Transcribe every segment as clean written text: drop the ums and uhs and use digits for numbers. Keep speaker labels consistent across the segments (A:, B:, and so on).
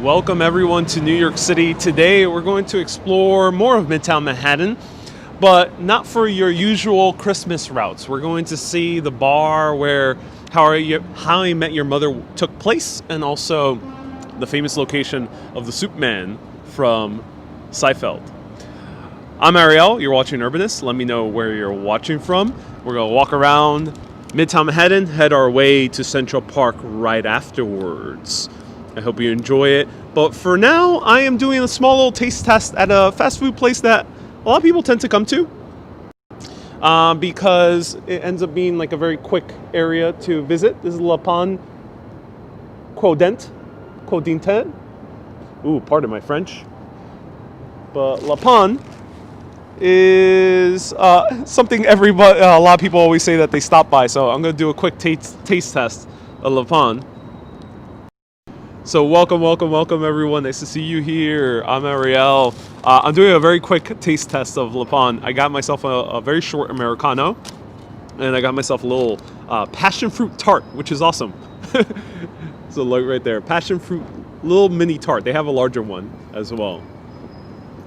A: Welcome everyone to New York City. Today we're going to explore more of Midtown Manhattan, but not for your usual Christmas routes. We're going to see the bar where How I Met Your Mother took place, and also the famous location of the Soup Man from Seinfeld. I'm Ariel, you're watching Urbanist. Let me know where you're watching from. We're going to walk around Midtown Manhattan, head our way to Central Park right afterwards. I hope you enjoy it. But for now, I am doing a small little taste test at a fast food place that a lot of people tend to come to because it ends up being like a very quick area to visit. This is Le Pont Quodent. Ooh, pardon my French. But Le Pont is something a lot of people always say that they stop by. So I'm going to do a quick taste test of Le Pont. So welcome everyone. Nice to see you here. I'm Ariel. I'm doing a very quick taste test of Le Pont. I got myself a very short Americano, and I got myself a little passion fruit tart, which is awesome. So look right there, passion fruit, little mini tart. They have a larger one as well.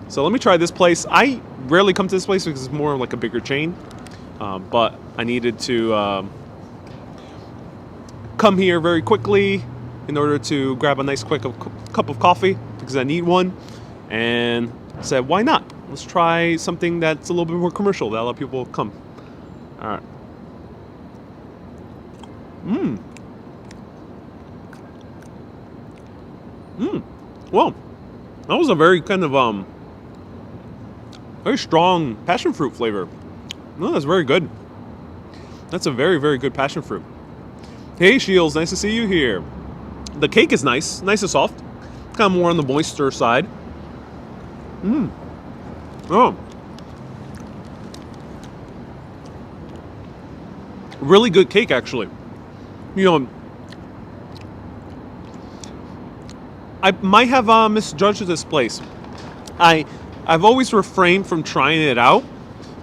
A: So let me try this place. I rarely come to this place because it's more like a bigger chain, but I needed to come here very quickly in order to grab a nice quick cup of coffee because I need one, and I said, why not? Let's try something that's a little bit more commercial that a lot of people come. All right. Well, that was a very kind of very strong passion fruit flavor. No, that's very good. That's a very, very good passion fruit. Hey Shields, nice to see you here. The cake is nice and soft. Kind of more on the moister side. Oh. Really good cake, actually. You know, I might have misjudged this place. I've always refrained from trying it out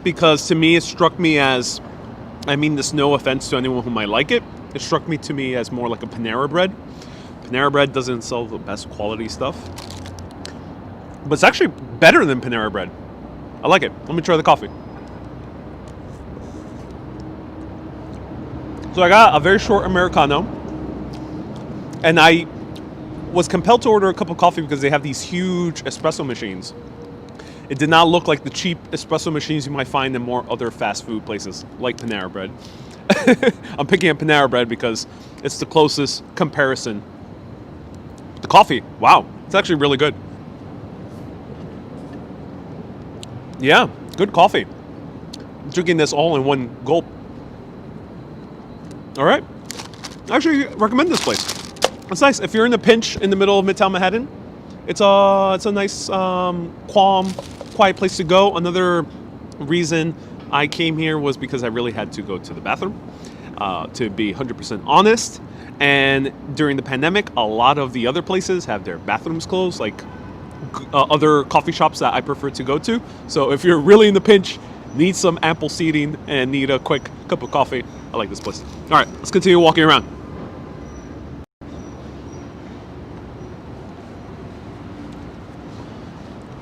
A: because to me it struck me as, I mean this no offense to anyone who might like it, it struck me to me as more like a Panera Bread. Panera Bread doesn't sell the best quality stuff, but it's actually better than Panera Bread. I like it. Let me try the coffee. So I got a very short Americano, and I was compelled to order a cup of coffee because they have these huge espresso machines. It did not look like the cheap espresso machines you might find in more other fast food places like Panera Bread. I'm picking up Panera Bread because it's the closest comparison. The coffee, wow, it's actually really good. Yeah, good coffee. I'm drinking this all in one gulp. All right, I actually recommend this place. It's nice if you're in a pinch in the middle of Midtown Manhattan. It's a nice, quiet place to go. Another reason I came here was because I really had to go to the bathroom. To be 100% honest. And during the pandemic, a lot of the other places have their bathrooms closed, like other coffee shops that I prefer to go to. So if you're really in the pinch, need some ample seating, and need a quick cup of coffee, I like this place. All right, let's continue walking around.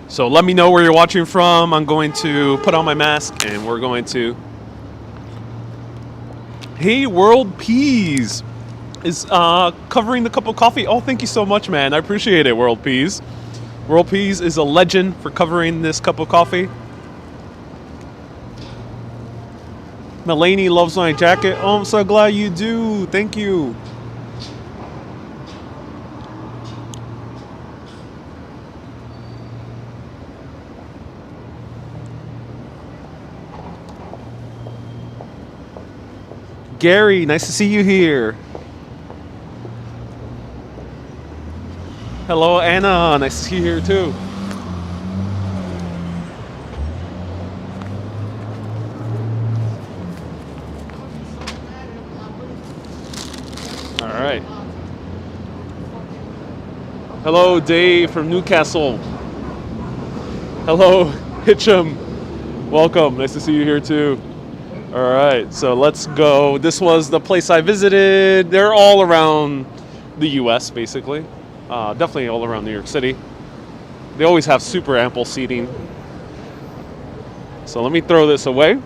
A: So let me know where you're watching from. I'm going to put on my mask, and we're going to... Hey, World Peas is covering the cup of coffee. Oh, thank you so much, man. I appreciate it, World Peas. World Peas is a legend for covering this cup of coffee. Melanie loves my jacket. Oh, I'm so glad you do. Thank you. Gary, nice to see you here. Hello, Anna. Nice to see you here too. All right. Hello, Dave from Newcastle. Hello, Hitchum. Welcome. Nice to see you here too. All right, so let's go. This was the place I visited. They're all around the U.S. basically. definitely all around New York City. They always have super ample seating. So let me throw this away.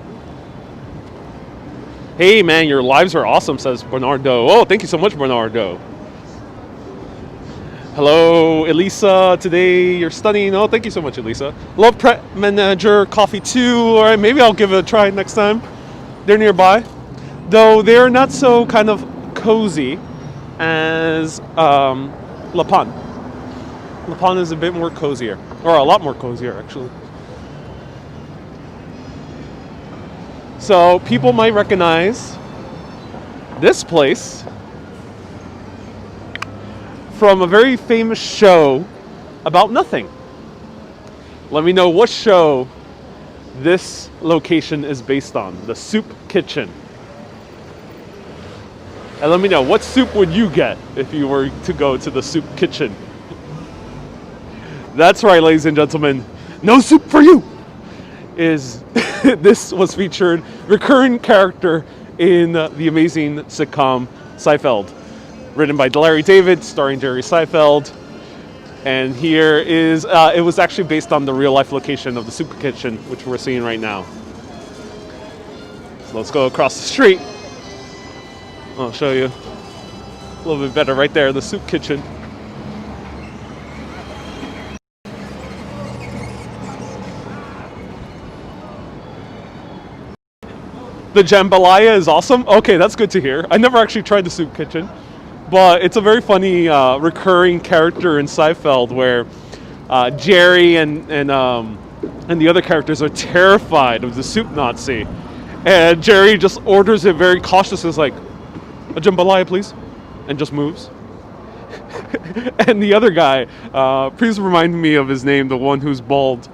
A: Hey man, your lives are awesome, says Bernardo. Oh, thank you so much, Bernardo. Hello, Elisa. Today you're studying. Oh, thank you so much, Elisa. Love Prep Manager Coffee too. All right, maybe I'll give it a try next time. They're nearby. Though they're not so kind of cozy as La Pan. La Pan is a bit more cozier. Or a lot more cozier, actually. So people might recognize this place from a very famous show about nothing. Let me know what show this location is based on. The Soup Kitchen. And let me know, what soup would you get if you were to go to the Soup Kitchen? That's right, ladies and gentlemen. No soup for you! This was featured recurring character in the amazing sitcom Seinfeld. Written by Larry David, starring Jerry Seinfeld. And here is, it was actually based on the real life location of the Soup Kitchen, which we're seeing right now. So let's go across the street. I'll show you a little bit better right there, the Soup Kitchen. The jambalaya is awesome. Okay, that's good to hear. I never actually tried the Soup Kitchen, but it's a very funny recurring character in Seinfeld where Jerry and the other characters are terrified of the soup Nazi, and Jerry just orders it very cautiously, like, a jambalaya, please, and just moves. And the other guy, please remind me of his name, the one who's bald.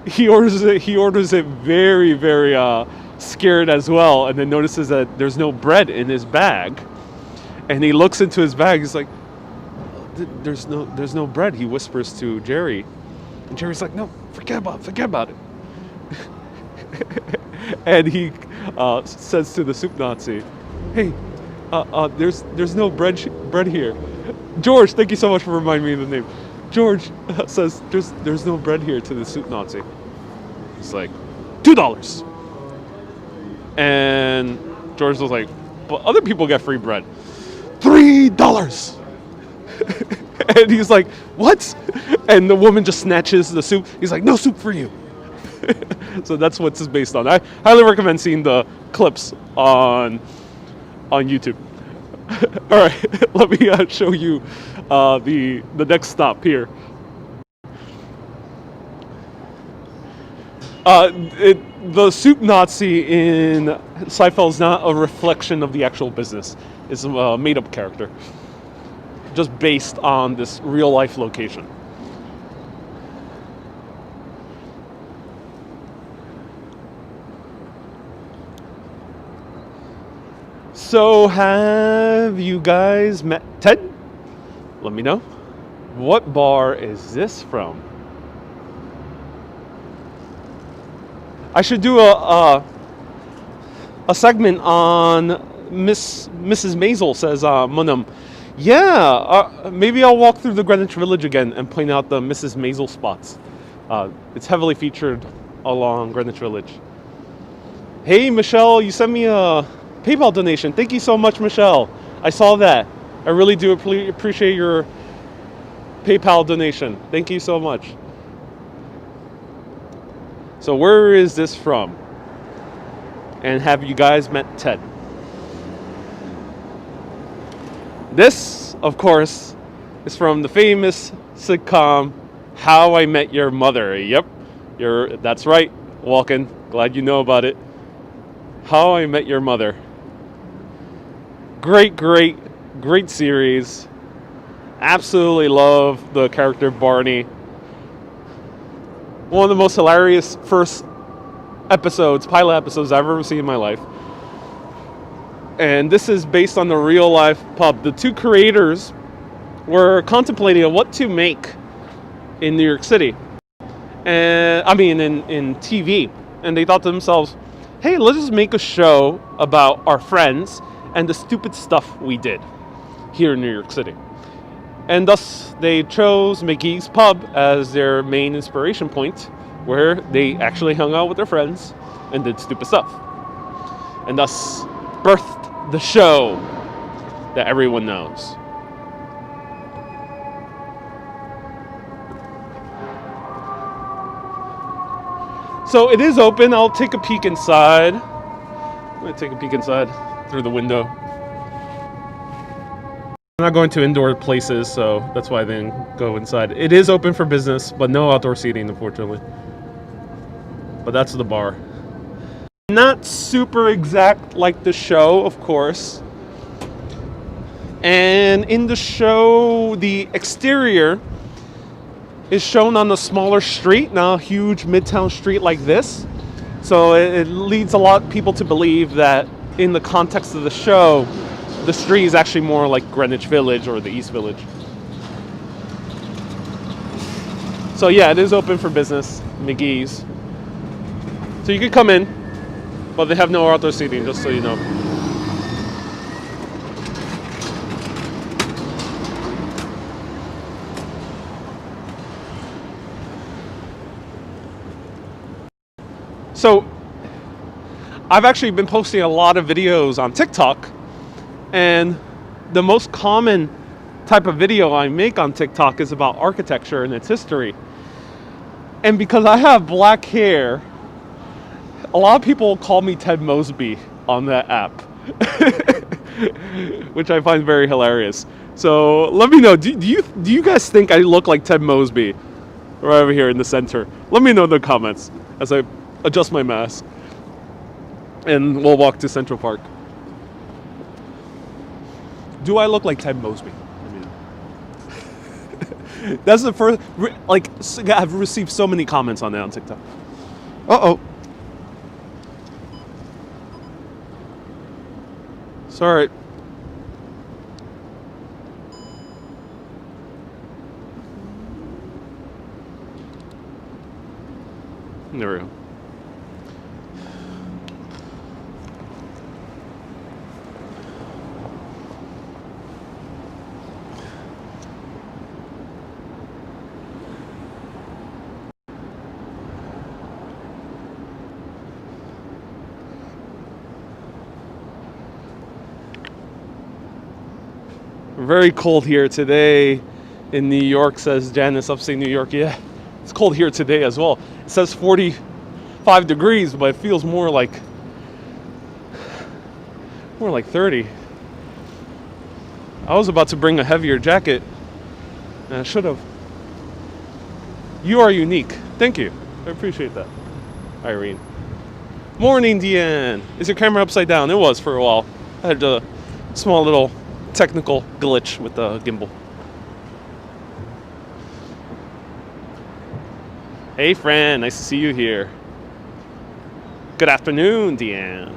A: He orders it very, very scared as well, and then notices that there's no bread in his bag, and he looks into his bag. He's like, "There's no bread." He whispers to Jerry, and Jerry's like, "No, forget about it." And he says to the soup Nazi, "Hey, there's no bread here." George, thank you so much for reminding me of the name. George says, "There's no bread here," to the soup Nazi. It's like, $2. And George was like, "But other people get free bread." $3. And he's like, "What?" And the woman just snatches the soup. He's like, "No soup for you." So that's what it's based on. I highly recommend seeing the clips on YouTube. All right, let me show you the next stop here. The soup Nazi in Seinfeld is not a reflection of the actual business. It's a made-up character, just based on this real-life location. So, have you guys met Ted? Let me know. What bar is this from? I should do a segment on Mrs. Maisel, says Munam. Yeah, maybe I'll walk through the Greenwich Village again and point out the Mrs. Maisel spots. It's heavily featured along Greenwich Village. Hey, Michelle, you sent me a PayPal donation. Thank you so much, Michelle. I saw that. I really do appreciate your PayPal donation. Thank you so much. So where is this from? And have you guys met Ted? This, of course, is from the famous sitcom How I Met Your Mother. Yep, that's right, Walken. Glad you know about it. How I Met Your Mother. Great series. Absolutely love the character Barney. One of the most hilarious first pilot episodes I've ever seen in my life. And this is based on the real life pub. The two creators were contemplating on what to make in New York City. And in TV. And they thought to themselves, hey, let's just make a show about our friends and the stupid stuff we did here in New York City. And thus they chose McGee's Pub as their main inspiration point, where they actually hung out with their friends and did stupid stuff. And thus birthed the show that everyone knows. So it is open. I'll take a peek inside. I'm going to take a peek inside through the window. I'm not going to indoor places, so that's why I didn't go inside. It is open for business, but no outdoor seating, unfortunately. But that's the bar. Not super exact like the show, of course. And in the show, the exterior is shown on a smaller street, not a huge midtown street like this. So it leads a lot of people to believe that in the context of the show, the street is actually more like Greenwich Village or the East Village. So yeah, it is open for business, McGee's. So you can come in, but they have no outdoor seating, just so you know. So I've actually been posting a lot of videos on TikTok, and the most common type of video I make on TikTok is about architecture and its history. And because I have black hair, a lot of people call me Ted Mosby on that app, which I find very hilarious. So let me know, do you guys think I look like Ted Mosby right over here in the center? Let me know in the comments as I adjust my mask, and we'll walk to Central Park. Do I look like Ted Mosby? That's the first, like, I've received so many comments on that on TikTok. Uh-oh. Sorry. There we go. Very cold here today in New York, says Janice, upstate New York. Yeah, it's cold here today as well. It says 45 degrees, but it feels more like 30. I was about to bring a heavier jacket, and I should have. You are unique. Thank you. I appreciate that, Irene. Morning, Deanne. Is your camera upside down? It was for a while. I had a small little technical glitch with the gimbal. Hey friend, nice to see you here. Good afternoon, Deanne.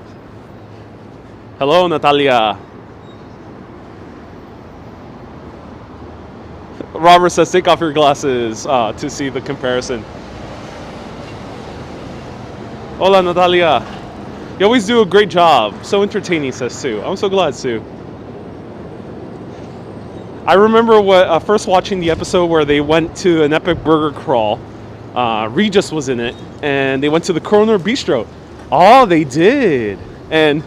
A: Hello, Natalia. Robert says take off your glasses to see the comparison. Hola, Natalia. You always do a great job. So entertaining, says Sue. I'm so glad, Sue. I remember first watching the episode where they went to an epic burger crawl. Regis was in it, and they went to the Corner Bistro. Oh, they did. And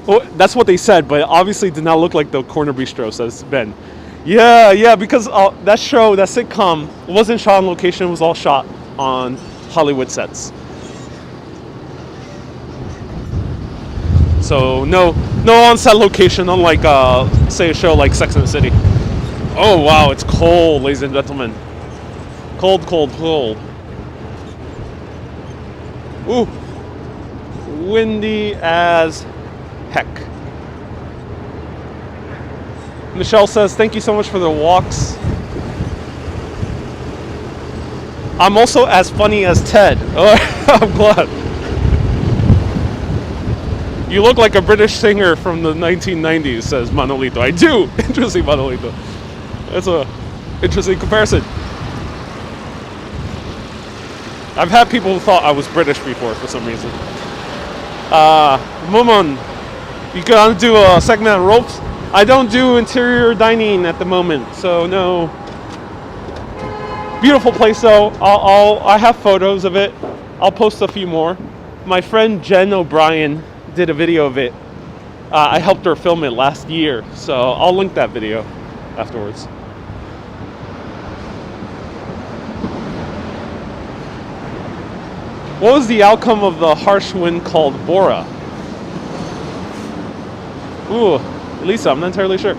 A: well, that's what they said, but it obviously did not look like the Corner Bistro, says Ben. Yeah, because that show, that sitcom, wasn't shot on location. It was all shot on Hollywood sets. So no on-set location, unlike say a show like Sex and the City. Oh wow, it's cold, ladies and gentlemen. Cold. Ooh, windy as heck. Michelle says, thank you so much for the walks. I'm also as funny as Ted. Oh, I'm glad. You look like a British singer from the 1990s, says Manolito. I do. Interesting, Manolito. That's a interesting comparison. I've had people who thought I was British before for some reason. Momon, you gonna do a segment on ropes? I don't do interior dining at the moment, so no. Beautiful place though. I have photos of it. I'll post a few more. My friend Jen O'Brien did a video of it. I helped her film it last year, so I'll link that video afterwards. What was the outcome of the harsh wind called Bora? Ooh, Lisa, I'm not entirely sure.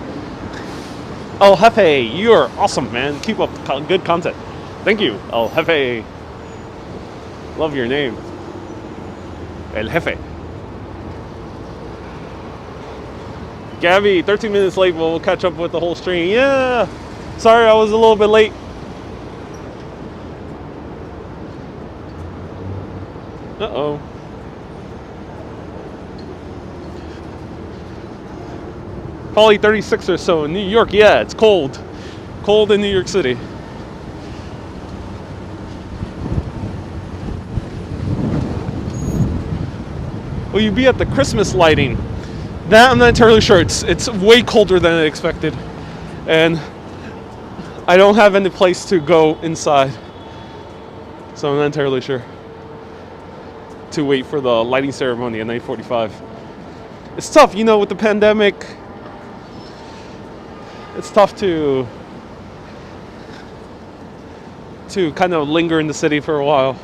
A: El Jefe, you're awesome, man. Keep up good content. Thank you, El Jefe. Love your name. El Jefe. Gabby, 13 minutes late, but we'll catch up with the whole stream. Yeah, sorry I was a little bit late. Uh-oh. Probably 36 or so in New York. Yeah, it's cold. Cold in New York City. Will you be at the Christmas lighting? That I'm not entirely sure. It's way colder than I expected. And I don't have any place to go inside. So I'm not entirely sure. To wait for the lighting ceremony at 9:45. It's tough, you know, with the pandemic. It's tough to kind of linger in the city for a while.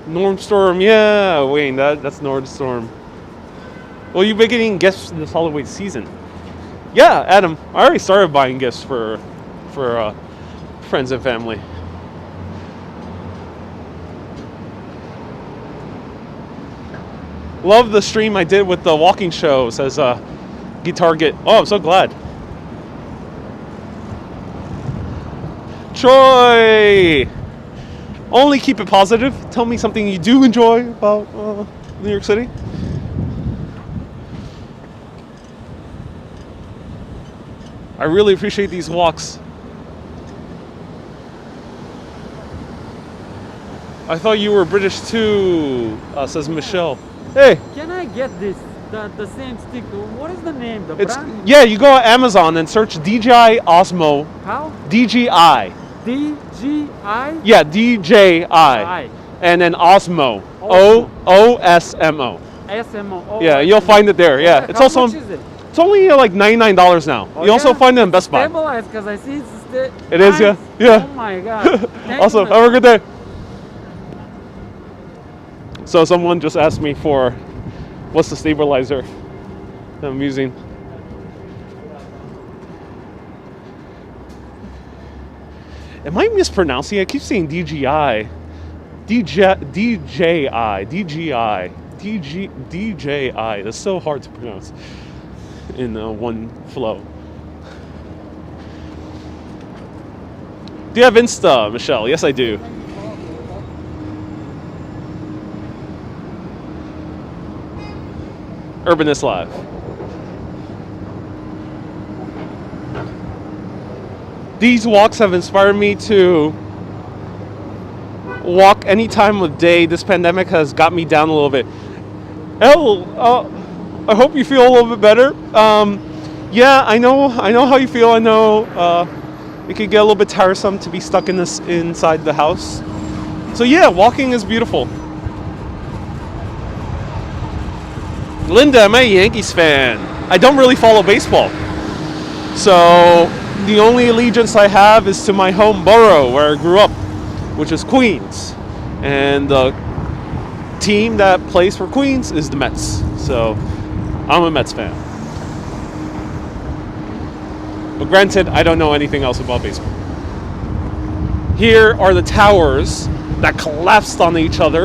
A: Nordstorm, yeah, Wayne, that's Nordstorm. Well, you've been getting gifts this holiday season. Yeah, Adam, I already started buying gifts for friends and family. Love the stream I did with the walking show, says Guitar Git. Oh, I'm so glad. Troy! Only keep it positive. Tell me something you do enjoy about New York City. I really appreciate these walks. I thought you were British too, says Michelle. Hey.
B: Can I get this? The same stick. What is the name? The brand?
A: Yeah, you go on Amazon and search DJI Osmo.
B: How?
A: DJI.
B: DJI?
A: Yeah, DJI. And then Osmo. OSMO.
B: SMO. Oh,
A: yeah, you'll find it there. Yeah, it's
B: how
A: also.
B: Much is it?
A: It's only like $99 now.
B: Oh,
A: you also find it in Best Buy.
B: Stabilized because I see it's
A: It is, yeah. Yeah.
B: Oh my god.
A: Awesome. Have a good day. So someone just asked me for what's the stabilizer that I'm using. Am I mispronouncing it? I keep saying DJI. DJI. That's so hard to pronounce in one flow. Do you have Insta, Michelle? Yes, I do. Urbanist Live. These walks have inspired me to walk any time of day. This pandemic has got me down a little bit. I hope you feel a little bit better. Yeah, I know how you feel. I know it could get a little bit tiresome to be stuck inside the house. So yeah, walking is beautiful. Linda, I'm a Yankees fan. I don't really follow baseball. So the only allegiance I have is to my home borough where I grew up, which is Queens. And the team that plays for Queens is the Mets. So I'm a Mets fan. But granted, I don't know anything else about baseball. Here are the towers that collapsed on each other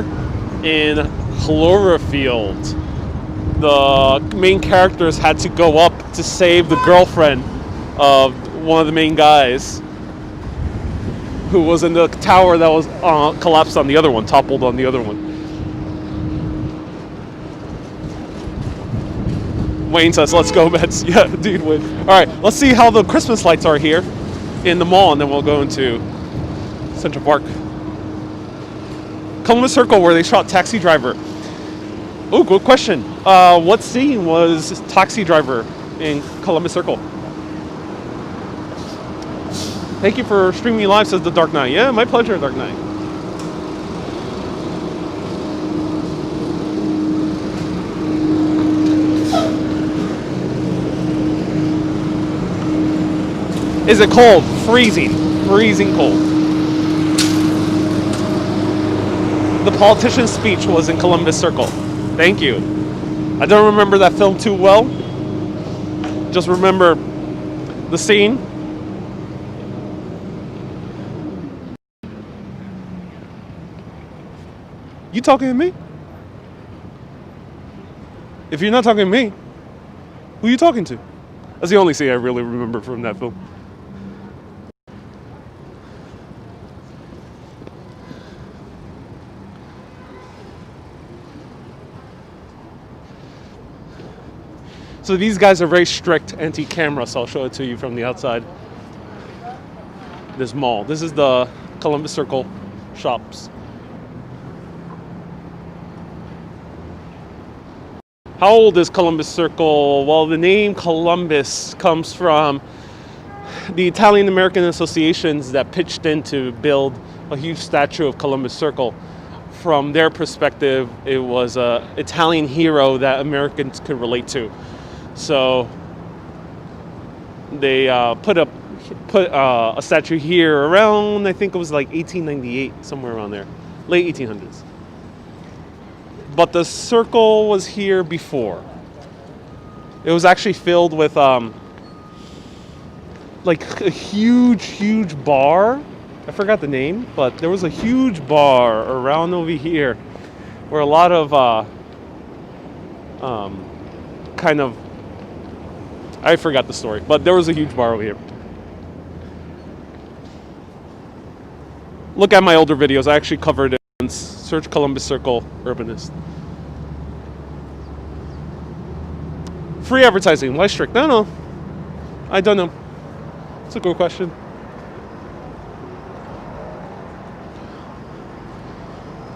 A: in Cloverfield. The main characters had to go up to save the girlfriend of one of the main guys who was in the tower that was collapsed on the other one, toppled on the other one. Wayne says, let's go, Mets. Yeah, dude, Wayne. All right, let's see how the Christmas lights are here in the mall, and then we'll go into Central Park. Columbus Circle, where they shot Taxi Driver. Oh, good question. What scene was Taxi Driver in Columbus Circle. Thank you for streaming live, says the Dark Knight. Yeah, my pleasure, Dark Knight. Is it cold? Freezing. Freezing cold. The politician's speech was in Columbus Circle. Thank you. I don't remember that film too well. Just remember the scene. You talking to me? If you're not talking to me, who are you talking to? That's the only scene I really remember from that film. So these guys are very strict anti-camera, so I'll show it to you from the outside. This mall. This is the Columbus Circle shops. How old is Columbus Circle? Well, the name Columbus comes from the Italian American associations that pitched in to build a huge statue of Columbus Circle. From their perspective, it was an Italian hero that Americans could relate to. So they put a statue here around, I think it was like 1898, somewhere around there, late 1800s. But the circle was here before. It was actually filled with like a huge bar. I forgot the name, but there was a huge bar around over here where a lot of kind of, I forgot the story, but there was a huge bar over here. Look at my older videos. I actually covered it. Search Columbus Circle Urbanist. Free advertising. Why strict? No. I don't know. It's a good question.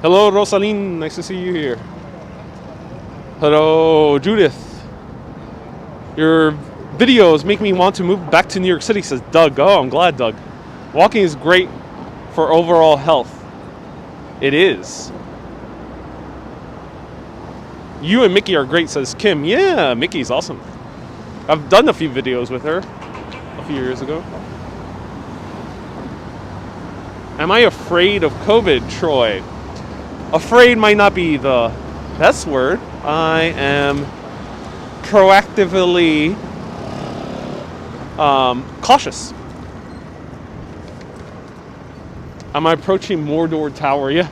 A: Hello, Rosaline. Nice to see you here. Hello, Judith. Your videos make me want to move back to New York City, says Doug. Oh, I'm glad, Doug. Walking is great for overall health. It is. You and Mickey are great, says Kim. Yeah, Mickey's awesome. I've done a few videos with her a few years ago. Am I afraid of COVID, Troy? Afraid might not be the best word. I am proactively cautious. Am I approaching Mordor Tower? Yeah,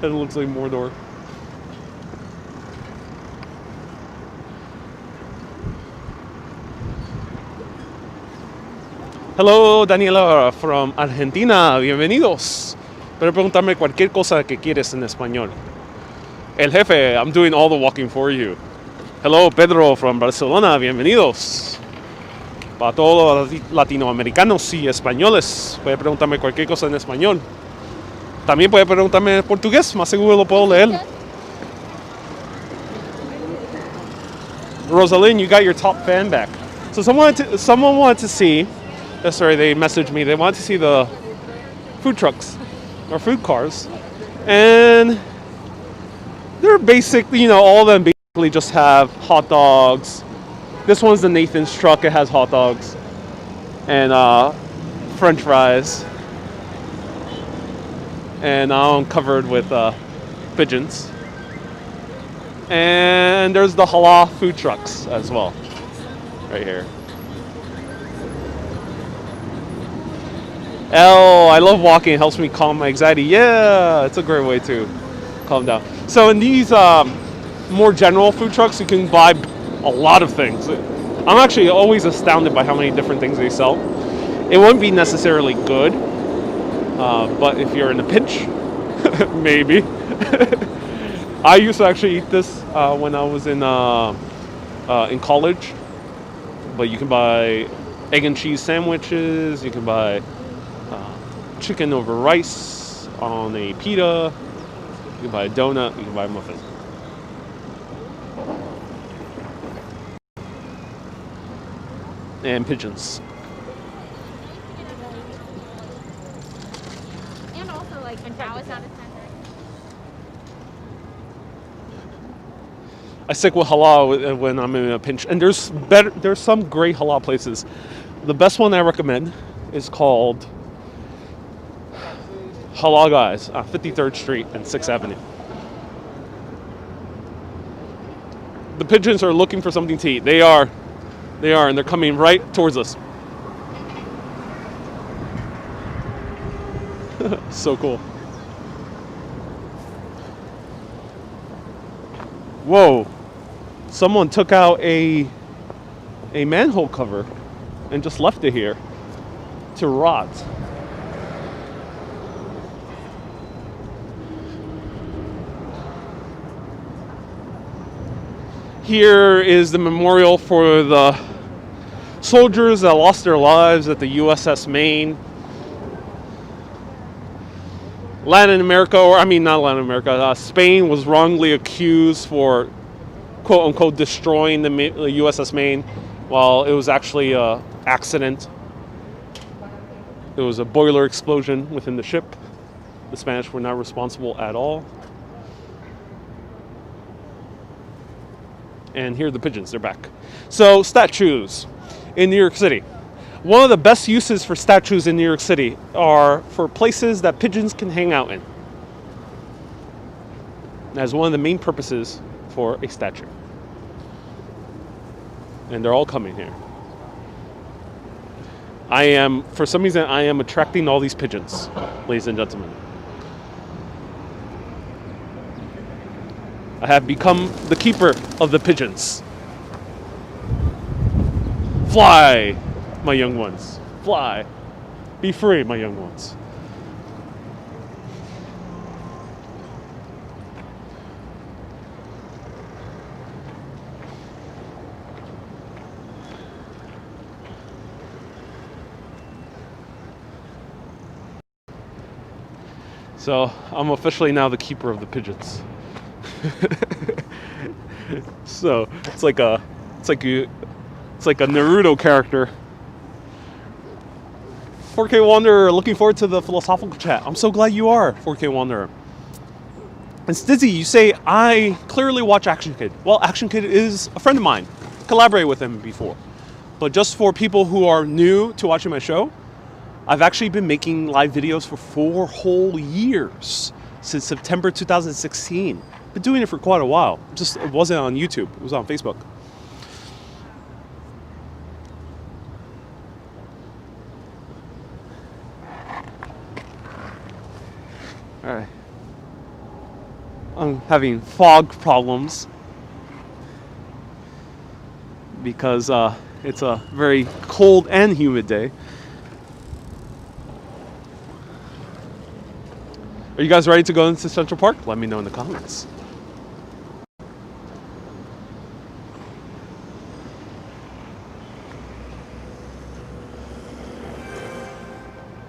A: it looks like Mordor. Hello, Daniela from Argentina. Bienvenidos. Puedes preguntarme cualquier cosa que quieres en español. El jefe, I'm doing all the walking for you. Hello, Pedro from Barcelona. Bienvenidos. Para todos los latinoamericanos y españoles, puede preguntarme cualquier cosa en español. También puede preguntarme en portugués, más seguro lo puedo leer. Rosalind, you got your top fan back. So someone wanted to see, sorry, they messaged me, they wanted to see the food trucks, or food cars. And they're basically, all of them basically just have hot dogs. This one's the Nathan's truck, it has hot dogs. And French fries. And now I'm covered with pigeons. And there's the halal food trucks as well, right here. I love walking. It helps me calm my anxiety. Yeah, it's a great way to calm down. So in these more general food trucks, you can buy a lot of things. I'm actually always astounded by how many different things they sell. It wouldn't be necessarily good, but if you're in a pinch, maybe. I used to actually eat this when I was in college. But you can buy egg and cheese sandwiches. You can buy chicken over rice on a pita. You can buy a donut. You can buy a muffin. and pigeons.
C: And also, like, now is not a time.
A: I stick with halal when I'm in a pinch, and there's some great halal places. The best one I recommend is called Halal Guys on 53rd Street and 6th Avenue. The pigeons are looking for something to eat. They are, and they're coming right towards us. So cool. Whoa. Someone took out a manhole cover and just left it here to rot. Here is the memorial for the soldiers that lost their lives at the USS Maine. Latin America, not Latin America, Spain was wrongly accused for quote-unquote destroying the USS Maine, while it was actually an accident. It was a boiler explosion within the ship. The Spanish were not responsible at all. And here are the pigeons, they're back. So, statues in New York City. One of the best uses for statues in New York City are for places that pigeons can hang out in. That's one of the main purposes for a statue. And they're all coming here. For some reason, I am attracting all these pigeons, ladies and gentlemen. I have become the keeper of the pigeons. Fly, my young ones. Fly. Be free, my young ones. So I'm officially now the keeper of the pigeons. So it's like a Naruto character. 4K Wanderer, looking forward to the philosophical chat. I'm so glad you are, 4K Wanderer. And Stizzy, you say I clearly watch Action Kid. Well, Action Kid is a friend of mine. Collaborated with him before. But just for people who are new to watching my show, I've actually been making live videos for 4 whole years, since September 2016. Been doing it for quite a while. Just it wasn't on YouTube, it was on Facebook. Alright. I'm having fog problems because it's a very cold and humid day. Are you guys ready to go into Central Park? Let me know in the comments.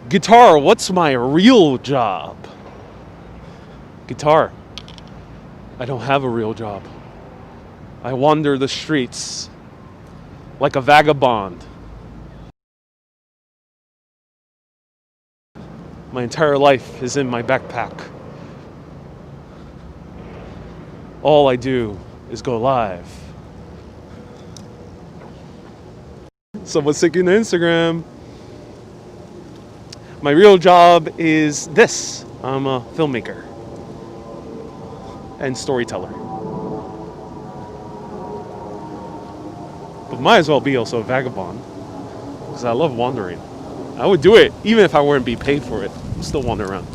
A: Guitar, what's my real job? Guitar, I don't have a real job. I wander the streets like a vagabond. My entire life is in my backpack. All I do is go live. Someone's taking to Instagram. My real job is this. I'm a filmmaker and storyteller. But might as well be also a vagabond, because I love wandering. I would do it even if I weren't being paid for it. I'm still wandering around.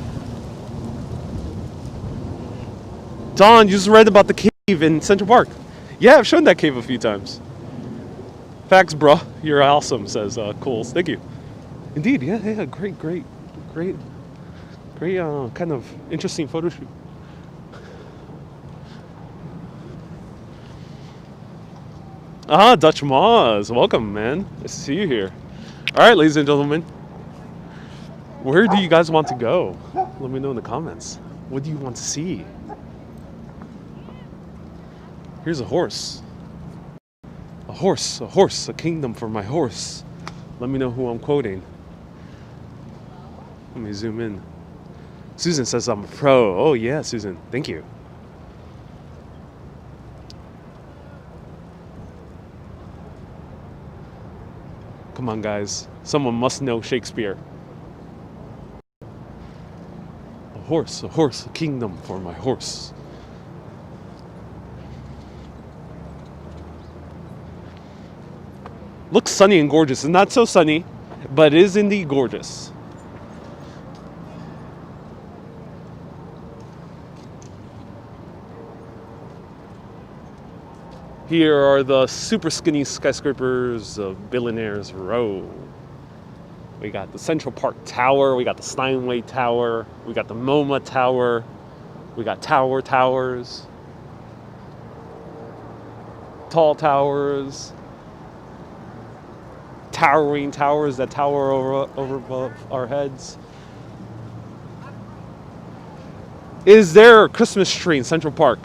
A: Don, you just read about the cave in Central Park. Yeah, I've shown that cave a few times. Facts, bro. You're awesome, says Coles. Thank you. Indeed, yeah, great, kind of interesting photo shoot. Dutch Moz, welcome, man. Nice to see you here. All right, ladies and gentlemen, where do you guys want to go? Let me know in the comments. What do you want to see? Here's a horse. A A horse, a kingdom for my horse. Let me know who I'm quoting. Let me zoom in. Susan says I'm a pro. Oh yeah, Susan. Thank you. Come on, guys. Someone must know Shakespeare. A horse, a kingdom for my horse. Looks sunny and gorgeous. It's not so sunny, but it is indeed gorgeous. Here are the super skinny skyscrapers of Billionaires Row. We got the Central Park Tower, we got the Steinway Tower, we got the MoMA Tower, we got towers, tall towers, towering towers that tower over above our heads. Is there a Christmas tree in Central Park?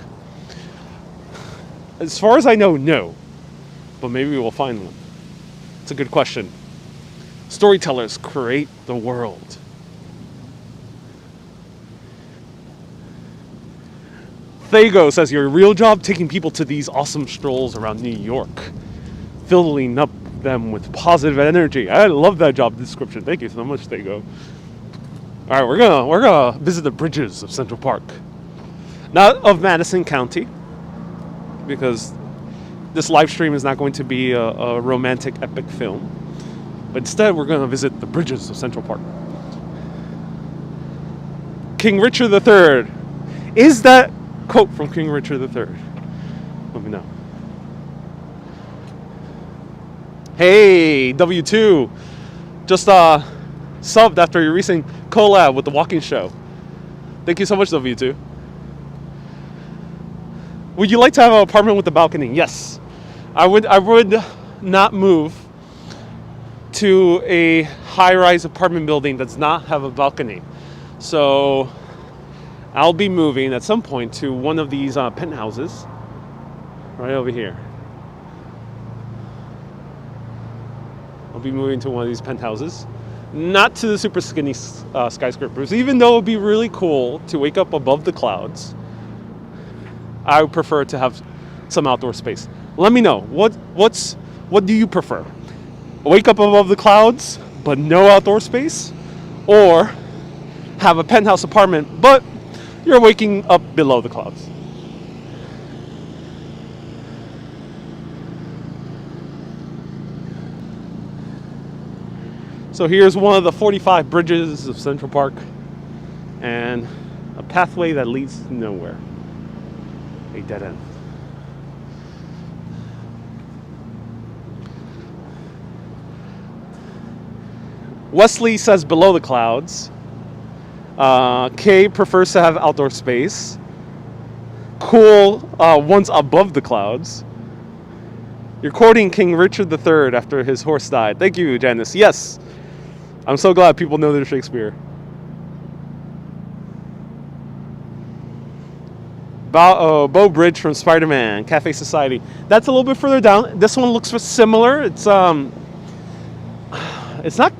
A: As far as I know, no. But maybe we'll find one. It's a good question. Storytellers create the world. Thago says, your real job taking people to these awesome strolls around New York, filling up them with positive energy. I love that job description. Thank you so much, Thago. All right, we're gonna visit the bridges of Central Park, not of Madison County, because this live stream is not going to be a romantic epic film. But instead, we're going to visit the bridges of Central Park. King Richard III. Is that quote from King Richard III? Let me know. Hey, W2. Just subbed after your recent collab with The Walking Show. Thank you so much, W2. Would you like to have an apartment with a balcony? Yes. I would not move to a high-rise apartment building that does not have a balcony. So I'll be moving at some point to one of these penthouses right over here. I'll be moving to one of these penthouses. Not to the super skinny skyscrapers, even though it would be really cool to wake up above the clouds. I would prefer to have some outdoor space. Let me know. What do you prefer? Wake up above the clouds, but no outdoor space? Or have a penthouse apartment, but you're waking up below the clouds? So here's one of the 45 bridges of Central Park, and a pathway that leads nowhere. A dead end. Wesley says below the clouds. Kay prefers to have outdoor space. Cool one's above the clouds. You're quoting King Richard III after his horse died. Thank you, Janice. Yes. I'm so glad people know their Shakespeare. Bow Bridge from Spider-Man, Cafe Society. That's a little bit further down. This one looks similar. It's not,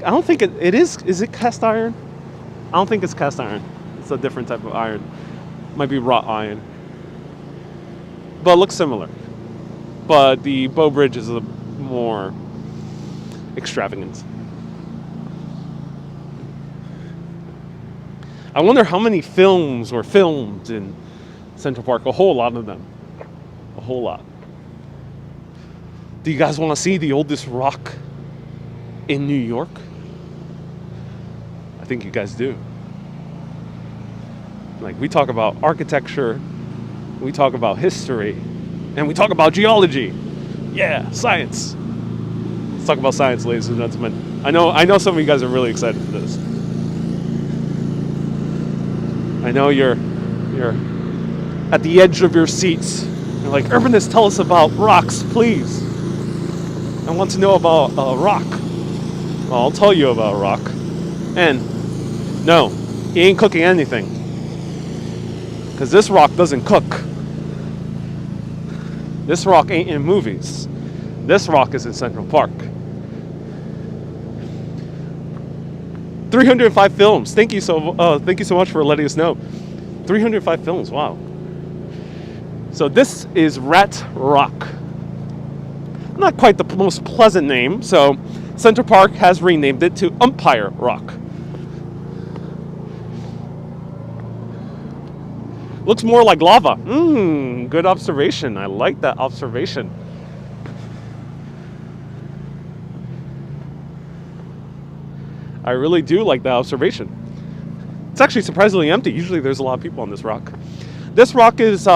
A: I don't think it is. Is it cast iron? I don't think it's cast iron. It's a different type of iron. Might be wrought iron. But it looks similar. But the Bow Bridge is a more extravagant. I wonder how many films were filmed in Central Park. A whole lot of them. A whole lot. Do you guys want to see the oldest rock in New York? I think you guys do. Like, we talk about architecture, we talk about history, and we talk about geology. Yeah, science. Let's talk about science, ladies and gentlemen. I know some of you guys are really excited for this. I know you're at the edge of your seats. You're like, Urbanist, tell us about rocks, please. I want to know about rock. Well, I'll tell you about rock. And no, he ain't cooking anything. Because this rock doesn't cook. This rock ain't in movies. This rock is in Central Park. 305 films. Thank you so much for letting us know. 305 films. Wow. So this is Rat Rock. Not quite the most pleasant name, so Central Park has renamed it to Umpire Rock. Looks more like lava. Good observation. I like that observation. I really do like that observation. It's actually surprisingly empty. Usually there's a lot of people on this rock. This rock is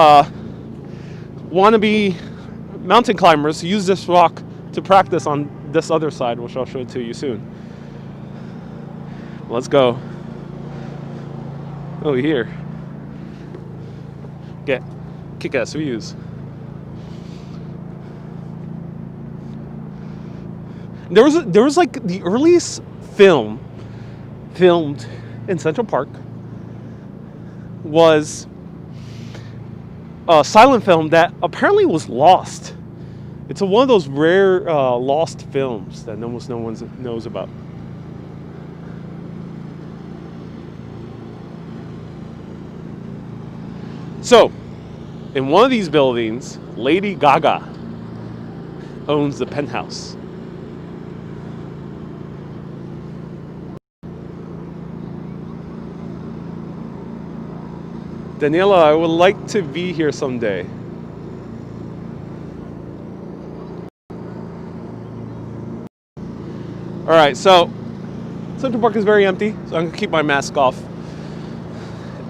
A: wannabe mountain climbers use this rock to practice on this other side, which I'll show to you soon. Let's go. Oh, here. Get kick-ass views. There was like the earliest film filmed in Central Park was a silent film that apparently was lost. It's one of those rare lost films that almost no one knows about. So, in one of these buildings, Lady Gaga owns the penthouse. Daniela, I would like to be here someday. Alright, so Central Park is very empty, so I'm going to keep my mask off.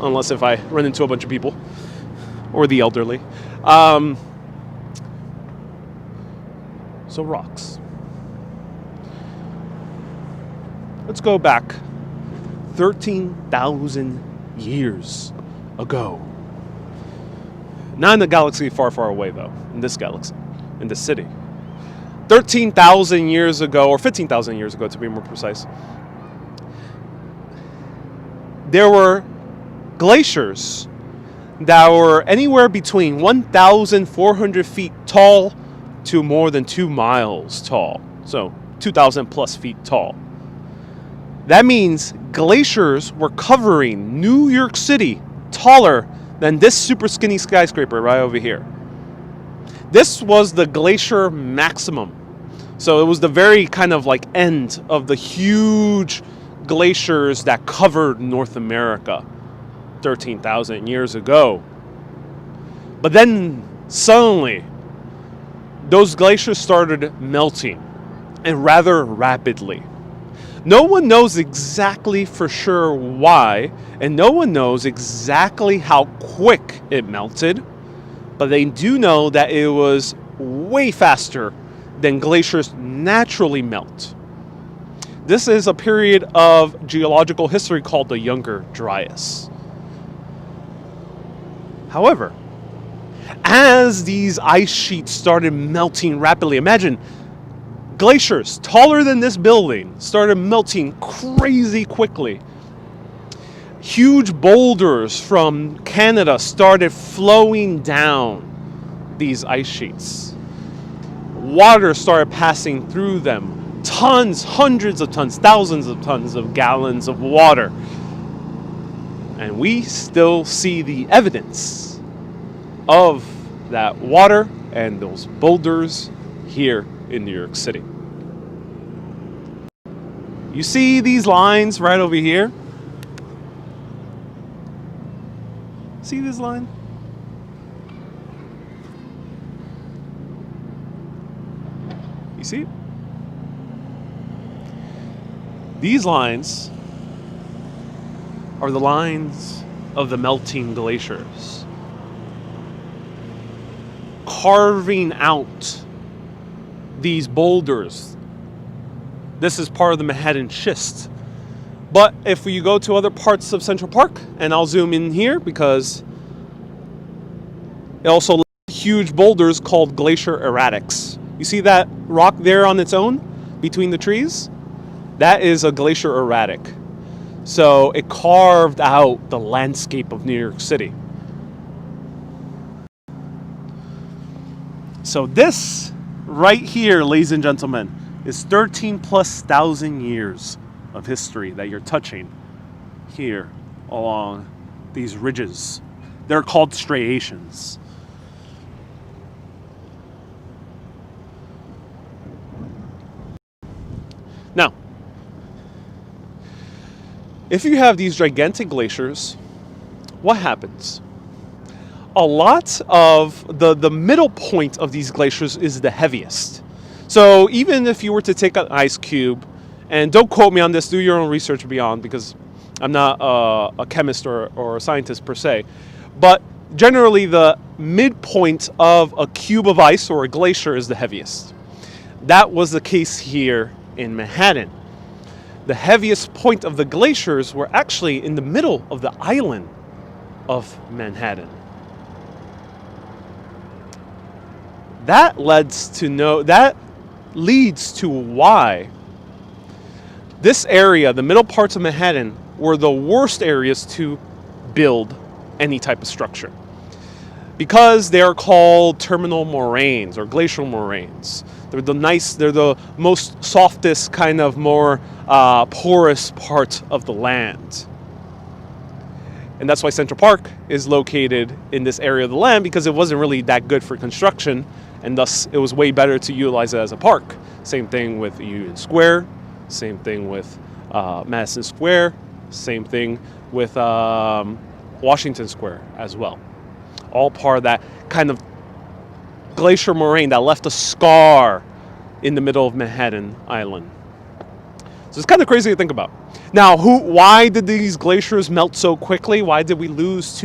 A: Unless if I run into a bunch of people. Or the elderly. So rocks. Let's go back 13,000 years ago. Not in the galaxy far, far away, though. In this galaxy. In this city. 13,000 years ago, or 15,000 years ago to be more precise, there were glaciers that were anywhere between 1,400 feet tall to more than 2 miles tall. So 2,000 plus feet tall. That means glaciers were covering New York City taller than this super skinny skyscraper right over here. This was the glacier maximum. So it was the very kind of like end of the huge glaciers that covered North America 13,000 years ago. But then suddenly those glaciers started melting, and rather rapidly. No one knows exactly for sure why, and no one knows exactly how quick it melted, but they do know that it was way faster than glaciers naturally melt. This is a period of geological history called the Younger Dryas. However, as these ice sheets started melting rapidly, imagine glaciers taller than this building started melting crazy quickly. Huge boulders from Canada started flowing down these ice sheets. Water started passing through them. Tons, hundreds of tons, thousands of tons of gallons of water. And we still see the evidence of that water and those boulders here in New York City. You see these lines right over here? See this line? You see it? These lines are the lines of the melting glaciers, carving out these boulders. This is part of the Manhattan schist. But if you go to other parts of Central Park, and I'll zoom in here because it also left huge boulders called glacier erratics. You see that rock there on its own between the trees? That is a glacier erratic. So it carved out the landscape of New York City. So this right here, ladies and gentlemen, is 13,000+ years of history that you're touching here along these ridges. They're called striations. Now, if you have these gigantic glaciers, what happens? A lot of the middle point of these glaciers is the heaviest. So even if you were to take an ice cube, and don't quote me on this, do your own research beyond, because I'm not a chemist or a scientist per se, but generally the midpoint of a cube of ice or a glacier is the heaviest. That was the case here in Manhattan. The heaviest point of the glaciers were actually in the middle of the island of Manhattan. That leads to why this area, the middle parts of Manhattan, were the worst areas to build any type of structure, because they are called terminal moraines or glacial moraines. They're the most softest, kind of more porous part of the land. And that's why Central Park is located in this area of the land, because it wasn't really that good for construction, and thus it was way better to utilize it as a park. Same thing with Union Square, same thing with Madison Square, same thing with Washington Square as well. All part of that kind of glacier moraine that left a scar in the middle of Manhattan Island. So it's kind of crazy to think about. Now, why did these glaciers melt so quickly? Why did we lose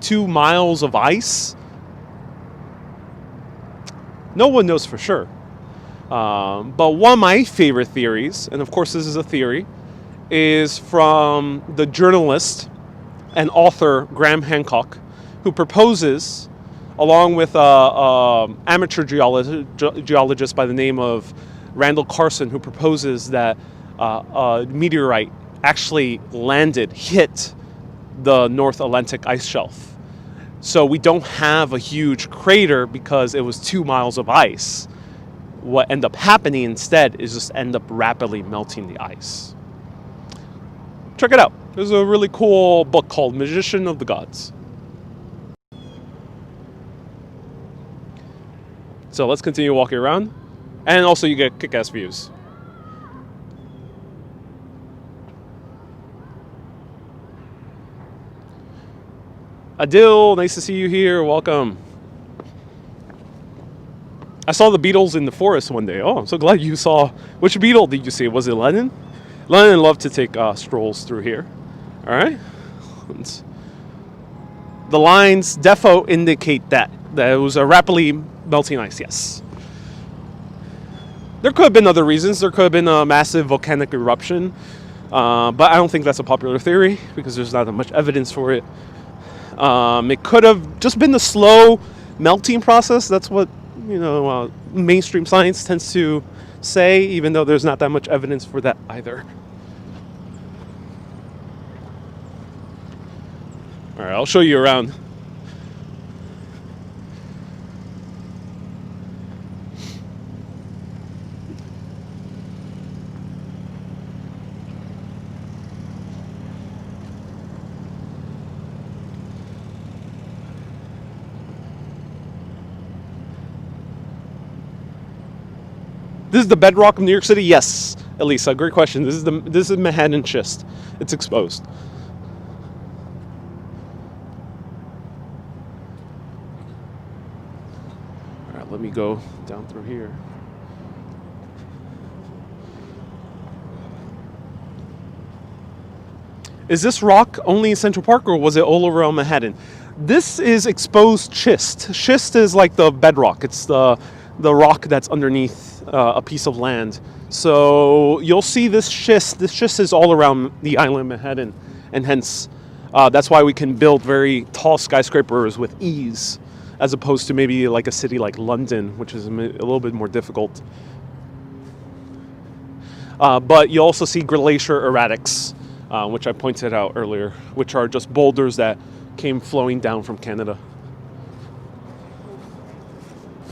A: 2 miles of ice? No one knows for sure. But one of my favorite theories, and of course this is a theory, is from the journalist and author Graham Hancock, who proposes, along with an amateur geologist by the name of Randall Carson, who proposes that a meteorite actually hit the North Atlantic ice shelf. So we don't have a huge crater because it was 2 miles of ice. What ended up happening instead is just end up rapidly melting the ice. Check it out. There's a really cool book called Magician of the Gods. So let's continue walking around. And also you get kick-ass views. Adil, nice to see you here. Welcome. I saw the Beatles in the forest one day. Oh, I'm so glad you saw. Which Beatle did you see? Was it Lennon? Lennon loved to take strolls through here. All right. The lines defo indicate that it was a rapidly melting ice. Yes. There could have been other reasons. There could have been a massive volcanic eruption, but I don't think that's a popular theory because there's not that much evidence for it. It could have just been the slow melting process. That's what mainstream science tends to say, even though there's not that much evidence for that either. All right, I'll show you around. This is the bedrock of New York City? Yes, Elisa, great question. This is Manhattan schist. It's exposed. All right, let me go down through here. Is this rock only in Central Park or was it all around Manhattan? This is exposed schist. Schist is like the bedrock. It's the rock that's underneath a piece of land. So you'll see this schist. This schist is all around the island of Manhattan, and hence that's why we can build very tall skyscrapers with ease, as opposed to maybe like a city like London, which is a little bit more difficult. But you also see glacier erratics, which I pointed out earlier, which are just boulders that came flowing down from Canada.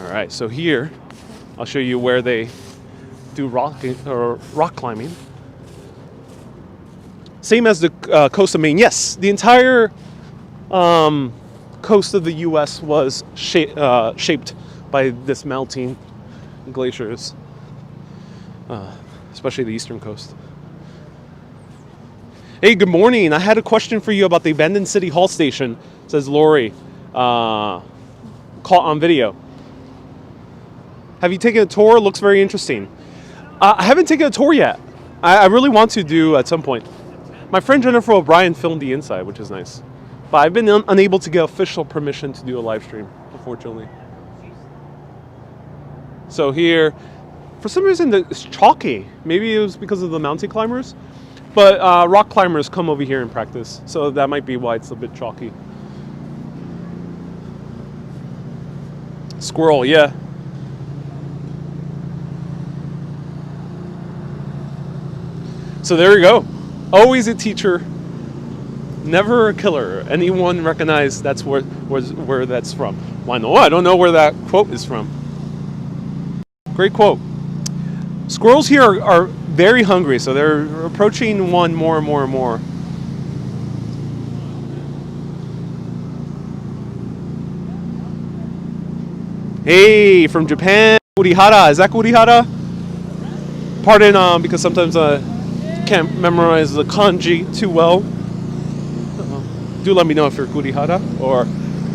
A: All right, so here I'll show you where they do rock climbing. Same as the coast of Maine. Yes, the entire coast of the U.S. was shaped by this melting glaciers, especially the eastern coast. Hey, good morning. I had a question for you about the abandoned City Hall station, says Lori. Caught on video. Have you taken a tour? Looks very interesting. I haven't taken a tour yet. I really want to do at some point. My friend Jennifer O'Brien filmed the inside, which is nice. But I've been unable to get official permission to do a live stream, unfortunately. So here, for some reason, it's chalky. Maybe it was because of the mountain climbers. But rock climbers come over here and practice. So that might be why it's a bit chalky. Squirrel, yeah. So there you go. Always a teacher, never a killer. Anyone recognize that's where that's from? Why no? I don't know where that quote is from. Great quote. Squirrels here are very hungry, so they're approaching one more and more and more. Hey, from Japan, Kurihara. Is that Kurihara? Pardon, because sometimes I can't memorize the kanji too well. Do let me know if you're Kurihara, or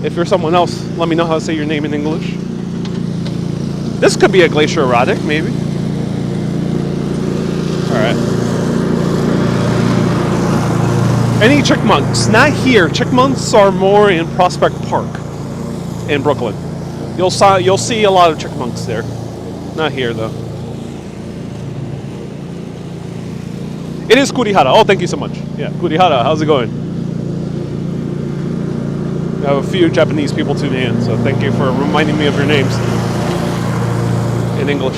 A: if you're someone else, let me know how to say your name in English. This could be a glacier erotic, maybe. Alright. Any chipmunks? Not here. Chipmunks are more in Prospect Park in Brooklyn. You'll see a lot of chipmunks there. Not here, though. It is Kurihara. Oh, thank you so much. Yeah, Kurihara. How's it going? I have a few Japanese people tuning in, so thank you for reminding me of your names in English.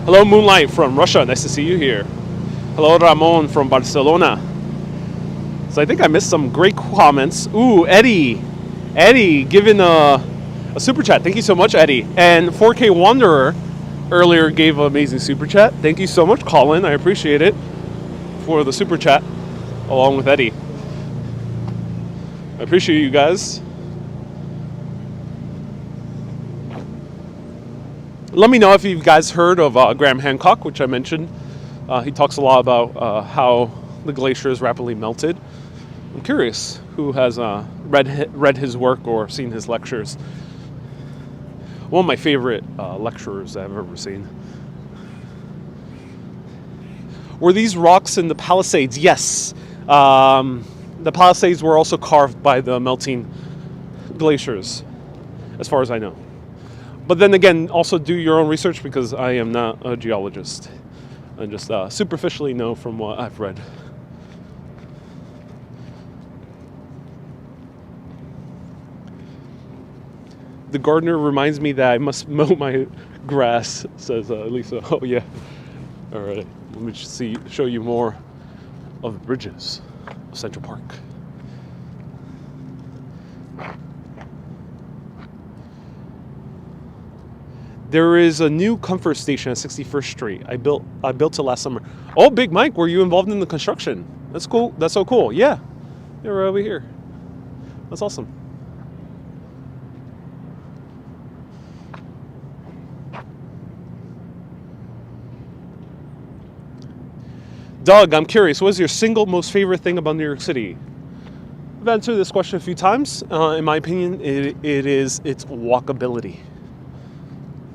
A: Hello, Moonlight from Russia. Nice to see you here. Hello, Ramon from Barcelona. So I think I missed some great comments. Ooh, Eddie. Eddie, giving a super chat. Thank you so much, Eddie. And 4K Wanderer earlier gave an amazing super chat. Thank you so much, Colin. I appreciate it for the super chat, along with Eddie. I appreciate you guys. Let me know if you guys heard of Graham Hancock, which I mentioned. He talks a lot about how the glacier is rapidly melted. I'm curious who has read his work or seen his lectures. One of my favorite lecturers I've ever seen. Were these rocks in the Palisades? Yes. The Palisades were also carved by the melting glaciers, as far as I know. But then again, also do your own research, because I am not a geologist. I just superficially know from what I've read. The gardener reminds me that I must mow my grass, says Lisa. Oh yeah. All right. Let me just show you more of the bridges of Central Park. There is a new comfort station at 61st Street. I built it last summer. Oh, Big Mike, were you involved in the construction? That's cool. That's so cool. Yeah. Yeah, we're over here. That's awesome. Doug, I'm curious, what is your single most favorite thing about New York City? I've answered this question a few times. In my opinion, it's walkability.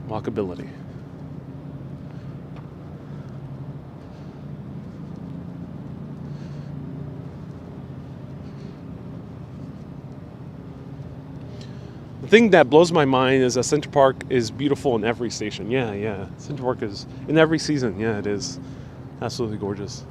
A: Walkability. The thing that blows my mind is that Central Park is beautiful in every station. Yeah. Central Park is in every season. Yeah, it is. Absolutely gorgeous.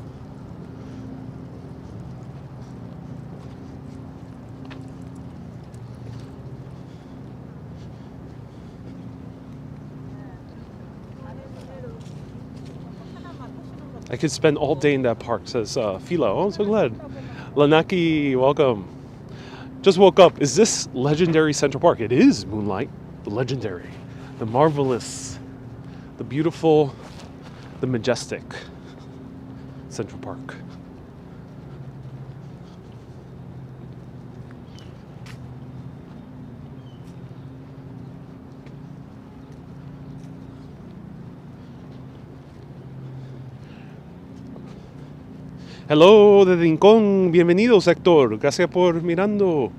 A: I could spend all day in that park, says Philo. Oh, I'm so glad. Lanaki, welcome. Just woke up. Is this legendary Central Park? It is, Moonlight. The legendary, the marvelous, the beautiful, the majestic Central Park. Hello de Rincón, bienvenidos Héctor, gracias por mirando.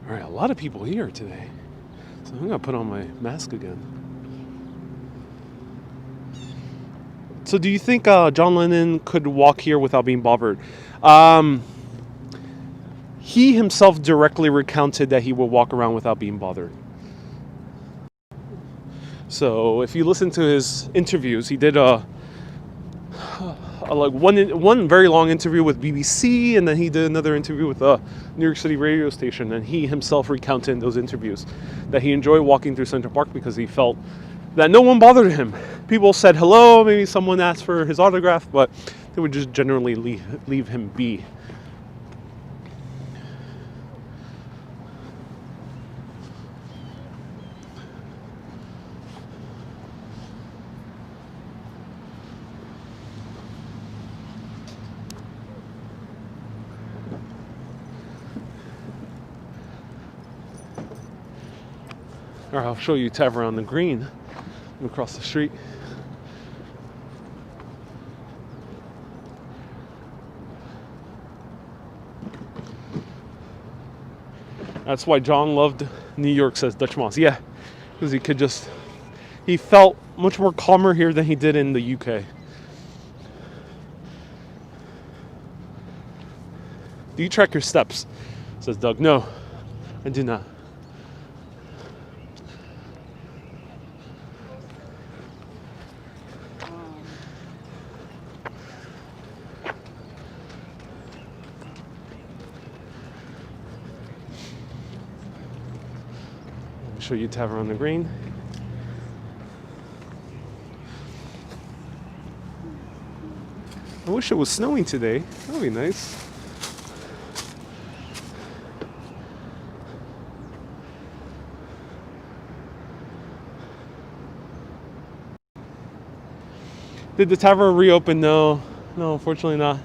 A: All right, a lot of people here today, so I'm gonna put on my mask again. So do you think John Lennon could walk here without being bothered? He himself directly recounted that he would walk around without being bothered. So if you listen to his interviews, he did like one very long interview with BBC, and then he did another interview with a New York City radio station, and he himself recounted in those interviews that he enjoyed walking through Central Park because he felt that no one bothered him. People said hello, maybe someone asked for his autograph, but they would just generally leave him be. Or I'll show you Tavern on the Green across the street. That's why John loved New York, says Dutch Moss. Yeah, because he felt much more calmer here than he did in the UK. Do you track your steps? Says Doug. No, I do not. Show you Tavern on the Green. I wish it was snowing today. That would be nice. Did the tavern reopen? No, unfortunately not.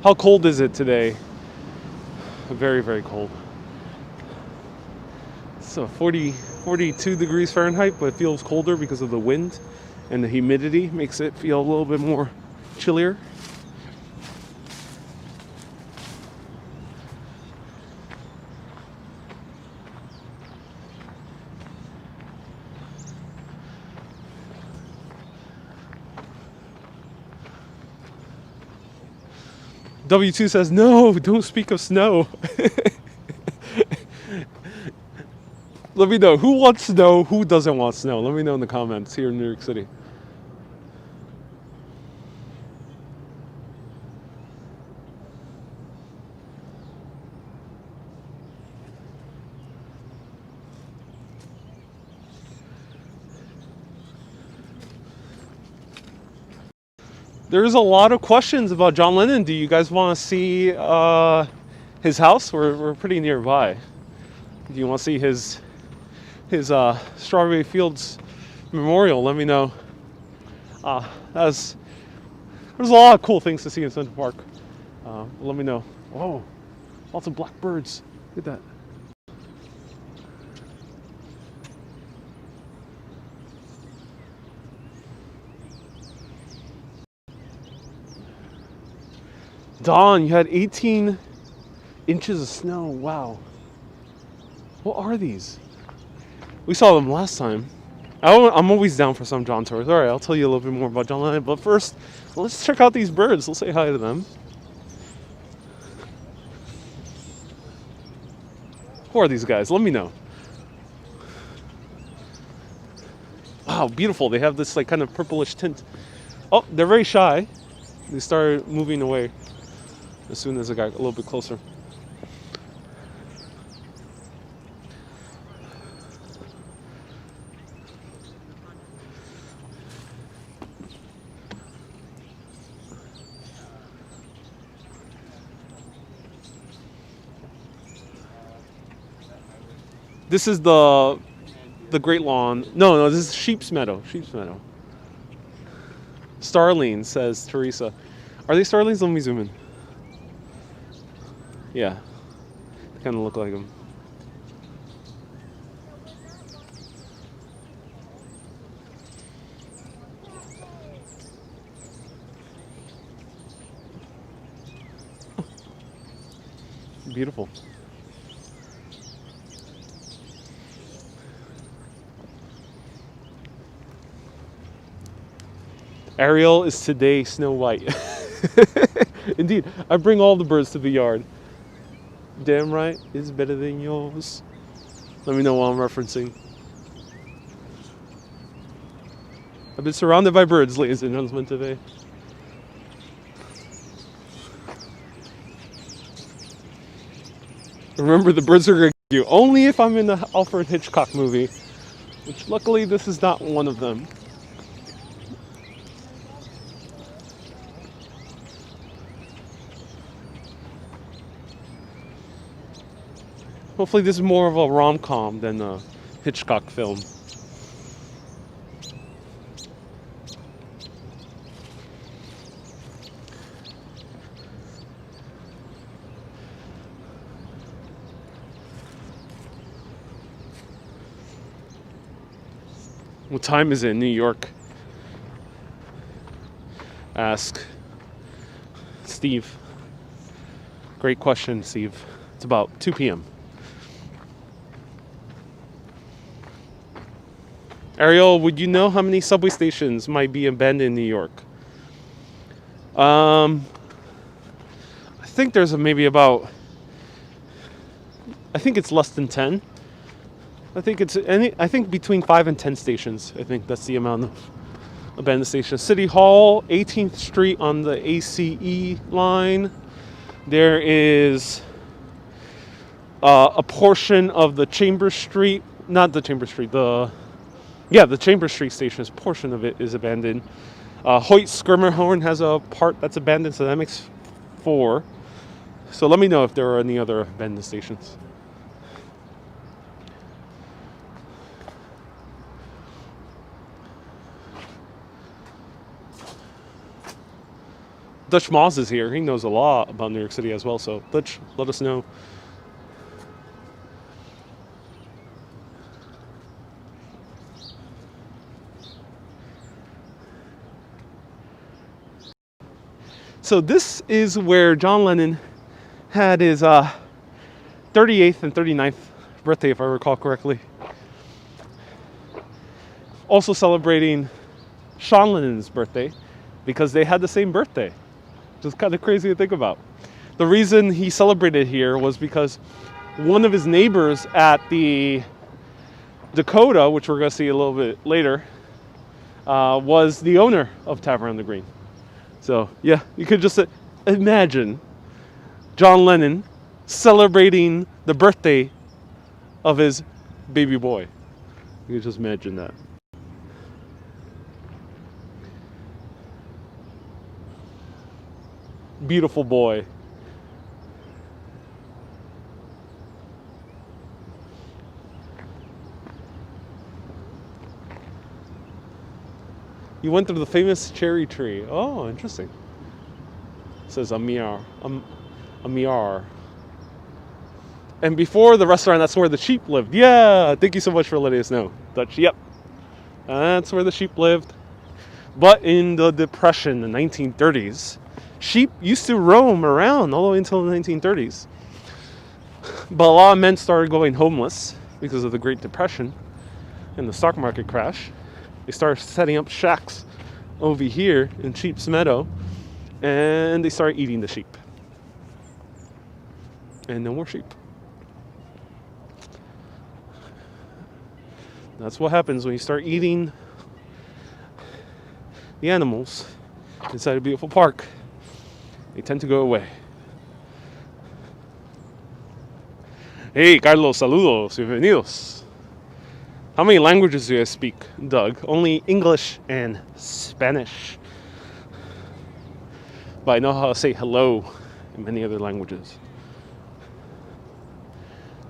A: How cold is it today? Very, very cold. So 42 degrees Fahrenheit, but it feels colder because of the wind and the humidity makes it feel a little bit more chillier. W2 says, no, don't speak of snow. Let me know, who wants snow, who doesn't want snow? Let me know in the comments here in New York City. There's a lot of questions about John Lennon. Do you guys want to see his house? We're pretty nearby. Do you want to see his Strawberry Fields Memorial? Let me know. There's a lot of cool things to see in Central Park. Let me know. Oh, lots of blackbirds. Look at that. Dawn, you had 18 inches of snow. Wow. What are these? We saw them last time. I'm always down for some John tours. All right, I'll tell you a little bit more about John Lennon. But first, let's check out these birds. Let's say hi to them. Who are these guys? Let me know. Wow, beautiful. They have this like kind of purplish tint. Oh, they're very shy. They started moving away as soon as I got a little bit closer. This is the Great Lawn. No, this is Sheep's Meadow. Sheep's Meadow. Starlings, says Teresa. Are they starlings? Let me zoom in. Yeah, they kind of look like them. Beautiful. Ariel is today Snow White. Indeed, I bring all the birds to the yard. Damn right, it's better than yours. Let me know what I'm referencing. I've been surrounded by birds, ladies and gentlemen, today. Remember, the birds are going to get you only if I'm in the Alfred Hitchcock movie, which luckily this is not one of them. Hopefully this is more of a rom-com than a Hitchcock film. What time is it in New York? Ask Steve. Great question, Steve. It's about 2 p.m. Ariel, would you know how many subway stations might be abandoned in New York? I think there's maybe about, I think it's less than 10. I think between 5 and 10 stations. I think that's the amount of abandoned stations. City Hall, 18th Street on the ACE line. There is a portion of the Chambers Street, not the Chambers Street, the Chambers Street station, a portion of it is abandoned. Hoyt Schermerhorn has a part that's abandoned, so that makes 4. So let me know if there are any other abandoned stations. Dutch Moss is here. He knows a lot about New York City as well, so Dutch, let us know. So this is where John Lennon had his 38th and 39th birthday, if I recall correctly. Also celebrating Sean Lennon's birthday, because they had the same birthday. Just kind of crazy to think about. The reason he celebrated here was because one of his neighbors at the Dakota, which we're going to see a little bit later, was the owner of Tavern on the Green. So yeah, you could just imagine John Lennon celebrating the birthday of his baby boy. You could just imagine that. Beautiful boy. You went through the famous cherry tree. Oh, interesting. It says Amir. Amir. And before the restaurant, that's where the sheep lived. Yeah, thank you so much for letting us know. Dutch, yep. That's where the sheep lived. But in the Depression, the 1930s, sheep used to roam around all the way until the 1930s. But a lot of men started going homeless because of the Great Depression and the stock market crash. They started setting up shacks over here in Sheep's Meadow, and they started eating the sheep. And no more sheep. That's what happens when you start eating the animals inside a beautiful park. They tend to go away. Hey, Carlos, saludos, bienvenidos. How many languages do you speak, Doug? Only English and Spanish. But I know how to say hello in many other languages.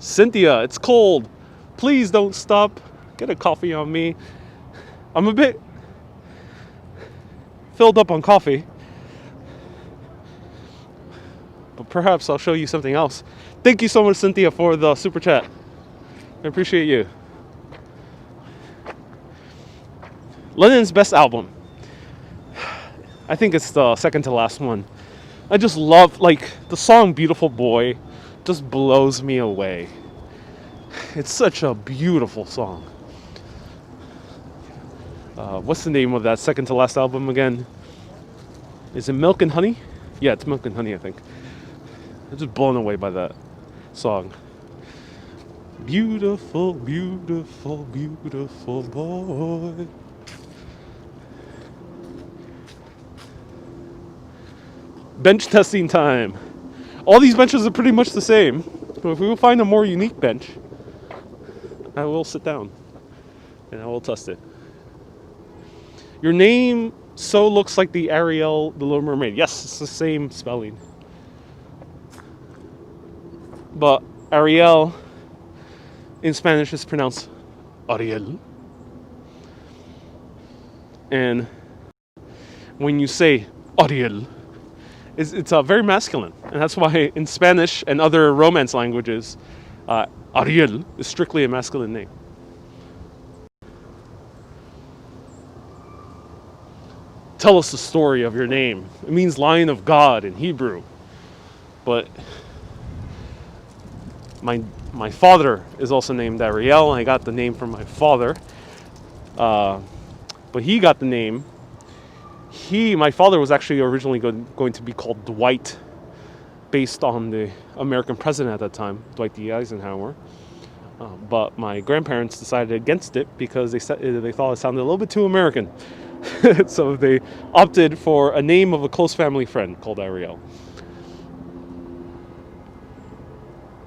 A: Cynthia, it's cold. Please don't stop. Get a coffee on me. I'm a bit filled up on coffee, but perhaps I'll show you something else. Thank you so much, Cynthia, for the super chat. I appreciate you. Lennon's best album. I think it's the second to last one. I just love, like, the song Beautiful Boy just blows me away. It's such a beautiful song. What's the name of that second to last album again? Is it Milk and Honey? Yeah, it's Milk and Honey, I think. I'm just blown away by that song. Beautiful, beautiful, beautiful boy. Bench testing time. All these benches are pretty much the same. But if we will find a more unique bench, I will sit down and I will test it. Your name so looks like the Ariel, the Little Mermaid. Yes, it's the same spelling. But Ariel in Spanish is pronounced Ariel. And when you say Ariel, it's very masculine. And that's why in Spanish and other Romance languages, Ariel is strictly a masculine name. Tell us the story of your name. It means Lion of God in Hebrew. But my father is also named Ariel, and I got the name from my father. But he got the name. My father was actually originally going to be called Dwight, based on the American president at that time, Dwight D. Eisenhower. But my grandparents decided against it because they thought it sounded a little bit too American. So they opted for a name of a close family friend called Ariel.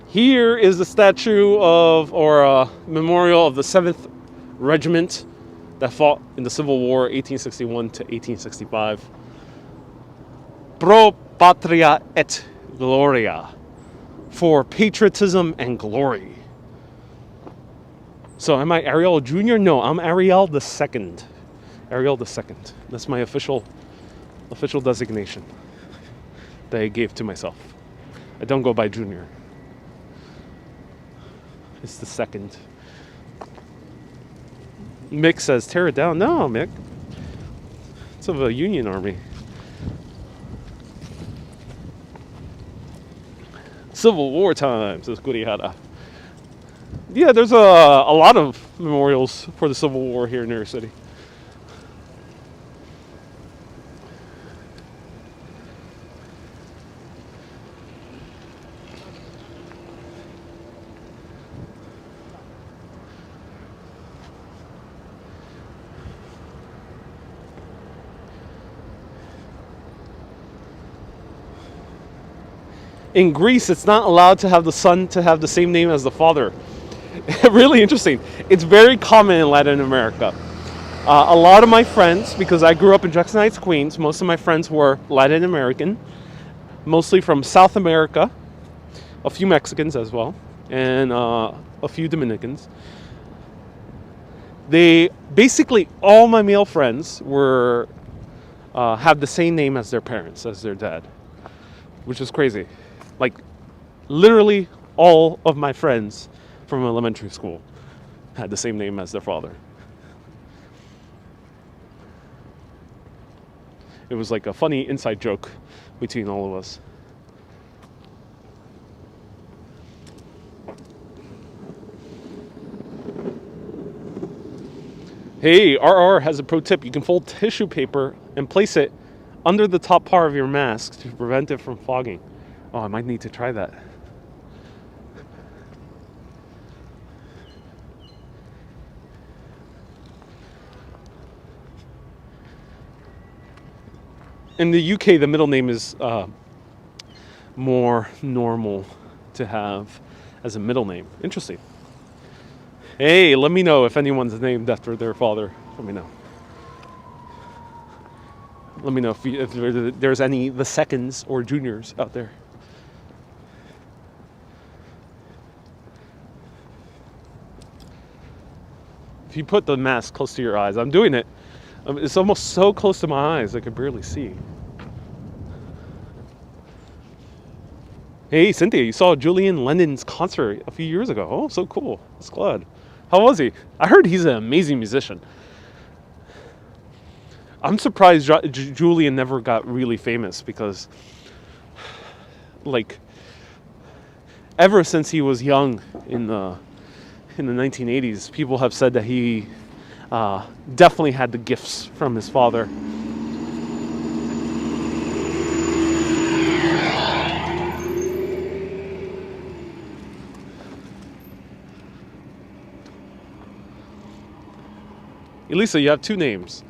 A: Here is the statue or a memorial of the 7th Regiment that fought in the Civil War, 1861 to 1865. Pro patria et gloria, for patriotism and glory. So am I Ariel Jr.? No, I'm Ariel the Second. Ariel the Second. That's my official designation that I gave to myself. I don't go by Junior. It's the second. Mick says, tear it down. No, Mick. It's of a Union Army. Civil War time, says Gurihara. Yeah, there's a lot of memorials for the Civil War here in New York City. In Greece, it's not allowed to have the son to have the same name as the father. Really interesting. It's very common in Latin America. A lot of my friends, because I grew up in Jackson Heights, Queens, most of my friends were Latin American, mostly from South America, a few Mexicans as well, and a few Dominicans. Basically all my male friends have the same name as their parents, as their dad, which is crazy. Like, literally all of my friends from elementary school had the same name as their father. It was like a funny inside joke between all of us. Hey, RR has a pro tip. You can fold tissue paper and place it under the top part of your mask to prevent it from fogging. Oh, I might need to try that. In the UK, the middle name is more normal to have as a middle name. Interesting. Hey, let me know if anyone's named after their father. Let me know. Let me know if there's any the seconds or juniors out there. If you put the mask close to your eyes, I'm doing it. It's almost so close to my eyes I could barely see. Hey, Cynthia, you saw Julian Lennon's concert a few years ago. Oh, so cool. That's glad. How was he? I heard he's an amazing musician. I'm surprised Julian never got really famous because, like, ever since he was young in the 1980s, people have said that he definitely had the gifts from his father. Elisa, you have two names.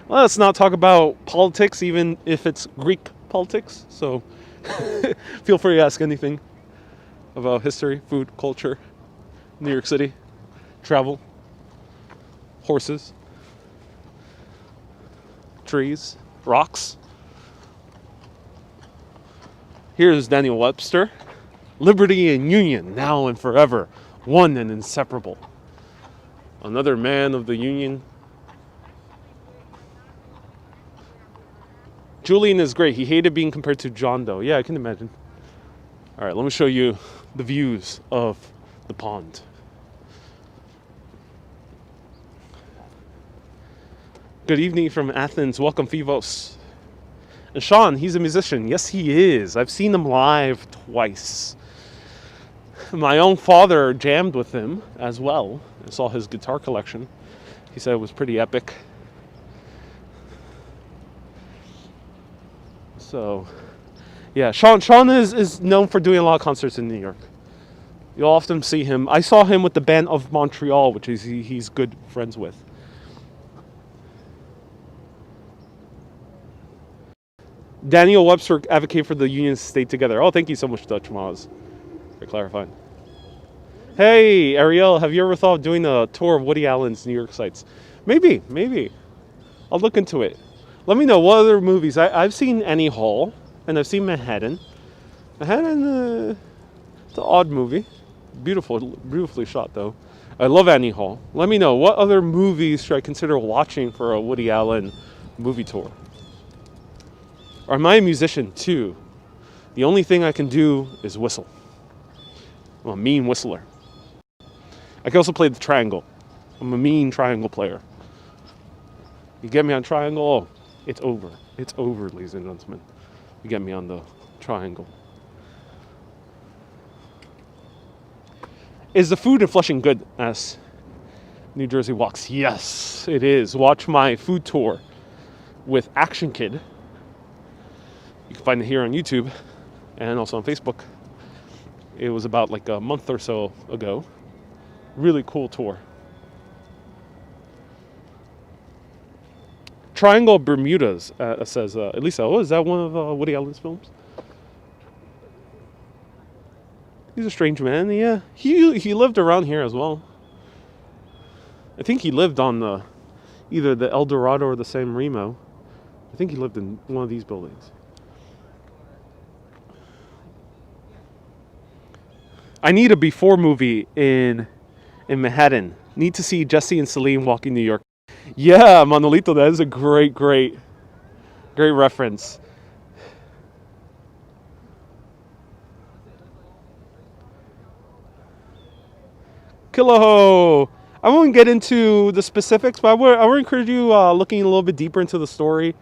A: Let's not talk about politics, even if it's Greek politics. So feel free to ask anything about history, food, culture, New York City, travel, horses, trees, rocks. Here's Daniel Webster. Liberty and union, now and forever, one and inseparable. Another man of the union. Julian is great. He hated being compared to John, though. Yeah, I can imagine. All right, let me show you the views of the pond. Good evening from Athens. Welcome, Phivos. And Sean, he's a musician. Yes, he is. I've seen him live twice. My own father jammed with him as well. I saw his guitar collection. He said it was pretty epic. So, yeah, Sean is known for doing a lot of concerts in New York. You'll often see him. I saw him with the band of Montreal, which is he's good friends with. Daniel Webster advocated for the unions to stay together. Oh, thank you so much, Dutch Moz, for clarifying. Hey, Ariel, have you ever thought of doing a tour of Woody Allen's New York sites? Maybe. I'll look into it. Let me know what other movies. I've seen Annie Hall, and I've seen Manhattan. Manhattan, it's an odd movie. Beautifully shot, though. I love Annie Hall. Let me know, what other movies should I consider watching for a Woody Allen movie tour? Or am I a musician, too? The only thing I can do is whistle. I'm a mean whistler. I can also play the triangle. I'm a mean triangle player. You get me on triangle, oh, it's over. It's over, ladies and gentlemen. You get me on the triangle. Is the food in Flushing good? Asks New Jersey Walks. Yes, it is. Watch my food tour with Action Kid. You can find it here on YouTube and also on Facebook. It was about like a month or so ago. Really cool tour. Triangle of Bermudas, says Elisa. Oh, is that one of Woody Allen's films? He's a strange man. Yeah, he lived around here as well. I think he lived on either the El Dorado or the San Remo. I think he lived in one of these buildings. I need a before movie in Manhattan. Need to see Jesse and Celine walking New York. Yeah, Manolito, that is a great reference. Kiloho! I won't get into the specifics, but I would encourage you looking a little bit deeper into the story.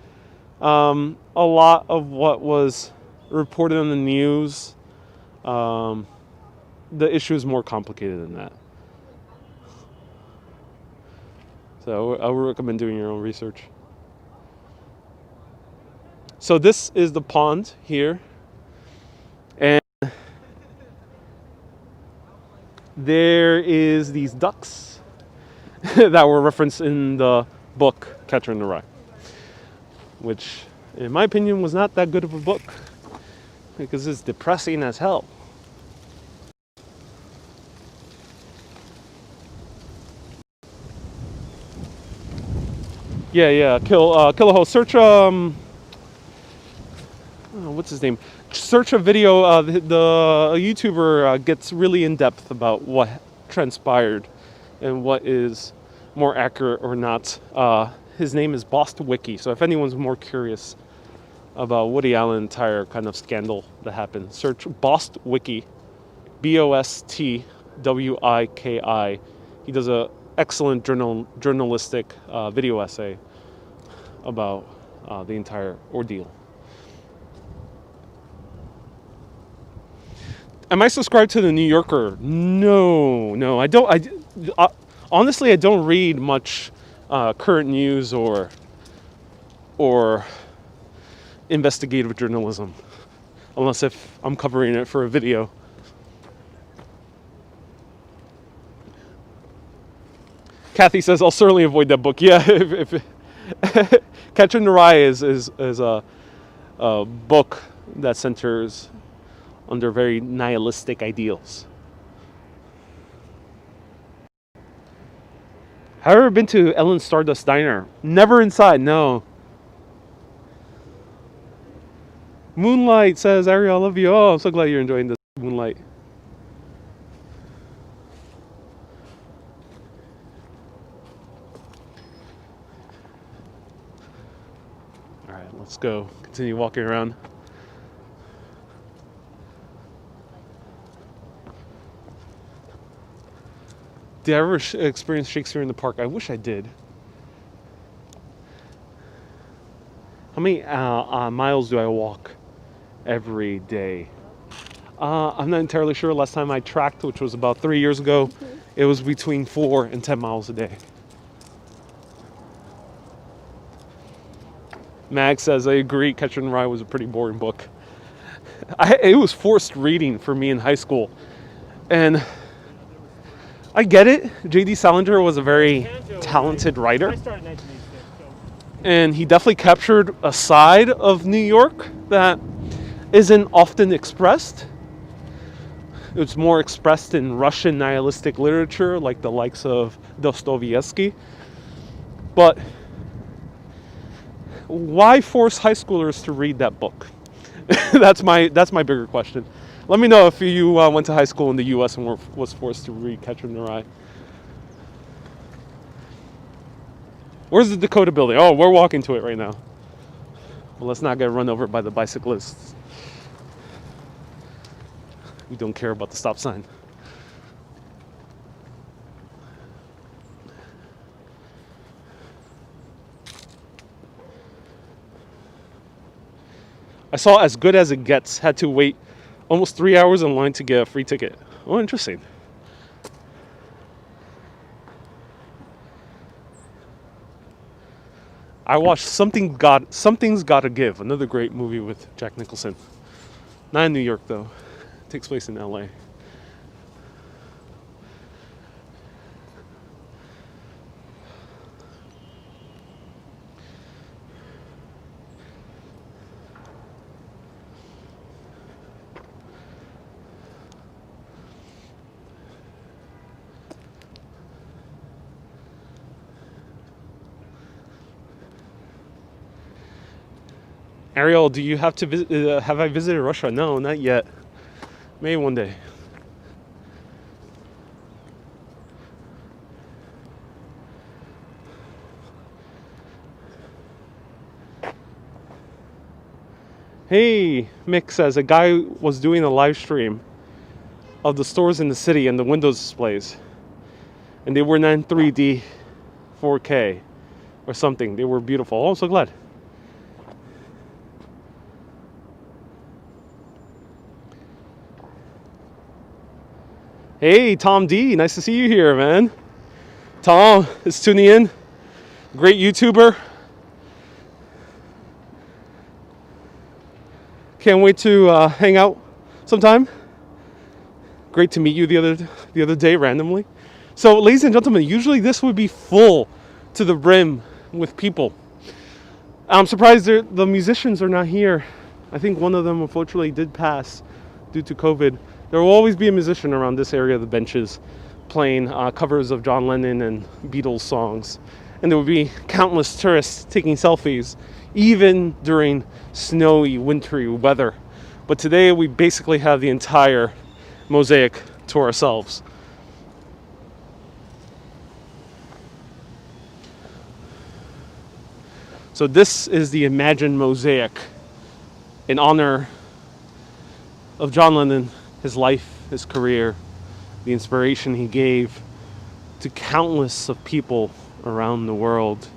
A: A lot of what was reported in the news, the issue is more complicated than that. So I would recommend doing your own research. So this is the pond here. And there is these ducks that were referenced in the book Catcher in the Rye, which in my opinion was not that good of a book because it's depressing as hell. Yeah. Killaho, search what's his name? Search a video. The YouTuber gets really in depth about what transpired and what is more accurate or not. His name is Wiki. So if anyone's more curious about Woody Allen entire kind of scandal that happened, search Wiki, Bostwiki. He does a excellent journalistic video essay about the entire ordeal. Am I subscribed to the New Yorker? No, I don't. Honestly, I don't read much current news or investigative journalism, unless if I'm covering it for a video. Kathy says, I'll certainly avoid that book. Yeah, if Catcher in the Rye is a book that centers under very nihilistic ideals. Have you ever been to Ellen's Stardust Diner? Never inside, no. Moonlight says, Ariel, I love you. Oh, I'm so glad you're enjoying this Moonlight. All right, let's go. Continue walking around. Did I ever experience Shakespeare in the Park? I wish I did. How many miles do I walk every day? I'm not entirely sure. Last time I tracked, which was about 3 years ago, it was between 4 and 10 miles a day. Mag says, I agree, Catcher in the Rye was a pretty boring book. It was forced reading for me in high school. And I get it. J.D. Salinger was a very talented writer. And he definitely captured a side of New York that isn't often expressed. It's more expressed in Russian nihilistic literature, like the likes of Dostoevsky. But why force high schoolers to read that book? That's my bigger question. Let me know if you went to high school in the U.S. and was forced to read Catcher in the Rye. Where's the Dakota building? Oh, we're walking to it right now. Well, let's not get run over by the bicyclists. We don't care about the stop sign. I saw As Good as It Gets. Had to wait almost 3 hours in line to get a free ticket. Oh, interesting. I watched Something's Gotta Give, another great movie with Jack Nicholson. Not in New York, though. It takes place in LA. Ariel, do you have to visit? Have I visited Russia? No, not yet. Maybe one day. Hey, Mick says a guy was doing a live stream of the stores in the city and the Windows displays, and they were not in 3D, 4K, or something. They were beautiful. Oh, I'm so glad. Hey, Tom D, nice to see you here, man. Tom is tuning in. Great YouTuber. Can't wait to hang out sometime. Great to meet you the other day randomly. So, ladies and gentlemen, usually this would be full to the brim with people. I'm surprised the musicians are not here. I think one of them unfortunately did pass due to COVID. There will always be a musician around this area of the benches playing covers of John Lennon and Beatles songs. And there will be countless tourists taking selfies, even during snowy, wintry weather. But today we basically have the entire Mosaic to ourselves. So this is the imagined mosaic in honor of John Lennon, his life, his career, the inspiration he gave to countless of people around the world,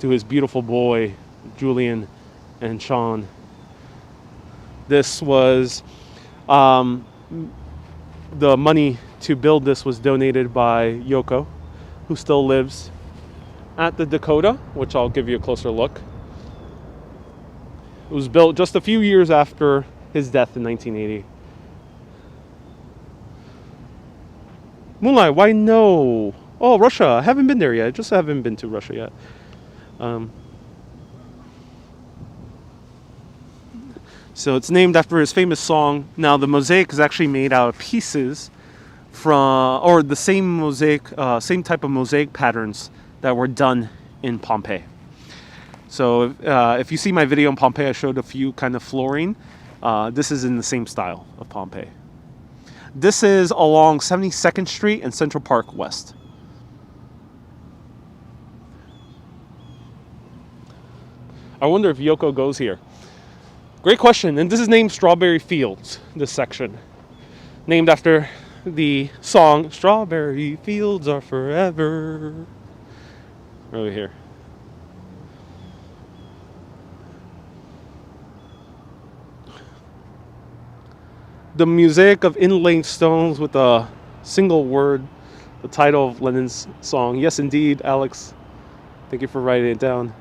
A: to his beautiful boy, Julian and Sean. This was, the money to build this was donated by Yoko, who still lives at the Dakota, which I'll give you a closer look. It was built just a few years after his death in 1980. Moonlight, why no? Oh, Russia. I haven't been there yet. I just haven't been to Russia yet. So it's named after his famous song. Now the mosaic is actually made out of pieces or the same mosaic, same type of mosaic patterns that were done in Pompeii. So if you see my video in Pompeii, I showed a few kind of flooring. This is in the same style of Pompeii. This is along 72nd Street and Central Park West. I wonder if Yoko goes here. Great question. And this is named Strawberry Fields, this section. Named after the song, Strawberry Fields Are Forever. Over here. The mosaic of inlaid stones with a single word, the title of Lennon's song. Yes, indeed, Alex. Thank you for writing it down.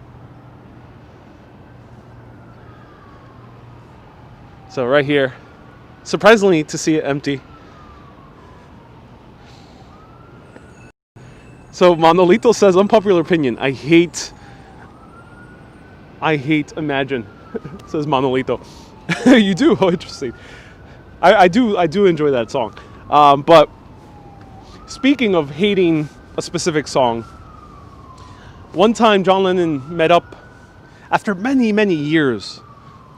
A: So right here, surprisingly to see it empty. So Monolito says, unpopular opinion, I hate Imagine, says Monolito. You do? Oh, interesting. I do enjoy that song. But speaking of hating a specific song, one time John Lennon met up after many, many years,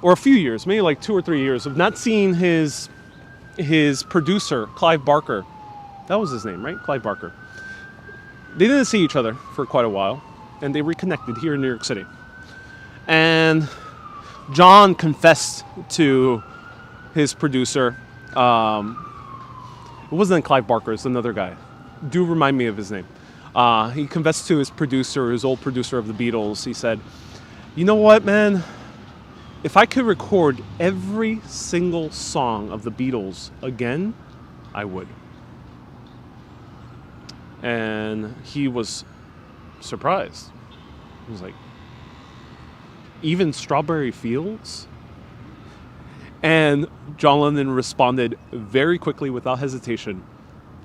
A: or a few years, maybe like 2 or 3 years, of not seeing his producer, Clive Barker. That was his name, right? Clive Barker. They didn't see each other for quite a while, and they reconnected here in New York City. And John confessed to his producer. It wasn't Clive Barker, it's another guy. Do remind me of his name. He confessed to his producer, his old producer of the Beatles. He said, you know what, man? If I could record every single song of the Beatles again, I would. And he was surprised. He was like, even Strawberry Fields? And John Lennon responded very quickly without hesitation,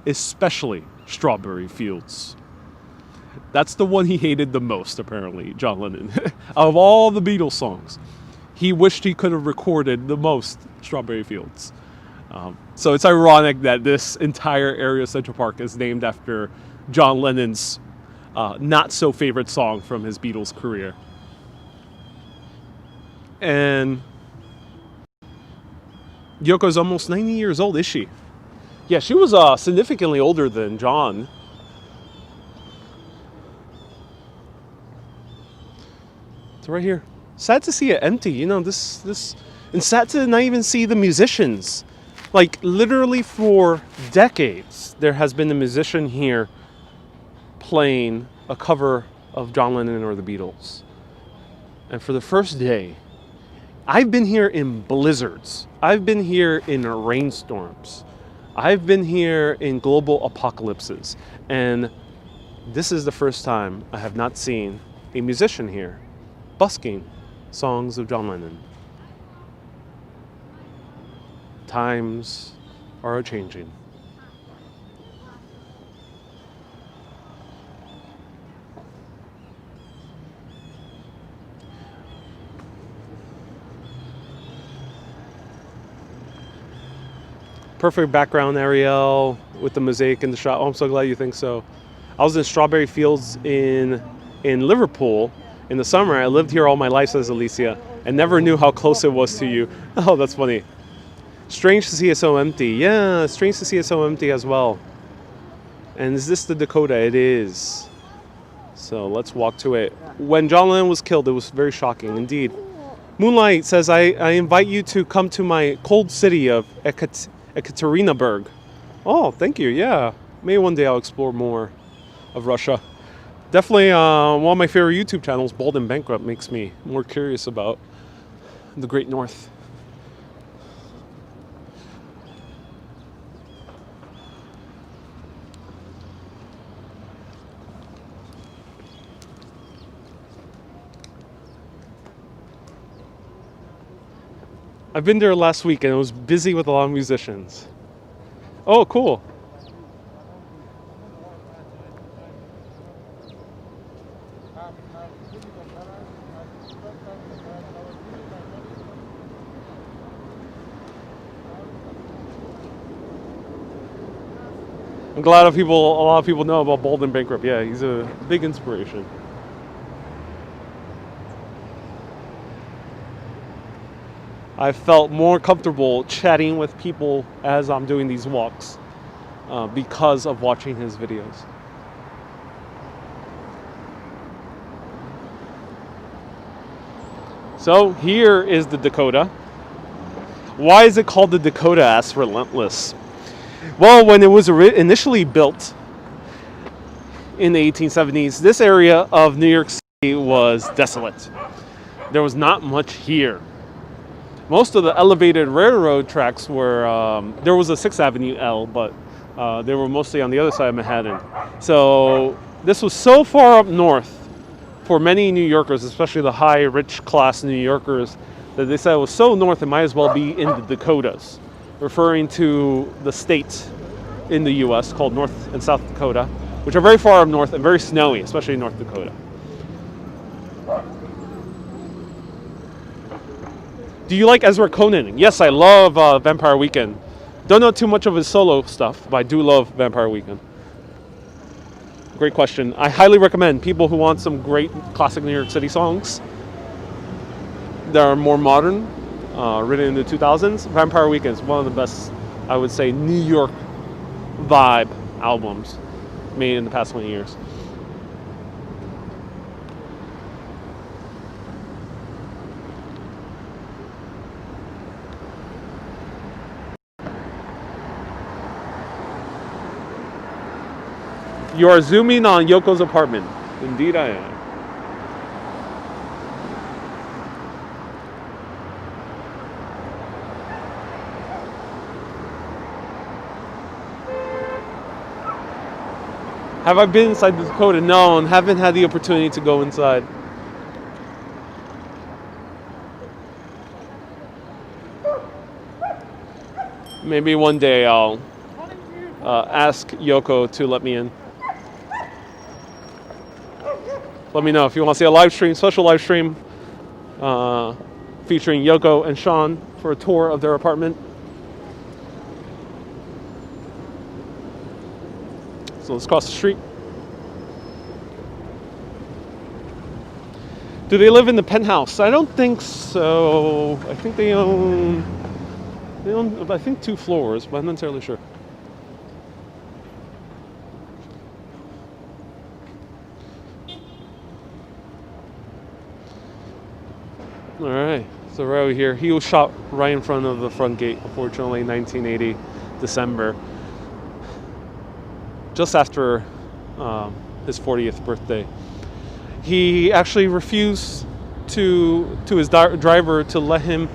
A: especially Strawberry Fields. That's the one he hated the most, apparently, John Lennon. Of all the Beatles songs, he wished he could have recorded the most Strawberry Fields. So it's ironic that this entire area of Central Park is named after John Lennon's not so favorite song from his Beatles career. And Yoko's almost 90 years old, is she? Yeah, she was significantly older than John. It's right here. Sad to see it empty, you know, and sad to not even see the musicians. Like, literally for decades, there has been a musician here playing a cover of John Lennon or the Beatles. And for the first day, I've been here in blizzards. I've been here in rainstorms. I've been here in global apocalypses. And this is the first time I have not seen a musician here busking songs of John Lennon. Times are a-changing. Perfect background, Ariel, with the mosaic in the shot. Oh, I'm so glad you think so. I was in Strawberry Fields in Liverpool in the summer. I lived here all my life, says Alicia, and never knew how close it was to you. Oh, that's funny. Strange to see it so empty. Yeah, strange to see it so empty as well. And is this the Dakota? It is. So let's walk to it. When John Lennon was killed, it was very shocking indeed. Moonlight says, I invite you to come to my cold city of Ekaterinburg. Oh, thank you. Yeah. Maybe one day I'll explore more of Russia. Definitely one of my favorite YouTube channels, Bold and Bankrupt, makes me more curious about the Great North. I've been there last week and it was busy with a lot of musicians. Oh, cool. I'm glad a lot of people know about Bold and Bankrupt. Yeah, he's a big inspiration. I felt more comfortable chatting with people as I'm doing these walks because of watching his videos. So here is the Dakota. Why is it called the Dakota? Asks Relentless. Well, when it was initially built in the 1870s, this area of New York City was desolate. There was not much here. Most of the elevated railroad tracks were, there was a 6th Avenue L, but they were mostly on the other side of Manhattan. So this was so far up north for many New Yorkers, especially the high, rich class New Yorkers, that they said it was so north it might as well be in the Dakotas, referring to the state in the U.S. called North and South Dakota, which are very far up north and very snowy, especially in North Dakota. Do you like Ezra Conan? Yes, I love Vampire Weekend. Don't know too much of his solo stuff, but I do love Vampire Weekend. Great question. I highly recommend people who want some great classic New York City songs that are more modern, written in the 2000s. Vampire Weekend is one of the best, I would say, New York vibe albums made in the past 20 years. You are zooming on Yoko's apartment. Indeed I am. Have I been inside the Dakota? No, and haven't had the opportunity to go inside. Maybe one day I'll ask Yoko to let me in. Let me know if you want to see a live stream, special live stream featuring Yoko and Sean for a tour of their apartment. So let's cross the street. Do they live in the penthouse? I don't think so. I think they own I think 2 floors, but I'm not entirely sure. All right, so right over here, he was shot right in front of the front gate, unfortunately, 1980, December, just after his 40th birthday. He actually refused to his driver to let him.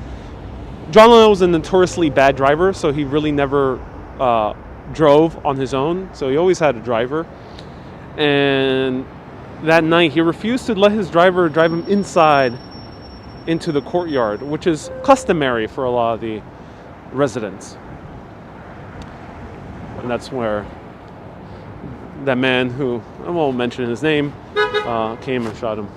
A: John Lennon was a notoriously bad driver, so he really never drove on his own, so he always had a driver. And that night, he refused to let his driver drive him inside into the courtyard, which is customary for a lot of the residents. And that's where that man, who I won't mention his name, came and shot him.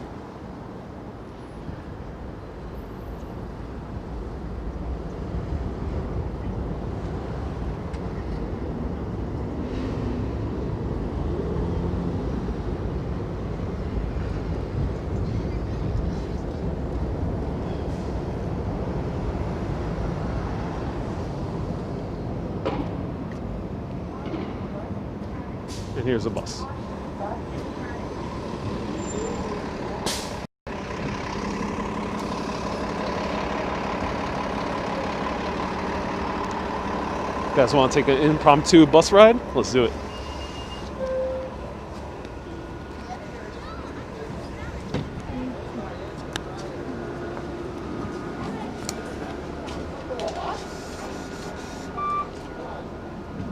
A: And here's a bus. guys want to take an impromptu bus ride? Let's do it.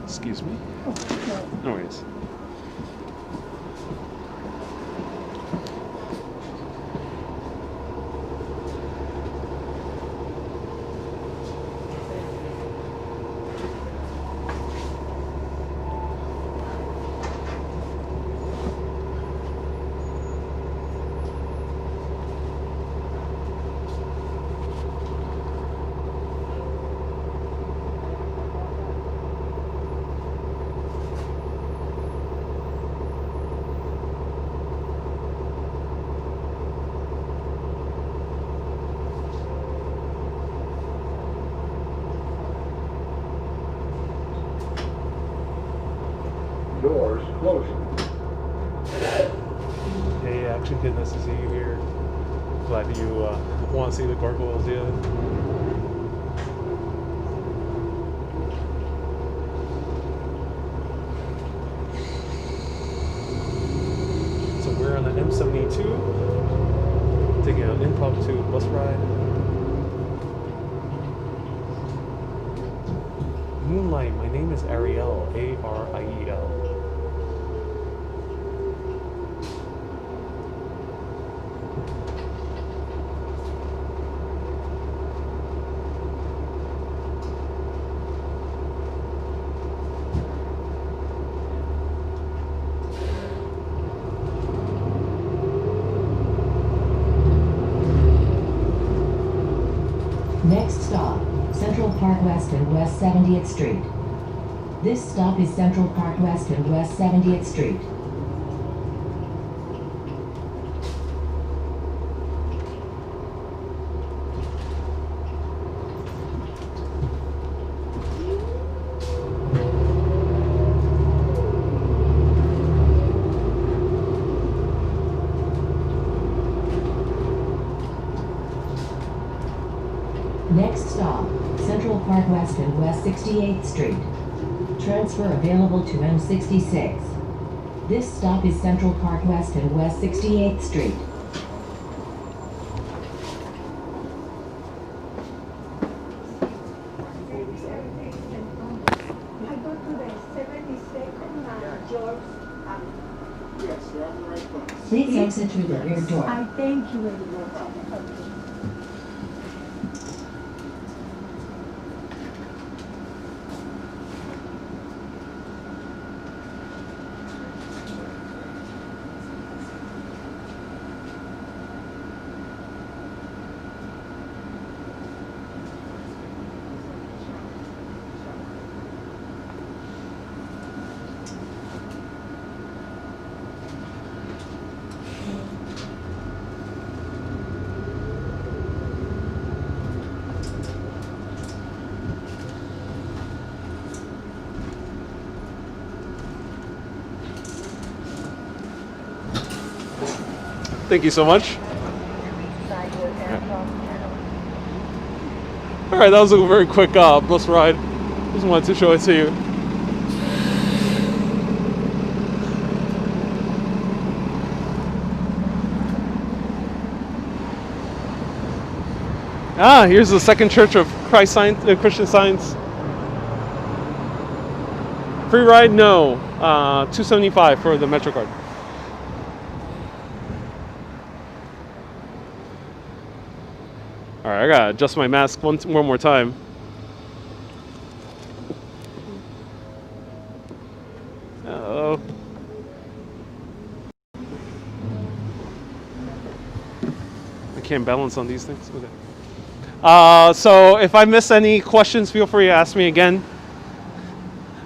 A: Excuse me. No worries.
D: Doors closing.
A: Hey, Action Kid, nice to see you here. Glad you want to see the gargoyles yet. So we're on the M72, taking an impromptu bus ride. Moonlight, my name is Ariel, A-R-I-E-L.
E: Next stop, Central Park West and West 70th Street. This stop is Central Park West and West 70th Street. Next stop, Central Park West and West 68th Street. Transfer available to M66. This stop is Central Park West and West 68th Street.
F: I go to the 72nd George Avenue.
D: Yes, you're on the right place.
E: Please exit through the rear door.
F: I thank you very much. Okay.
A: Thank you so much. All right, that was a very quick bus ride. Just wanted to show it to you. Ah, here's the Second Church of Christ Christian Science. Free ride? No. $2.75 for the MetroCard. All right, I gotta adjust my mask one more time. Uh-oh. I can't balance on these things. Okay. So if I miss any questions, feel free to ask me again.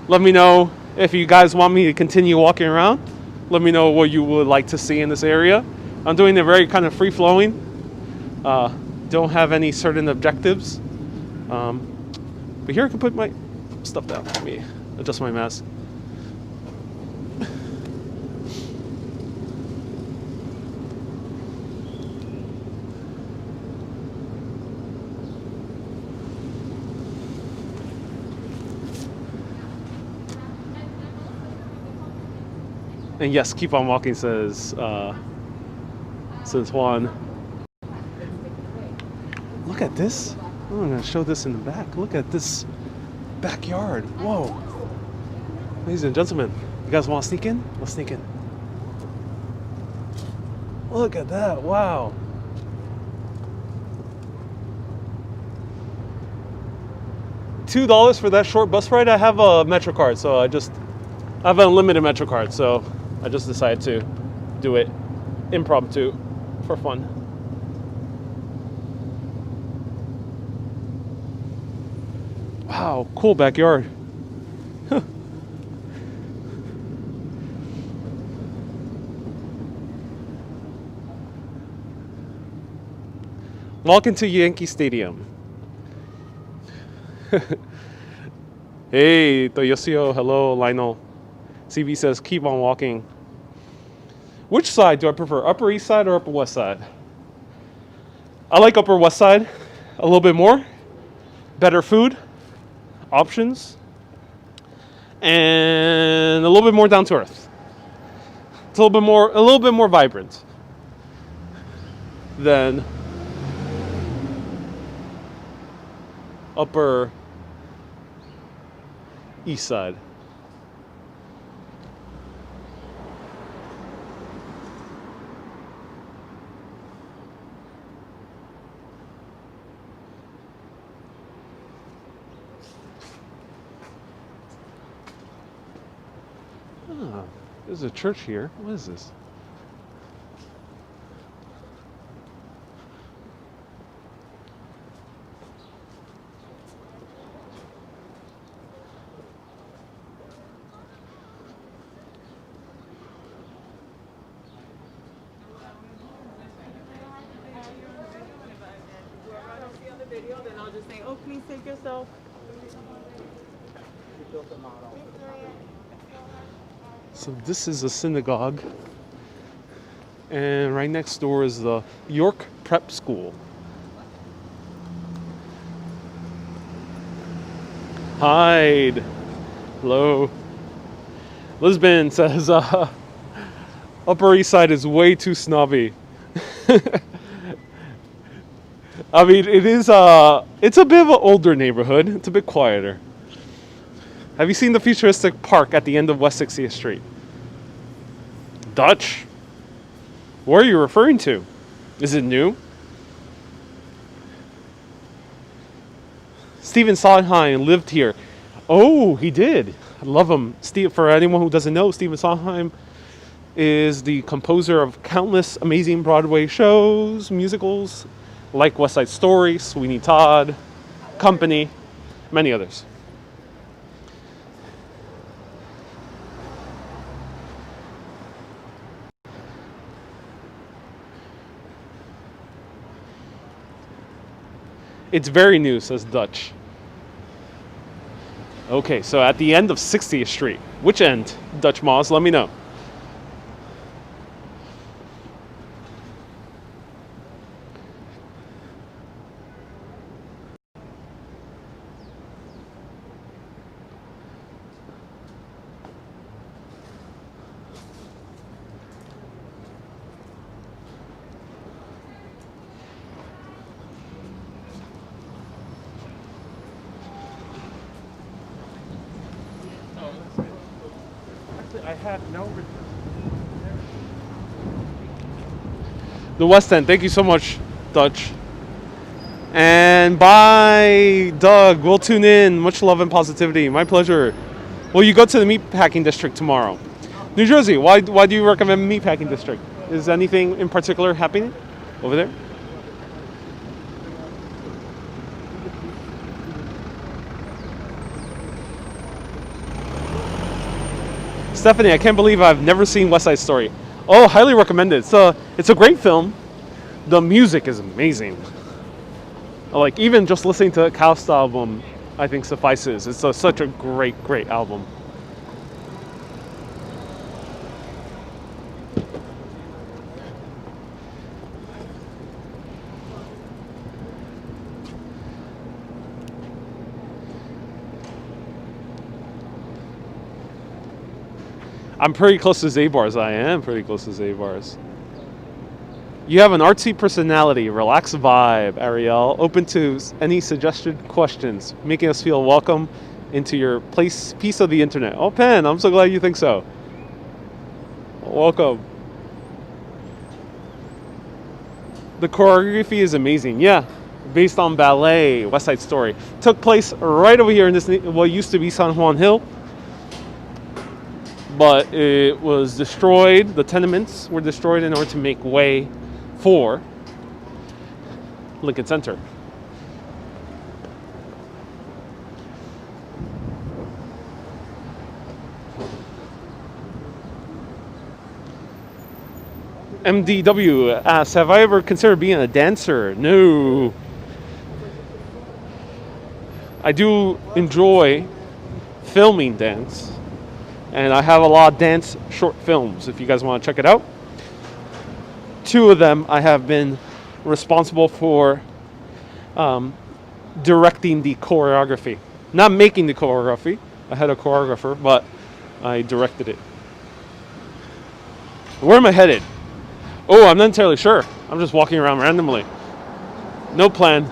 A: Let me know if you guys want me to continue walking around. Let me know what you would like to see in this area. I'm doing it very kind of free-flowing. Don't have any certain objectives. But here I can put my stuff down. Let me adjust my mask. And yes, keep on walking, says Juan. Look at this. Oh, I'm going to show this in the back. Look at this backyard. Whoa. Ladies and gentlemen, you guys want to sneak in? Let's sneak in. Look at that. Wow. $2 for that short bus ride. I have a Metro card, so I have an unlimited Metro card, so I just decided to do it impromptu for fun. Wow, cool backyard. Huh. Walking to Yankee Stadium. Hey, Toyosio, hello, Lionel. CB says, keep on walking. Which side do I prefer, Upper East Side or Upper West Side? I like Upper West Side a little bit more. Better food, options, and a little bit more down to earth. It's a little bit more vibrant than Upper East Side. Ah, there's a church here. What is this?
B: Then I'll just say, oh, please take yourself.
A: So this is a synagogue, and right next door is the York Prep School. Hide. Hello. Lisbon says, Upper East Side is way too snobby. I mean, it's a bit of an older neighborhood. It's a bit quieter. Have you seen the futuristic park at the end of West 60th Street? Dutch? What are you referring to? Is it new? Stephen Sondheim lived here. Oh, he did. I love him. For anyone who doesn't know, Stephen Sondheim is the composer of countless amazing Broadway shows, musicals, like West Side Story, Sweeney Todd, Company, many others. It's very new, says Dutch. Okay, so at the end of 60th Street. Which end, Dutch Moss? Let me know. I had no return. The West End. Thank you so much, Dutch. And bye, Doug. We'll tune in. Much love and positivity. My pleasure. Will you go to the meatpacking district tomorrow? New Jersey. Why do you recommend meatpacking district? Is anything in particular happening over there? Stephanie, I can't believe I've never seen West Side Story. Oh, highly recommend it. It's a great film. The music is amazing. Like, even just listening to the Cast album, I think suffices. It's such a great album. I'm pretty close to Zabar's. I am pretty close to Zabar's. You have an artsy personality, relaxed vibe, Ariel. Open to any suggested questions, making us feel welcome into your piece of the internet. Oh, Pen, I'm so glad you think so. Welcome. The choreography is amazing. Yeah, based on ballet, West Side Story. Took place right over here in this what used to be San Juan Hill, but it was destroyed. The tenements were destroyed in order to make way for Lincoln Center. MDW asks, have I ever considered being a dancer? No. I do enjoy filming dance, and I have a lot of dance short films if you guys want to check it out. 2 of them I have been responsible for directing the choreography. Not making the choreography. I had a choreographer, but I directed it. Where am I headed? Oh, I'm not entirely sure. I'm just walking around randomly. No plan.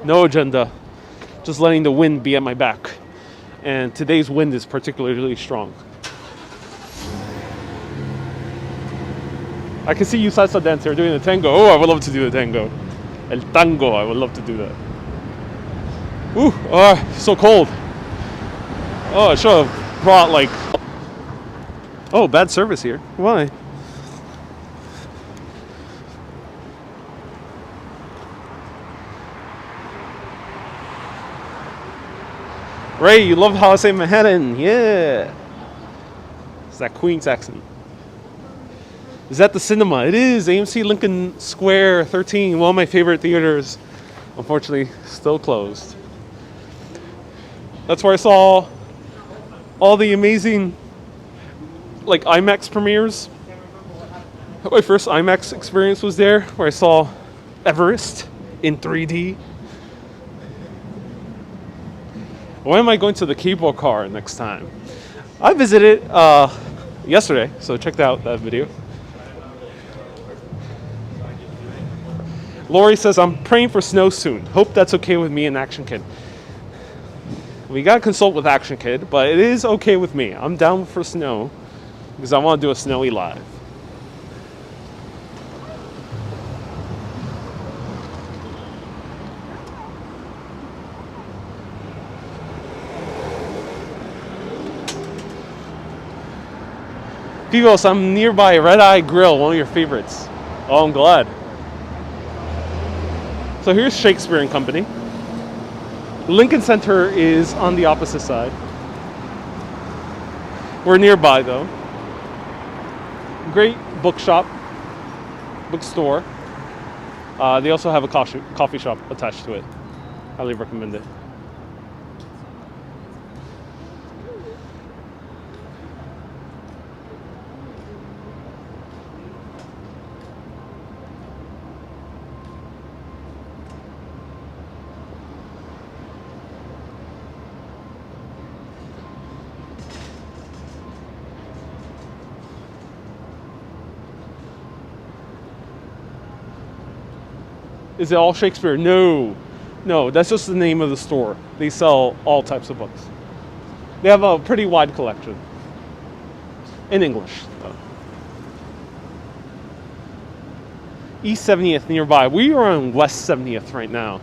A: No agenda. Just letting the wind be at my back. And today's wind is particularly strong. I can see you salsa dancer doing the tango. Oh, I would love to do the tango. El tango, I would love to do that. Ooh, oh, so cold. Oh, I should have brought like... Oh, bad service here. Why? Ray, you love how I say Manhattan. Yeah. It's that Queens accent. Is that the cinema? It is. AMC Lincoln Square 13. One of my favorite theaters. Unfortunately, still closed. That's where I saw all the amazing like IMAX premieres. My first IMAX experience was there, where I saw Everest in 3D. When am I going to the cable car next time? I visited yesterday, so check out that video. Lori says, I'm praying for snow soon. Hope that's okay with me and Action Kid. We gotta consult with Action Kid, but it is okay with me. I'm down for snow because I want to do a snowy live. People, I'm nearby Red Eye Grill, one of your favorites. Oh, I'm glad. So here's Shakespeare and Company. Lincoln Center is on the opposite side. We're nearby though. Great bookshop, bookstore. They also have a coffee shop attached to it. Highly recommend it. Is it all Shakespeare? No. No, that's just the name of the store. They sell all types of books. They have a pretty wide collection. In English, though. East 70th nearby. We are on West 70th right now.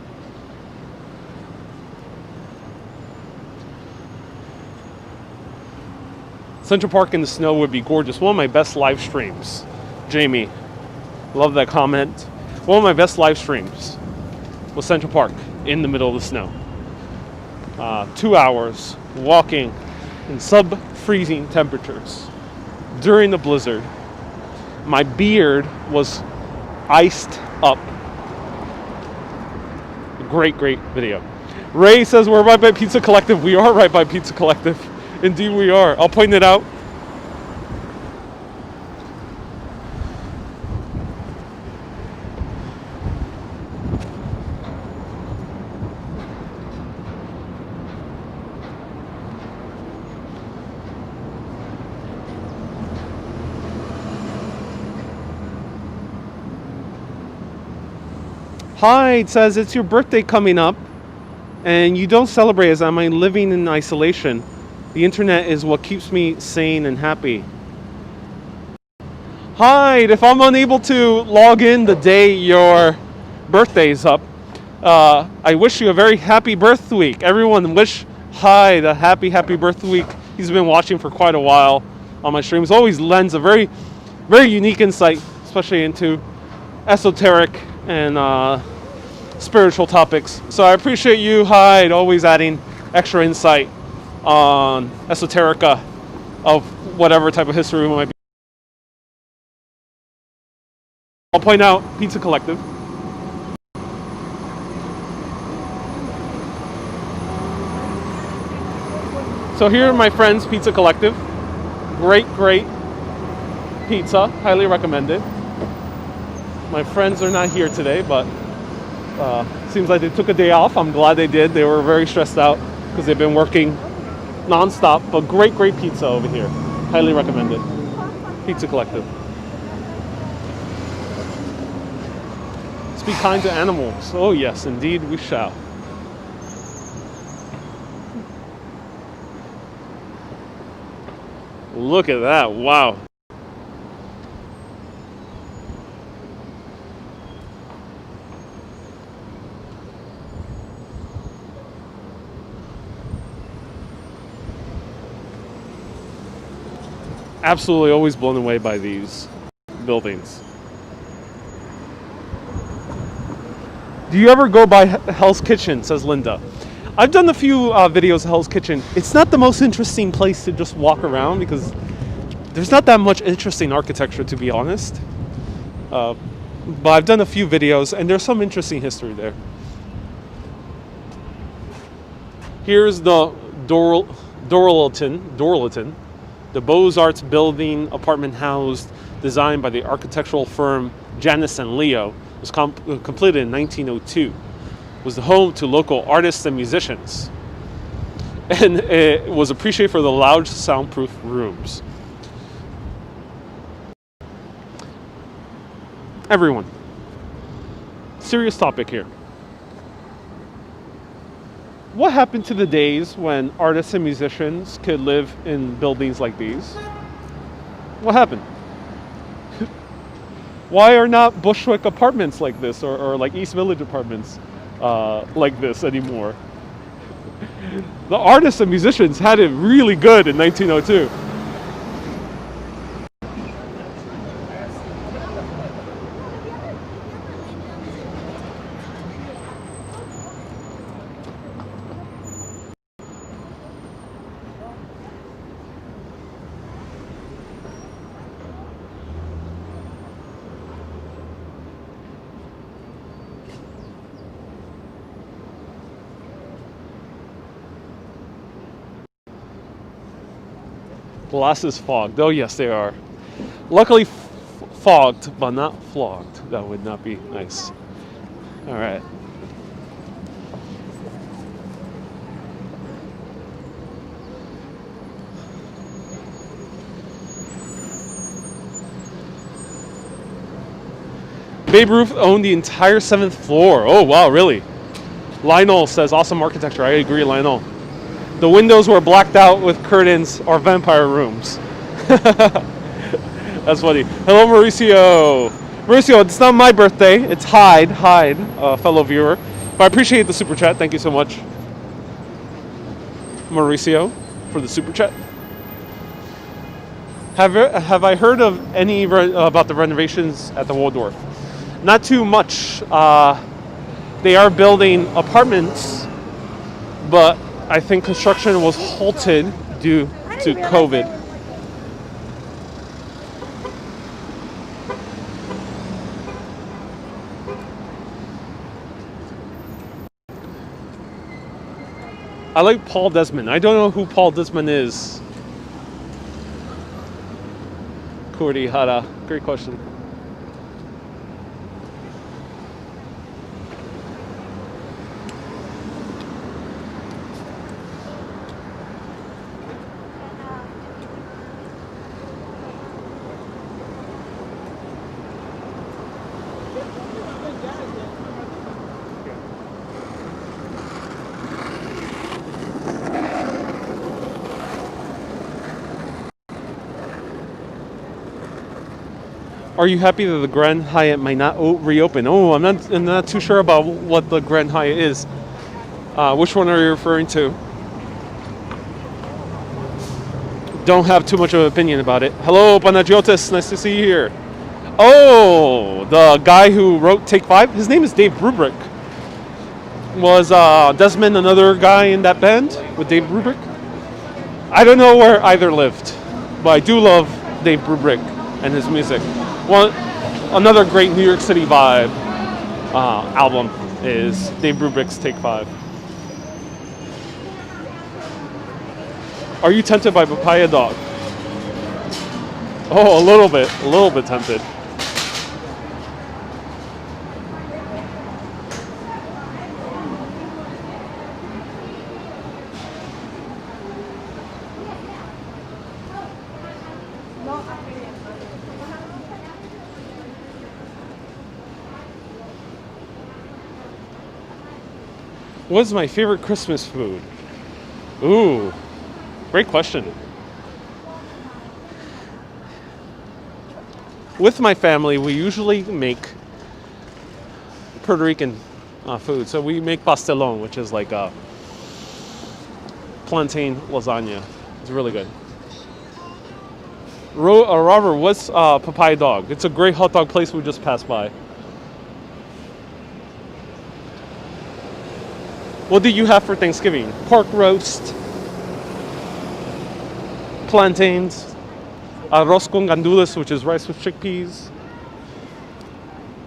A: Central Park in the snow would be gorgeous. One of my best live streams. Jamie, love that comment. One of my best live streams was Central Park in the middle of the snow. 2 hours walking in sub-freezing temperatures during the blizzard. My beard was iced up. Great, great video. Ray says we're right by Pizza Collective. We are right by Pizza Collective. Indeed we are. I'll point it out. Hyde says it's your birthday coming up and you don't celebrate as I'm living in isolation. The internet is what keeps me sane and happy. Hyde, if I'm unable to log in the day your birthday is up, I wish you a very happy birth week. Everyone wish Hyde a happy birth week. He's been watching for quite a while on my streams. Always lends a very unique insight, especially into esoteric and spiritual topics. So I appreciate you, Hyde, always adding extra insight on esoterica of whatever type of history we might be. I'll point out Pizza Collective. So here are my friends, Pizza Collective. Great pizza, highly recommended. My friends are not here today, but seems like they took a day off. I'm glad they did. They were very stressed out because they've been working non-stop, but great pizza over here. Highly recommended. Pizza Collective. Let's be kind to animals. Oh yes, indeed we shall. Look at that, wow. Absolutely always blown away by these buildings. Do you ever go by Hell's Kitchen, says Linda. I've done a few videos of Hell's Kitchen. It's not the most interesting place to just walk around because there's not that much interesting architecture, to be honest. But I've done a few videos and there's some interesting history there. Here's the Dorliton, the Beaux-Arts building apartment house designed by the architectural firm Janus and Leo. Was completed in 1902. Was the home to local artists and musicians. And it was appreciated for the loud soundproof rooms. Everyone, serious topic here. What happened to the days when artists and musicians could live in buildings like these? What happened? Why are not Bushwick apartments like this or like East Village apartments like this anymore? The artists and musicians had it really good in 1902. Glasses fogged. Oh yes, they are. Luckily fogged, but not flogged. That would not be nice. All right. Babe Ruth owned the entire 7th floor. Oh wow, really? Lionel says, awesome architecture. I agree, Lionel. The windows were blacked out with curtains or vampire rooms. That's funny. Hello, Mauricio. Mauricio, it's not my birthday. It's Hyde, fellow viewer. But I appreciate the super chat. Thank you so much, Mauricio, for the super chat. Have I heard of any about the renovations at the Waldorf? Not too much. They are building apartments, but I think construction was halted due to COVID. I like Paul Desmond. I don't know who Paul Desmond is. Kurdi Hara, great question. Are you happy that the Grand Hyatt might not reopen? Oh, I'm not too sure about what the Grand Hyatt is. Which one are you referring to? Don't have too much of an opinion about it. Hello, Panagiotis. Nice to see you here. Oh, the guy who wrote Take 5? His name is Dave Brubeck. Was Desmond another guy in that band with Dave Brubeck? I don't know where either lived, but I do love Dave Brubeck and his music. Another great New York City vibe album is Dave Brubeck's Take 5. Are you tempted by Papaya Dog? Oh, a little bit tempted. What's my favorite Christmas food? Ooh, great question. With my family, we usually make Puerto Rican food. So we make pastelón, which is like a plantain lasagna. It's really good. Robert, what's Papaya Dog? It's a great hot dog place we just passed by. What do you have for Thanksgiving? Pork roast, plantains, arroz con gandules, which is rice with chickpeas.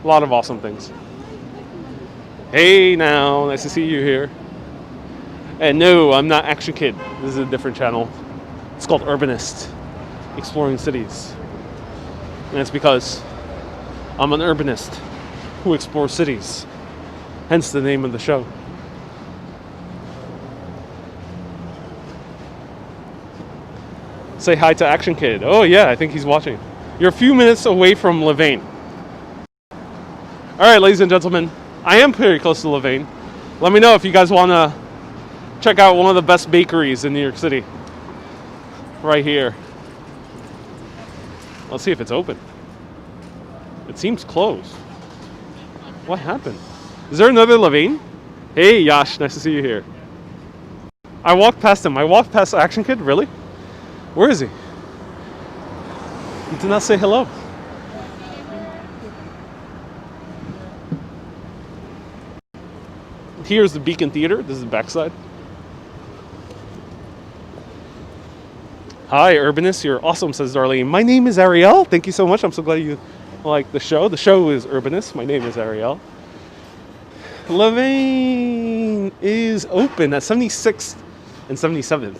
A: A lot of awesome things. Hey now, nice to see you here. And no, I'm not Action Kid. This is a different channel. It's called Urbanist, exploring cities. And it's because I'm an urbanist who explores cities. Hence the name of the show. Say hi to Action Kid. Oh yeah, I think he's watching. You're a few minutes away from Louvain. All right, ladies and gentlemen, I am pretty close to Louvain. Let me know if you guys want to check out one of the best bakeries in New York City. Right here. Let's see if it's open. It seems closed. What happened? Is there another Louvain? Hey Yash, nice to see you here. I walked past him. I walked past Action Kid, really? Where is he? He did not say hello. Here's the Beacon Theater. This is the backside. Hi, Urbanist. You're awesome, says Darlene. My name is Ariel. Thank you so much. I'm so glad you like the show. The show is Urbanist. My name is Ariel. Louvain is open at 76th and 77th.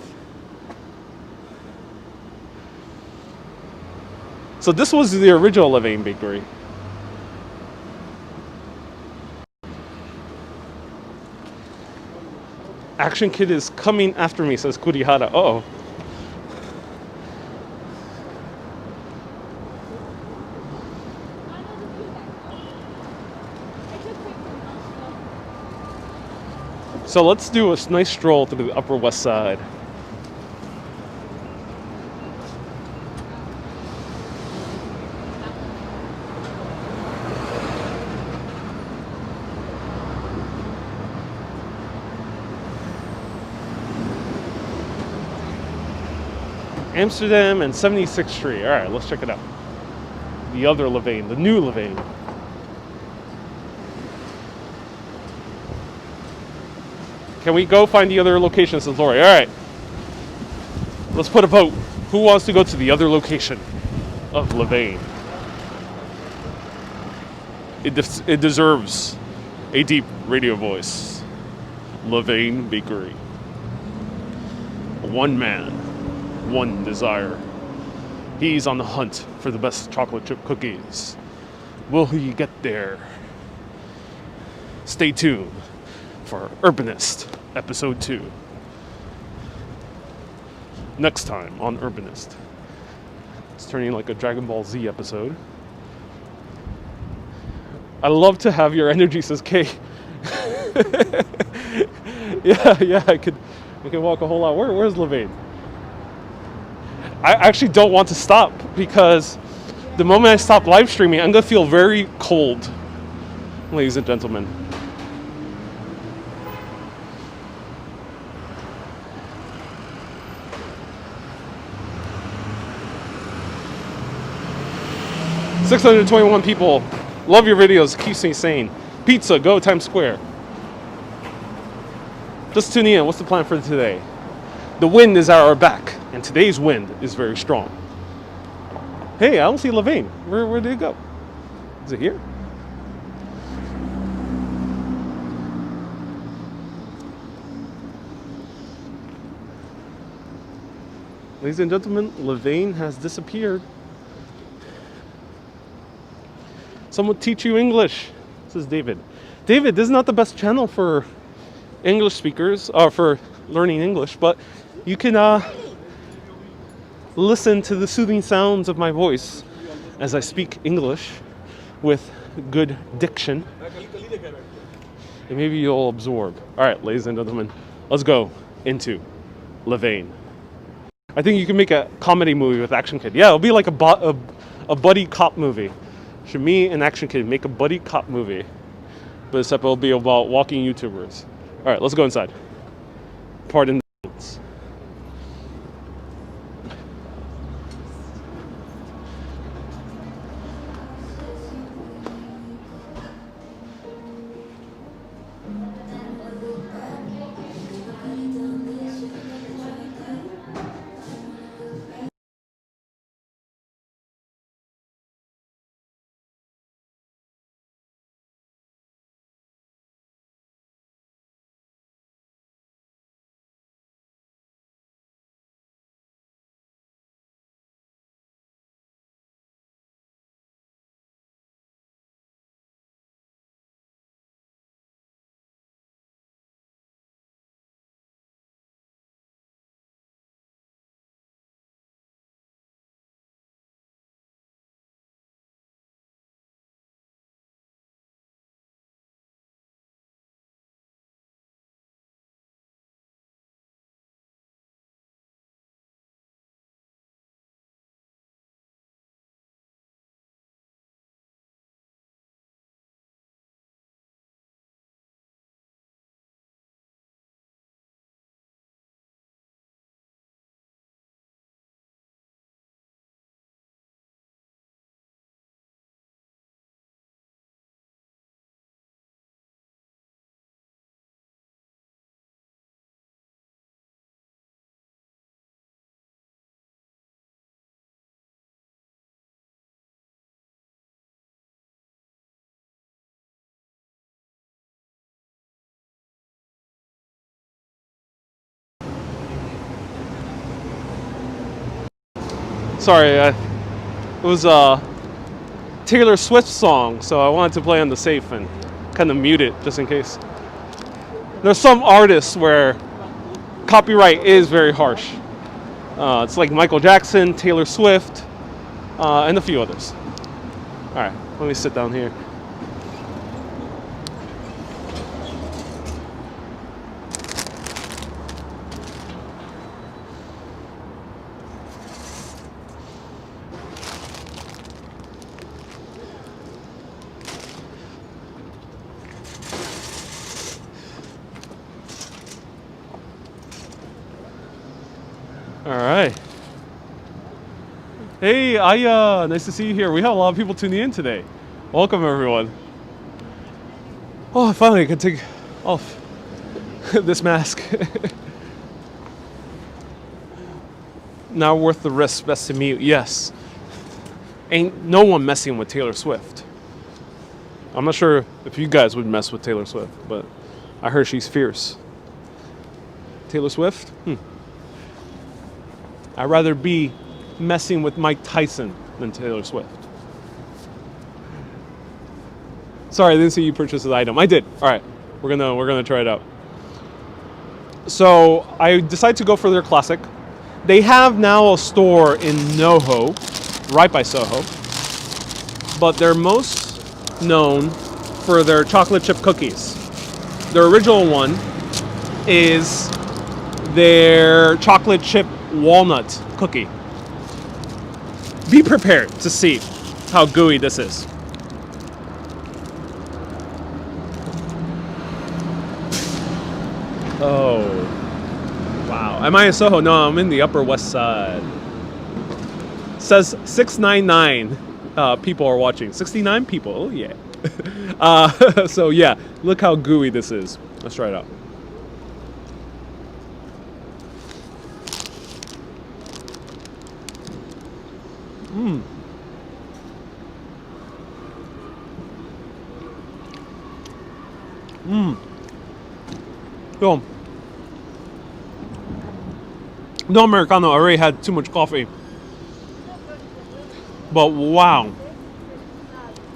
A: So this was the original Louvain bakery. Action Kid is coming after me, says Kurihara. Uh-oh. So let's do a nice stroll through the Upper West Side. Amsterdam and 76th Street. All right, let's check it out. The other Louvain, the new Louvain. Can we go find the other location, says Lori? All right. Let's put a vote. Who wants to go to the other location of Louvain? It deserves a deep radio voice. Louvain Bakery. One man, one desire. He's on the hunt for the best chocolate chip cookies. Will he get there? Stay tuned for Urbanist Episode 2. Next time on Urbanist. It's turning like a Dragon Ball Z episode. I love to have your energy, says Kay. yeah, I could walk a whole lot. Where's Louvain? I actually don't want to stop because The moment I stop live streaming, I'm gonna feel very cold, ladies and gentlemen. $621 people. Love your videos. Keeps me sane. Pizza, go Times Square. Just tuning in. What's the plan for today? The wind is at our back, and today's wind is very strong. Hey, I don't see Levain. Where did it go? Is it here? Ladies and gentlemen, Levain has disappeared. Someone teach you English. This is David. David, this is not the best channel for English speakers, or for learning English, but you can listen to the soothing sounds of my voice as I speak English with good diction. And maybe you'll absorb. All right, ladies and gentlemen, let's go into Levain. I think you can make a comedy movie with Action Kid. Yeah, it'll be like a buddy cop movie. Should me and Action Kid make a buddy cop movie? But except it'll be about walking YouTubers. All right, let's go inside. Pardon the silence. Sorry, it was a Taylor Swift song, so I wanted to play on the safe and kind of mute it just in case. There's some artists where copyright is very harsh. It's like Michael Jackson, Taylor Swift, and a few others. All right, let me sit down here. All right. Hey, Aya, nice to see you here. We have a lot of people tuning in today. Welcome, everyone. Oh, finally I can take off this mask. Now worth the risk, best to mute. Yes. Ain't no one messing with Taylor Swift. I'm not sure if you guys would mess with Taylor Swift, but I heard she's fierce. Taylor Swift? I'd rather be messing with Mike Tyson than Taylor Swift. Sorry, I didn't see you purchase the item. I did. All right, we're gonna try it out. So I decided to go for their classic. They have now a store in NoHo, right by Soho, but they're most known for their chocolate chip cookies. Their original one is their chocolate chip walnut cookie. Be prepared to see how gooey this is. Oh, wow. Am I in Soho? No, I'm in the Upper West Side. Says 699 people are watching. 69 people. Oh, yeah. So, yeah, look how gooey this is. Let's try it out. Yo. No Americano, I already had too much coffee. But wow.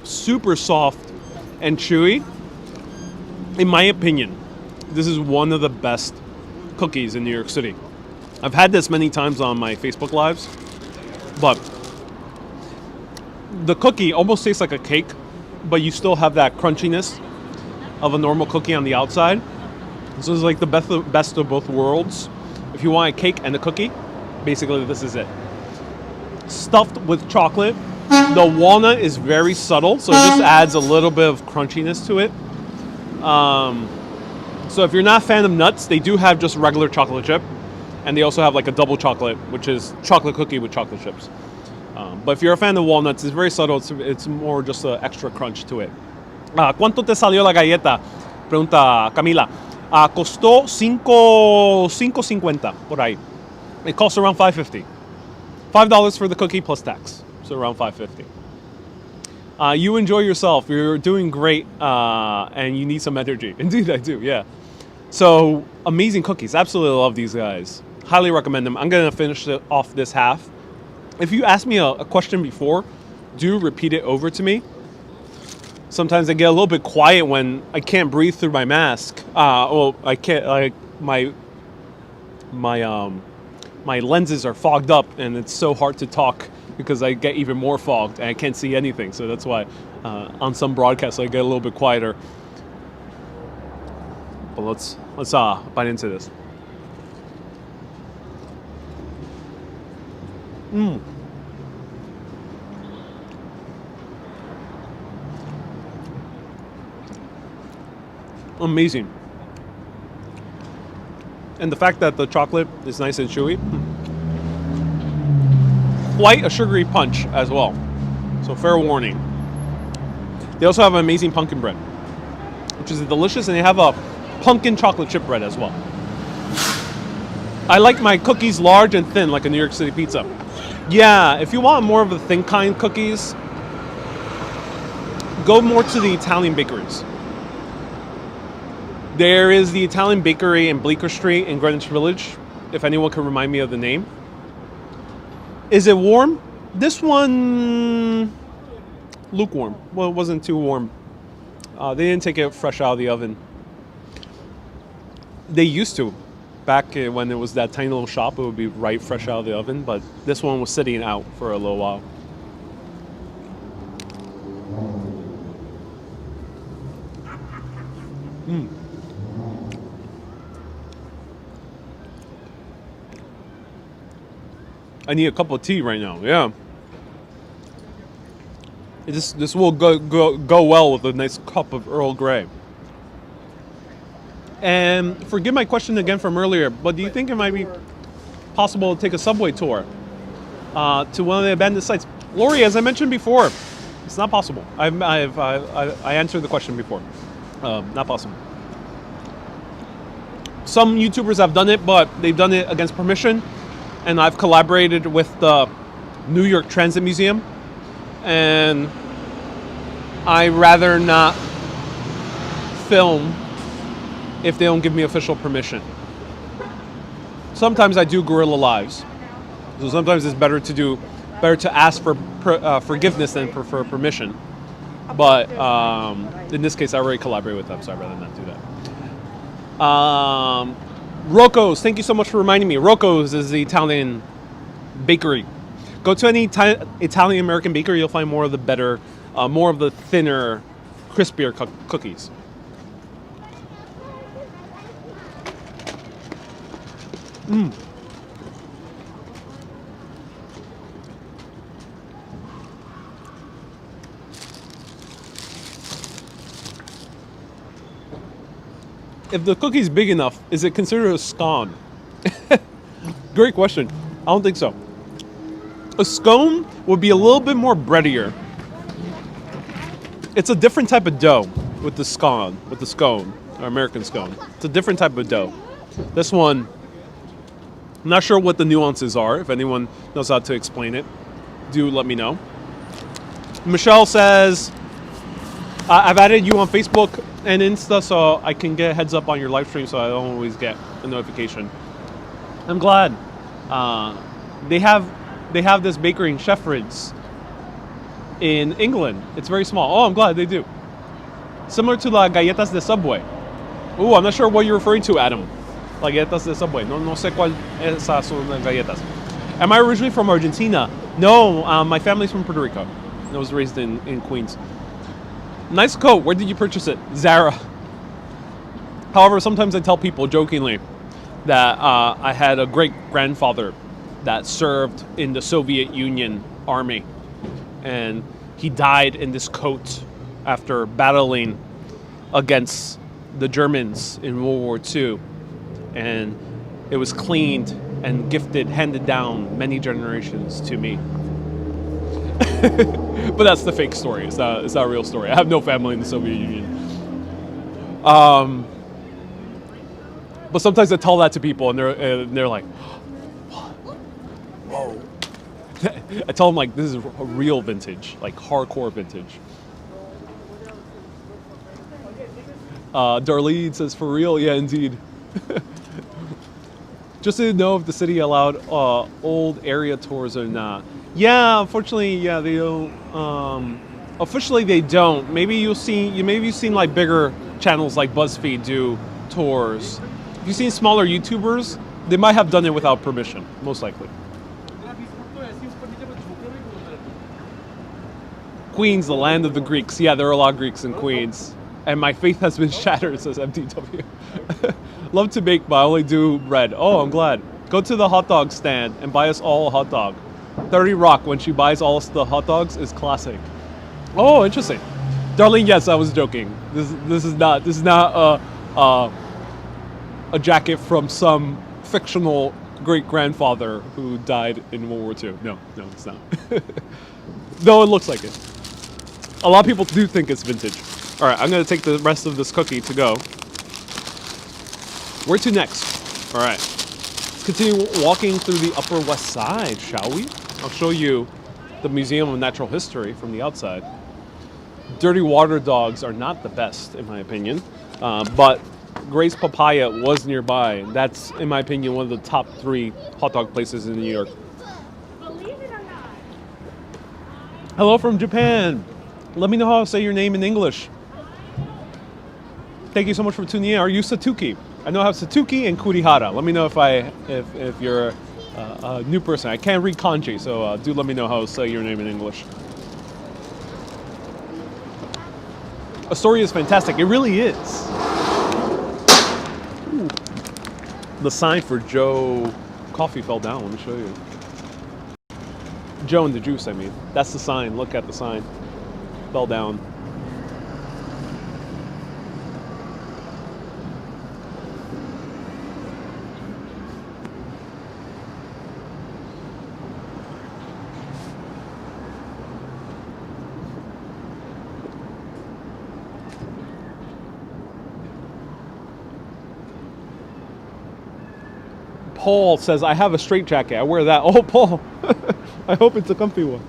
A: Super soft and chewy. In my opinion, this is one of the best cookies in New York City. I've had this many times on my Facebook Lives, but the cookie almost tastes like a cake, but you still have that crunchiness of a normal cookie on the outside. So it's like the best of both worlds. If you want a cake and a cookie, basically this is it. Stuffed with chocolate. The walnut is very subtle, so it just adds a little bit of crunchiness to it. So if you're not a fan of nuts, they do have just regular chocolate chip. And they also have like a double chocolate, which is chocolate cookie with chocolate chips. But if you're a fan of walnuts, it's very subtle. It's more just an extra crunch to it. ¿Cuánto te salió la galleta? Pregunta Camila. Costó $5.50 por ahí. It costs around $5.50. $5 for the cookie plus tax, so around $5.50. You enjoy yourself. You're doing great, and you need some energy. Indeed, I do. Yeah. So amazing cookies. Absolutely love these guys. Highly recommend them. I'm gonna finish off this half. If you asked me a question before, do repeat it over to me. Sometimes I get a little bit quiet when I can't breathe through my mask. Well, I can't. Like my lenses are fogged up, and it's so hard to talk because I get even more fogged and I can't see anything. So that's why on some broadcasts I get a little bite quieter. But let's bite into this. Amazing. And the fact that the chocolate is nice and chewy. Quite a sugary punch as well. So fair warning. They also have amazing pumpkin bread, which is delicious, and they have a pumpkin chocolate chip bread as well. I like my cookies large and thin, like a New York City pizza. Yeah, if you want more of the thin kind cookies, go more to the Italian bakeries. There is the Italian bakery in Bleecker Street in Greenwich Village, if anyone can remind me of the name. Is it warm? This one, lukewarm. Well, it wasn't too warm. They didn't take it fresh out of the oven. They used to. Back when it was that tiny little shop, it would be right fresh out of the oven, but this one was sitting out for a little while. I need a cup of tea right now. Yeah. This will go well with a nice cup of Earl Grey. And forgive my question again from earlier, but do you think it might be possible to take a subway tour to one of the abandoned sites? Lori, as I mentioned before, it's not possible. I answered the question before. Not possible. Some YouTubers have done it, but they've done it against permission. And I've collaborated with the New York Transit Museum, and I rather not film if they don't give me official permission. Sometimes I do guerrilla lives, so sometimes it's better to ask for forgiveness than for permission. But in this case, I already collaborate with them, so I'd rather not do that. Rocco's, thank you so much for reminding me. Rocco's is the Italian bakery. Go to any Italian American bakery, you'll find more of the better, more of the thinner, crispier cookies. if the cookie's big enough, is it considered a scone? Great question. I don't think so. A scone would be a little bit more breadier. It's a different type of dough with the scone, or American scone. It's a different type of dough. This one, I'm not sure what the nuances are. If anyone knows how to explain it, do let me know. Michelle says, I've added you on Facebook and Insta so I can get a heads up on your live stream so I don't always get a notification. I'm glad. They have this bakery in Sheffrid's in England. It's very small. Oh, I'm glad they do. Similar to la galletas de Subway. Ooh, I'm not sure what you're referring to, Adam. La galletas de Subway. No sé cuál esas son las galletas. Am I originally from Argentina? No, my family's from Puerto Rico. I was raised in Queens. Nice coat. Where did you purchase it? Zara. However, sometimes I tell people jokingly that I had a great-grandfather that served in the Soviet Union Army. And he died in this coat after battling against the Germans in World War II. And it was cleaned and gifted, handed down many generations to me. But that's the fake story. It's not a real story. I have no family in the Soviet Union. But sometimes I tell that to people and they're like, whoa. I tell them like this is a real vintage, like hardcore vintage. Darlene says, for real? Yeah, indeed. Just to know if the city allowed old area tours or not. Yeah, unfortunately, yeah, they don't. Officially, they don't. Maybe you've seen like bigger channels like BuzzFeed do tours. If you've seen smaller YouTubers, they might have done it without permission, most likely. Queens, the land of the Greeks. Yeah, there are a lot of Greeks in Queens. And my faith has been shattered, says MTW. Love to bake, but I only do bread. Oh, I'm glad. Go to the hot dog stand and buy us all a hot dog. 30 Rock, when she buys all the hot dogs, is classic. Oh, interesting. Darlene, yes, I was joking. This is not a jacket from some fictional great-grandfather who died in World War II. No, it's not. Though it looks like it. A lot of people do think it's vintage. All right, I'm going to take the rest of this cookie to go. Where to next? All right. Let's continue walking through the Upper West Side, shall we? I'll show you the Museum of Natural History from the outside. Dirty water dogs are not the best, in my opinion. But Gray's Papaya was nearby. That's, in my opinion, one of the top 3 hot dog places in New York.
C: Believe it or not.
A: Hello from Japan. Let me know how to say your name in English. Thank you so much for tuning in. Are you Satuki? I know I have Satuki and Kurihara. Let me know if you're a new person. I can't read kanji, so do let me know how to say your name in English. Astoria is fantastic. It really is. Ooh. The sign for Joe Coffee fell down. Let me show you. Joe and the Juice, I mean. That's the sign. Look at the sign. Fell down. Paul says, I have a straight jacket. I wear that. Oh, Paul. I hope it's a comfy one.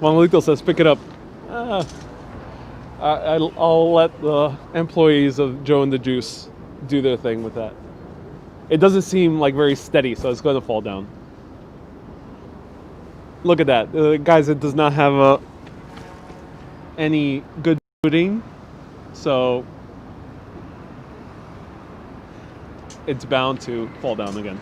A: Monolito says, pick it up. I'll let the employees of Joe and the Juice do their thing with that. It doesn't seem like very steady, so it's going to fall down. Look at that. Guys, it does not have any good footing, so it's bound to fall down again.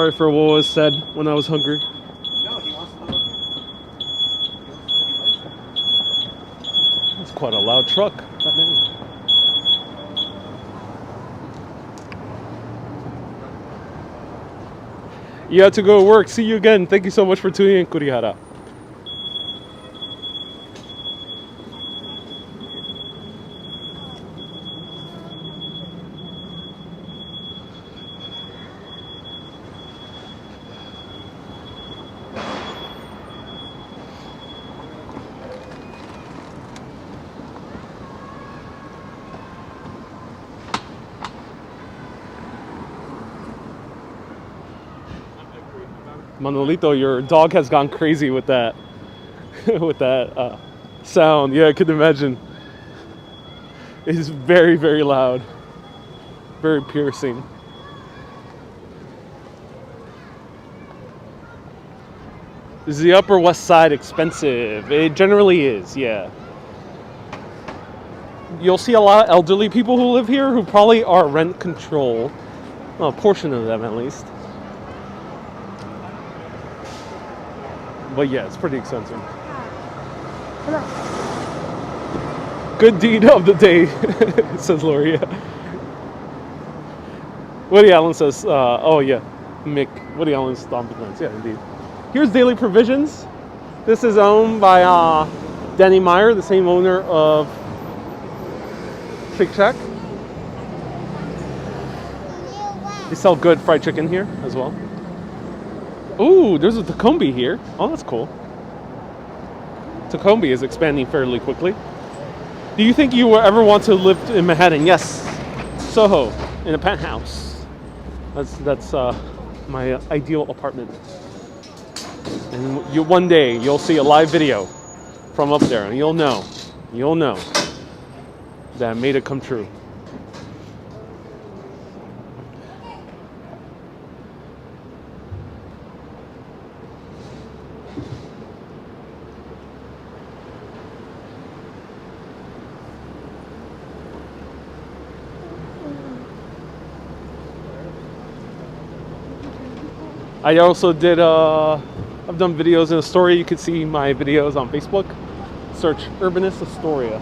A: Sorry for what was said when I was hungry.
D: No, he wants to look. He likes it.
A: It's quite a loud truck. Goddamn. You have to go to work. See you again. Thank you so much for tuning in, Kurihara. Manolito, your dog has gone crazy with that, with that sound. Yeah, I could imagine. It's very, very loud, very piercing. Is the Upper West Side expensive? It generally is, yeah. You'll see a lot of elderly people who live here who probably are rent controlled. Well, a portion of them at least. But yeah, it's pretty expensive. Good deed of the day, says Loria. Woody Allen says, oh yeah, Mick. Woody Allen's stomping grounds. Yeah, indeed. Here's Daily Provisions. This is owned by Danny Meyer, the same owner of Shake Shack. They sell good fried chicken here as well. Ooh, there's a Tacombe here. Oh, that's cool. Tacombe is expanding fairly quickly. Do you think you will ever want to live in Manhattan? Yes. Soho, in a penthouse. That's my ideal apartment. And one day you'll see a live video from up there, and you'll know that I made it come true. I also did, I've done videos in Astoria. You can see my videos on Facebook. Search Urbanist Astoria.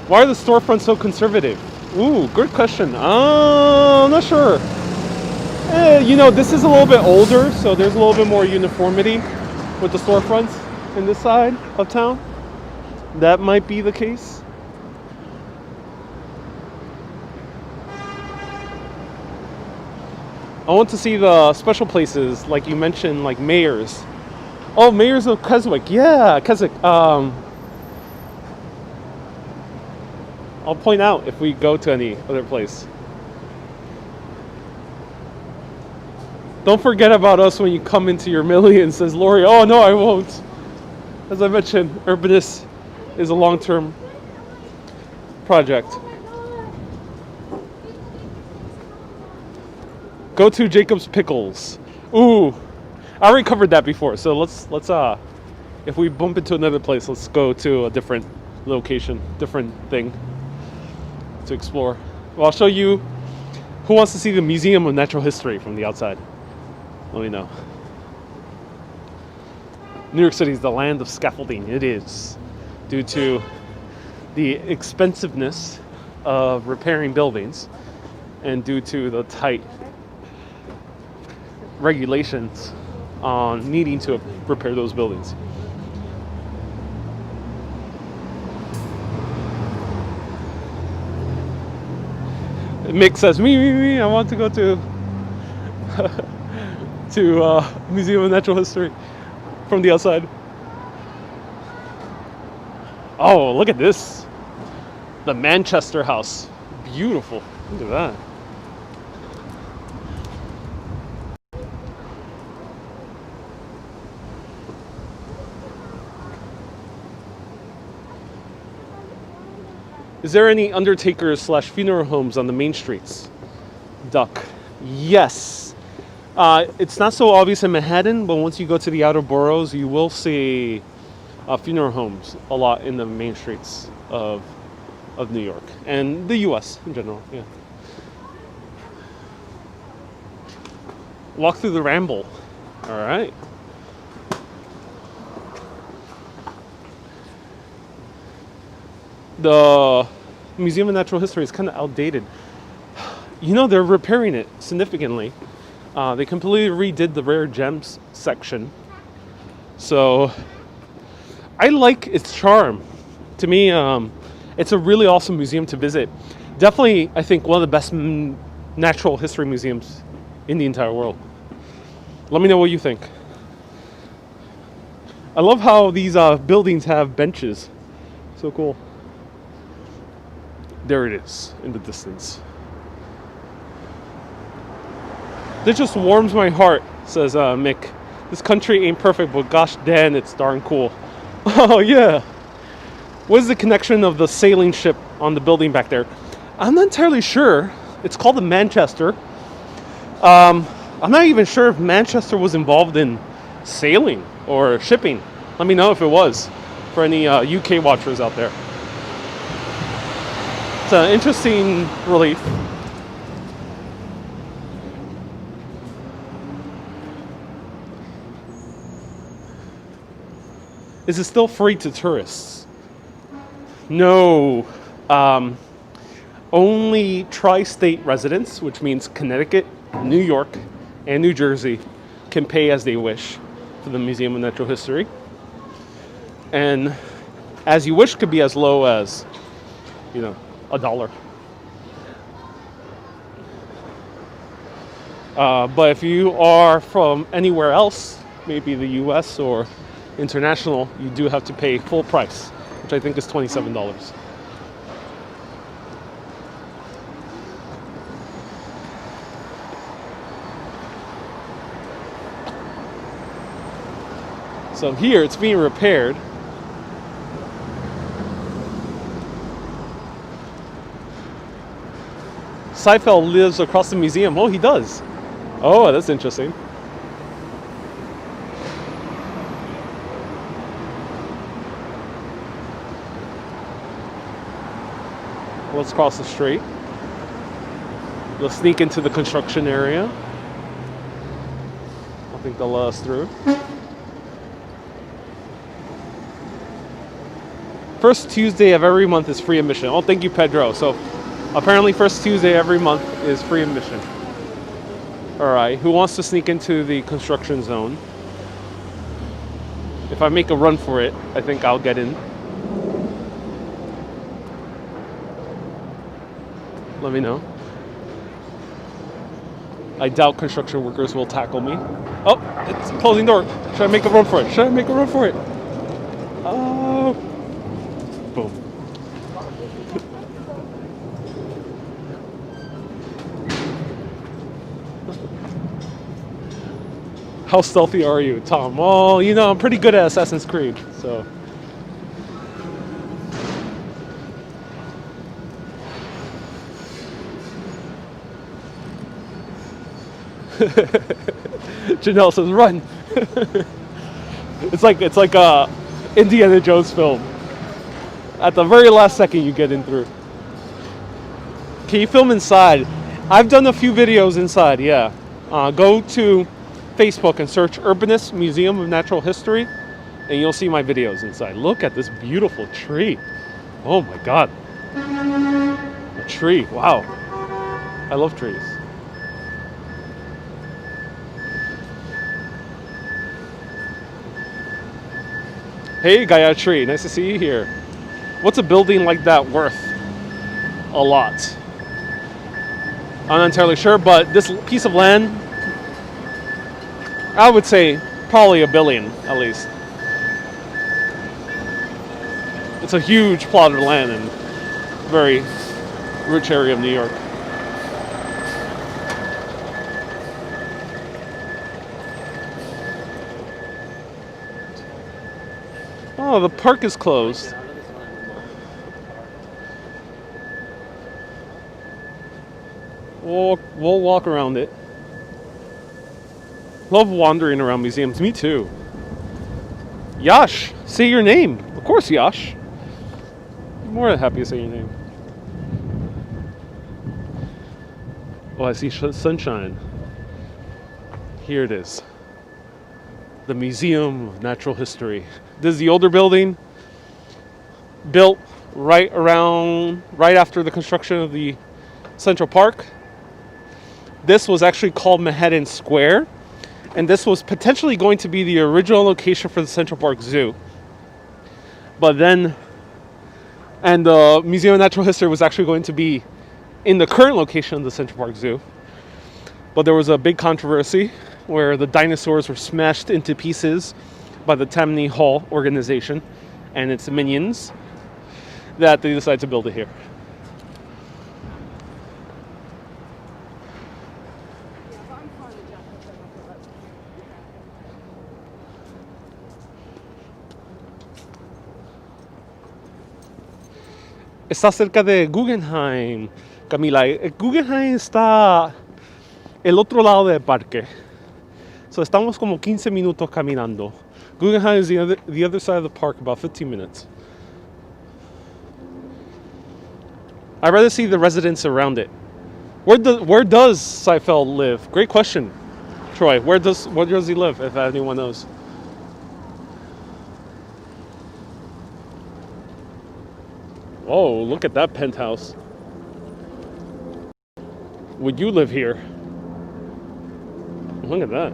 A: Why are the storefronts so conservative? Ooh, good question. I'm not sure. You know, this is a little bit older, so there's a little bit more uniformity with the storefronts in this side of town. That might be the case. I want to see the special places, like you mentioned, like Mayors. Oh, Mayors of Keswick. Yeah, Keswick. I'll point out if we go to any other place. Don't forget about us when you come into your millions, says Lori. Oh, no, I won't. As I mentioned, Urbanist is a long-term project. Go to Jacob's Pickles. Ooh, I already covered that before. So let's if we bump into another place, let's go to a different location, different thing to explore. Well, I'll show you. Who wants to see the Museum of Natural History from the outside? Let me know. New York City is the land of scaffolding. It is, due to the expensiveness of repairing buildings and due to the tight regulations on needing to repair those buildings. Mick says, me, I want to go to Museum of Natural History from the outside. Oh, look at this. The Manchester House. Beautiful. Look at that. Is there any undertakers / funeral homes on the main streets? Duck. Yes. It's not so obvious in Manhattan, but once you go to the outer boroughs, you will see funeral homes a lot in the main streets of of New York and the U.S. in general. Yeah. Walk through the Ramble. All right. The Museum of Natural History is kind of outdated. You know, they're repairing it significantly. They completely redid the rare gems section. So I like its charm. To me, it's a really awesome museum to visit. Definitely, I think, one of the best natural history museums in the entire world. Let me know what you think. I love how these buildings have benches. So cool. There it is in the distance. This just warms my heart, says Mick. This country ain't perfect, but gosh damn, it's darn cool. Oh yeah. What is the connection of the sailing ship on the building back there? I'm not entirely sure. It's called the Manchester. I'm not even sure if Manchester was involved in sailing or shipping. Let me know if it was, for any UK watchers out there. It's an interesting relief. Is it still free to tourists? No. Only tri-state residents, which means Connecticut, New York, and New Jersey, can pay as they wish for the Museum of Natural History. And as you wish could be as low as, $1. But if you are from anywhere else, maybe the US or international, you do have to pay full price, which I think is $27. So here it's being repaired. Seifeld lives across the museum. Oh, he does. Oh, that's interesting. Let's cross the street. We'll sneak into the construction area. I think they'll let us through. First Tuesday of every month is free admission. Oh, thank you, Pedro. So apparently first Tuesday every month is free admission. All right, who wants to sneak into the construction zone? If I make a run for it, I think I'll get in. Let me know. I doubt construction workers will tackle me. Oh, it's a closing door. Should I make a run for it? Should I make a run for it? Oh. Boom. How stealthy are you, Tom? Well, I'm pretty good at Assassin's Creed, so. Janelle says, "Run!" It's like a Indiana Jones film. At the very last second, you get in through. Can you film inside? I've done a few videos inside. Yeah, go to Facebook and search Urbanist Museum of Natural History, and you'll see my videos inside. Look at this beautiful tree. Oh my God, a tree! Wow, I love trees. Hey, Gaia Tree, nice to see you here. What's a building like that worth? A lot. I'm not entirely sure, but this piece of land, I would say probably $1 billion at least. It's a huge plot of land in a very rich area of New York. Oh, the park is closed. We'll walk around it. Love wandering around museums. Me too. Yash, say your name. Of course, Yash. I'm more than happy to say your name. Oh, I see sunshine. Here it is. The Museum of Natural History. This is the older building, built right after the construction of the Central Park. This was actually called Manhattan Square, and this was potentially going to be the original location for the Central Park Zoo. But then, and the Museum of Natural History was actually going to be in the current location of the Central Park Zoo. But there was a big controversy where the dinosaurs were smashed into pieces by the Tammany Hall organization and its minions, that they decided to build it here. Está cerca de Guggenheim, Camila. Guggenheim está el otro lado del parque. So estamos como 15 minutos caminando. Guggenheim is the other side of the park, about 15 minutes. I'd rather see the residents around it. Where does Seifeld live? Great question, Troy. Where does he live, if anyone knows? Oh, look at that penthouse. Would you live here? Look at that.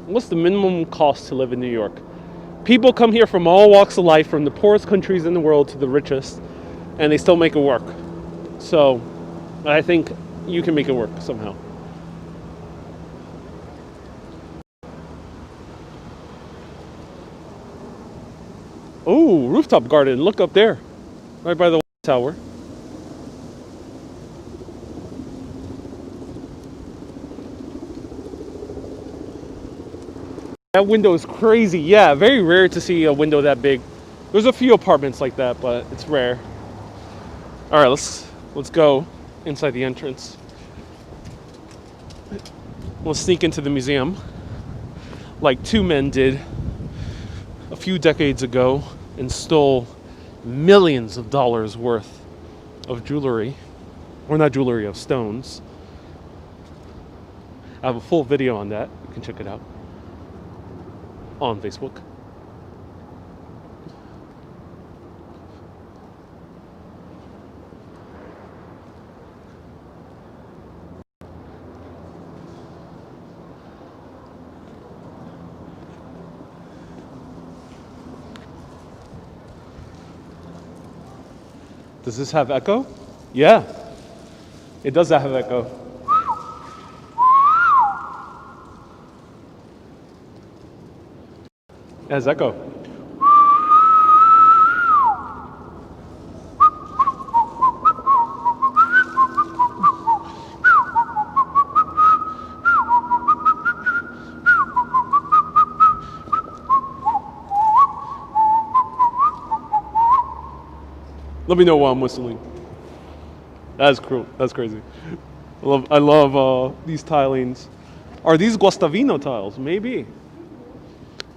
A: What's the minimum cost to live in New York? People come here from all walks of life, from the poorest countries in the world to the richest, and they still make it work. So I think you can make it work somehow. Oh, rooftop garden. Look up there, right by the tower. That window is crazy. Yeah, very rare to see a window that big. There's a few apartments like that, but it's rare. All right, let's go inside the entrance. We'll sneak into the museum like two men did a few decades ago and stole millions of dollars worth of jewelry, or not jewelry, of stones. I have a full video on that. You can check it out on Facebook. Does this have echo? Yeah, it does have echo. It has echo. Let me know while I'm whistling. That's cool. That's crazy. I love these tilings. Are these Guastavino tiles? Maybe.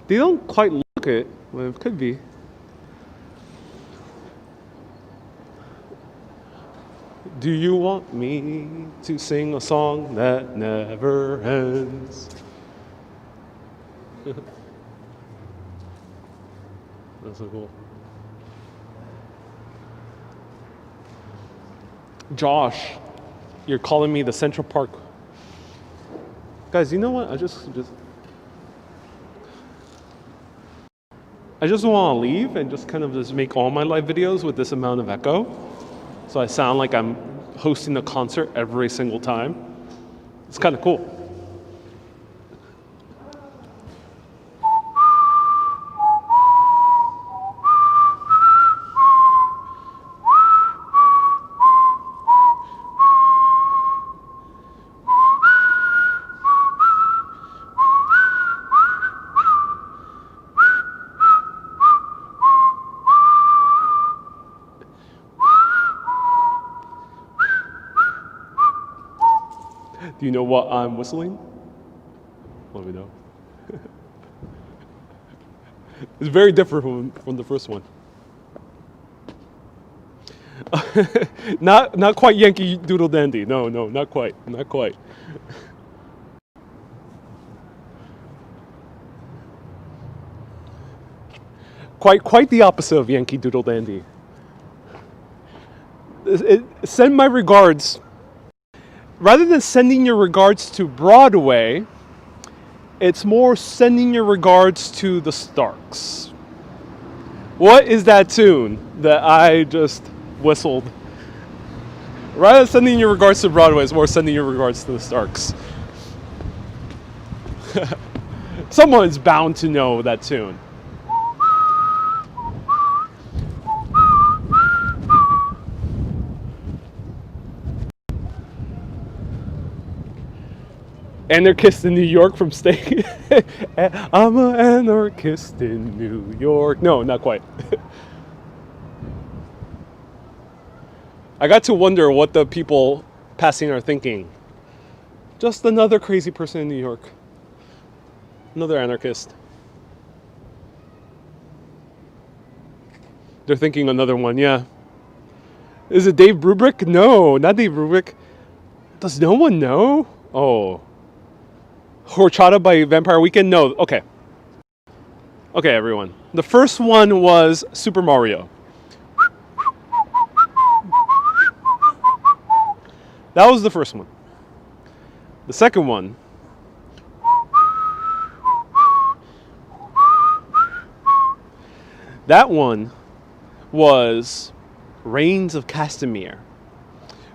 A: They don't quite look it, but it could be. Do you want me to sing a song that never ends? That's so cool. Josh, you're calling me the Central Park. Guys, you know what? I just want to leave and just kind of just make all my live videos with this amount of echo. So I sound like I'm hosting a concert every single time. It's kind of cool. Do you know what I'm whistling? Let me know. It's very different from the first one. Not quite Yankee Doodle Dandy. No, not quite. Not quite. Quite the opposite of Yankee Doodle Dandy. Send my regards. Rather than sending your regards to Broadway, it's more sending your regards to the Starks. What is that tune that I just whistled? Rather than sending your regards to Broadway, it's more sending your regards to the Starks. Someone's bound to know that tune. Anarchist in New York from State. I'm an anarchist in New York. No, not quite. I got to wonder what the people passing are thinking. Just another crazy person in New York. Another anarchist. They're thinking another one, yeah. Is it Dave Brubeck? No, not Dave Brubeck. Does no one know? Oh. Horchata by Vampire Weekend? No, okay. Okay, everyone. The first one was Super Mario. That was the first one. The second one. That one was Reigns of Castamere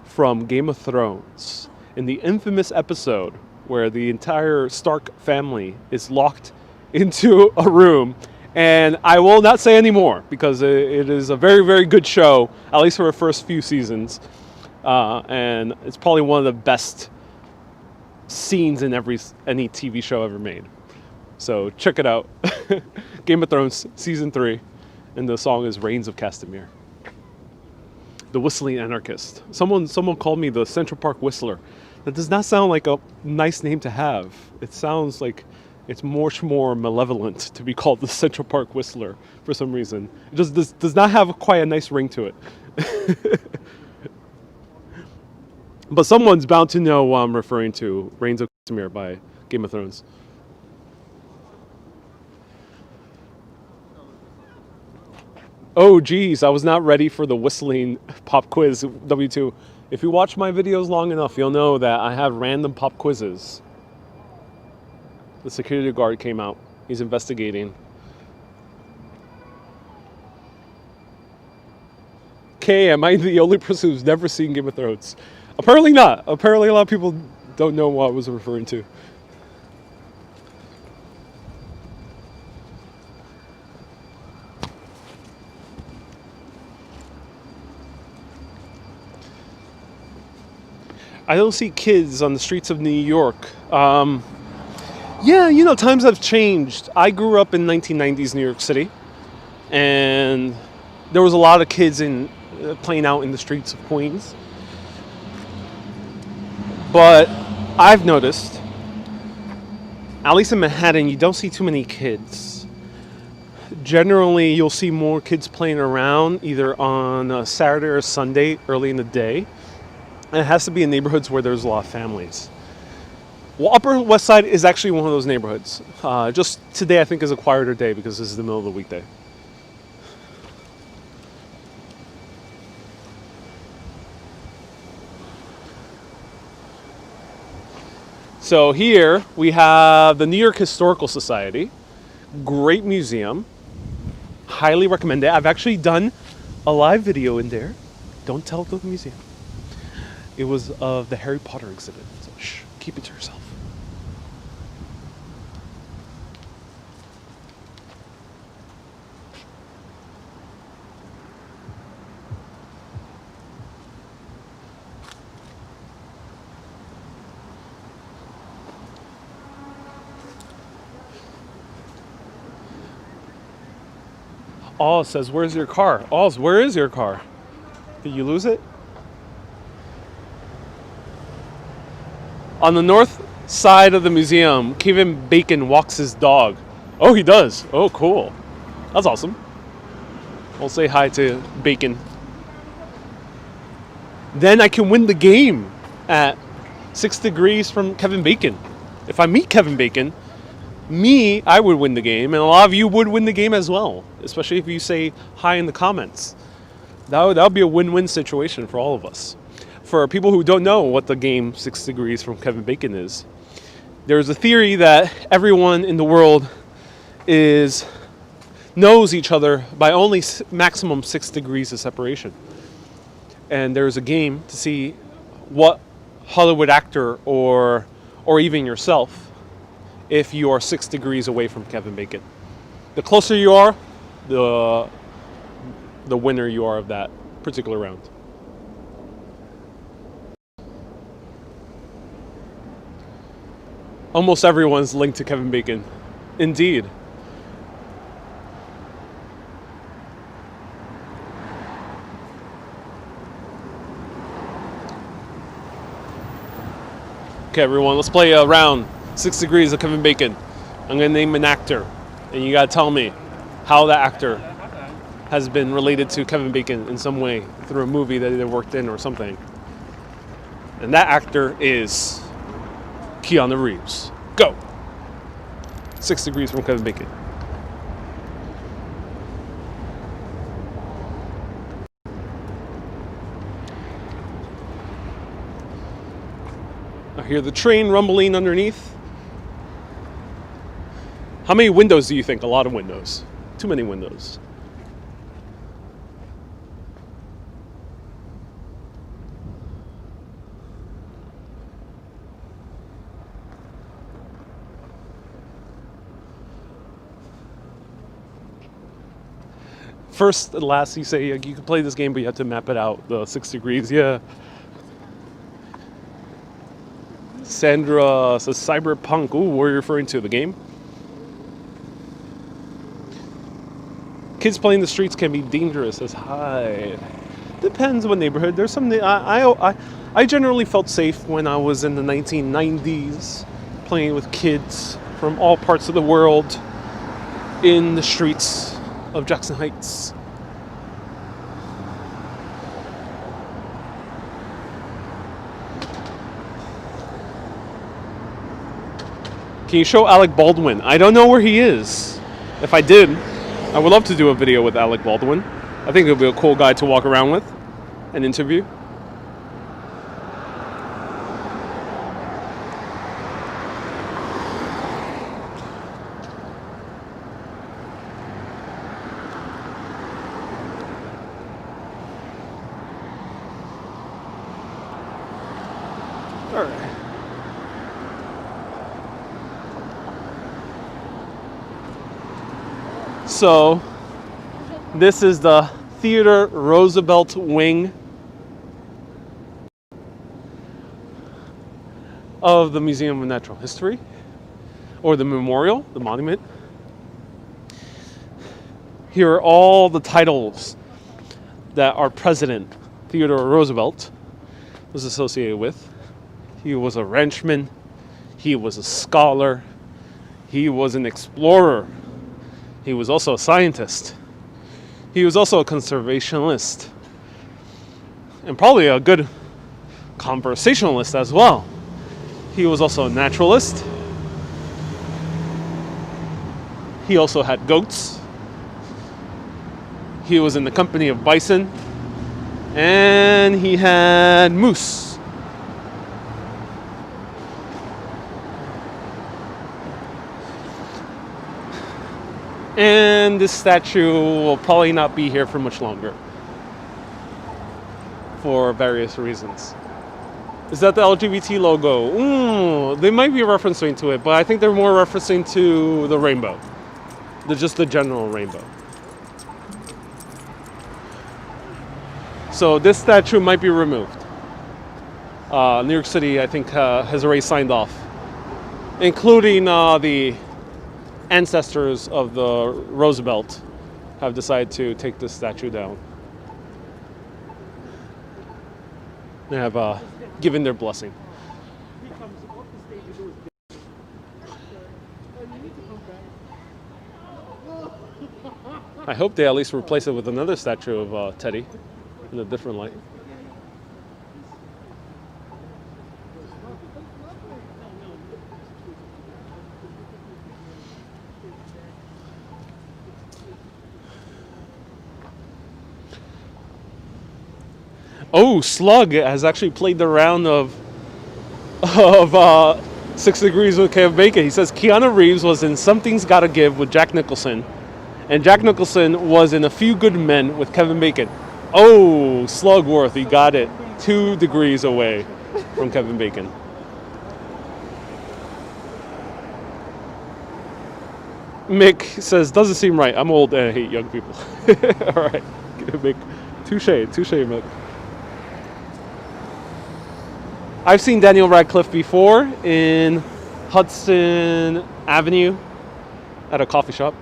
A: from Game of Thrones. In the infamous episode where the entire Stark family is locked into a room. And I will not say any more because it is a very, very good show, at least for the first few seasons. And it's probably one of the best scenes in any TV show ever made. So check it out. Game of Thrones, Season 3. And the song is Reigns of Castamere. The Whistling Anarchist. Someone called me the Central Park Whistler. That does not sound like a nice name to have. It sounds like it's much more malevolent to be called the Central Park Whistler for some reason. It just does not have quite a nice ring to it. But someone's bound to know what I'm referring to. Reigns of Castamere by Game of Thrones. Oh geez, I was not ready for the whistling pop quiz W2. If you watch my videos long enough, you'll know that I have random pop quizzes. The security guard came out. He's investigating. Okay, am I the only person who's never seen Game of Thrones? Apparently not. Apparently a lot of people don't know what I was referring to. I don't see kids on the streets of New York. Yeah, you know, times have changed. I grew up in 1990s New York City, and there was a lot of kids playing out in the streets of Queens. But I've noticed, at least in Manhattan, you don't see too many kids. Generally, you'll see more kids playing around either on a Saturday or Sunday early in the day. And it has to be in neighborhoods where there's a lot of families. Well, Upper West Side is actually one of those neighborhoods. Just today, I think, is a quieter day because this is the middle of the weekday. So here we have the New York Historical Society. Great museum. Highly recommend it. I've actually done a live video in there. Don't tell the museum. It was of the Harry Potter exhibit. So shh, keep it to yourself. Oz says, where's your car? Oz, where is your car? Did you lose it? On the north side of the museum, Kevin Bacon walks his dog. Oh, he does. Oh, cool. That's awesome. I'll say hi to Bacon. then I can win the game at 6 degrees from Kevin Bacon. If I meet Kevin Bacon, I would win the game, and a lot of you would win the game as well, especially if you say hi in the comments. That would be a win-win situation for all of us. For people who don't know what the game 6 degrees from Kevin Bacon is, there's a theory that everyone in the world knows each other by only maximum 6 degrees of separation. And there's a game to see what Hollywood actor or even yourself, if you are 6 degrees away from Kevin Bacon. The closer you are, the winner you are of that particular round. Almost everyone's linked to Kevin Bacon. Indeed. Okay, everyone, let's play a round. 6 degrees of Kevin Bacon. I'm going to name an actor, and you got to tell me how that actor has been related to Kevin Bacon in some way through a movie that they worked in or something. And that actor is Keanu Reeves. Go! 6 degrees from Kevin Bacon. I hear the train rumbling underneath. How many windows do you think? A lot of windows. Too many windows. First and last, you say you can play this game, but you have to map it out. The 6 degrees, yeah. Sandra says Cyberpunk. Ooh, what are you referring to? The game? Kids playing the streets can be dangerous. Says hi. Depends what neighborhood. There's some. I generally felt safe when I was in the 1990s, playing with kids from all parts of the world in the streets of Jackson Heights. Can you show Alec Baldwin? I don't know where he is. If I did, I would love to do a video with Alec Baldwin. I think he'll be a cool guy to walk around with and interview. All right. So, this is the Theodore Roosevelt wing of the Museum of Natural History, or the memorial, the monument. Here are all the titles that our president, Theodore Roosevelt, was associated with. He was a ranchman, he was a scholar, he was an explorer, he was also a scientist, he was also a conservationist, and probably a good conversationalist as well. He was also a naturalist. He also had goats. He was in the company of bison, and he had moose. And this statue will probably not be here for much longer for various reasons. Is that the LGBT logo? They might be referencing to it, but I think they're more referencing to the rainbow. Just the general rainbow. So this statue might be removed. New York City, I think, has already signed off, including the ancestors of the Roosevelt have decided to take this statue down. They have given their blessing. I hope they at least replace it with another statue of Teddy in a different light. Oh, Slug has actually played the round of 6 Degrees with Kevin Bacon. He says Keanu Reeves was in Something's Gotta Give with Jack Nicholson, and Jack Nicholson was in A Few Good Men with Kevin Bacon. Oh, Slugworth, he got it. 2 degrees away from Kevin Bacon. Mick says, doesn't seem right. I'm old and I hate young people. All right, Mick. Touche, Mick. I've seen Daniel Radcliffe before in Hudson Avenue at a coffee shop.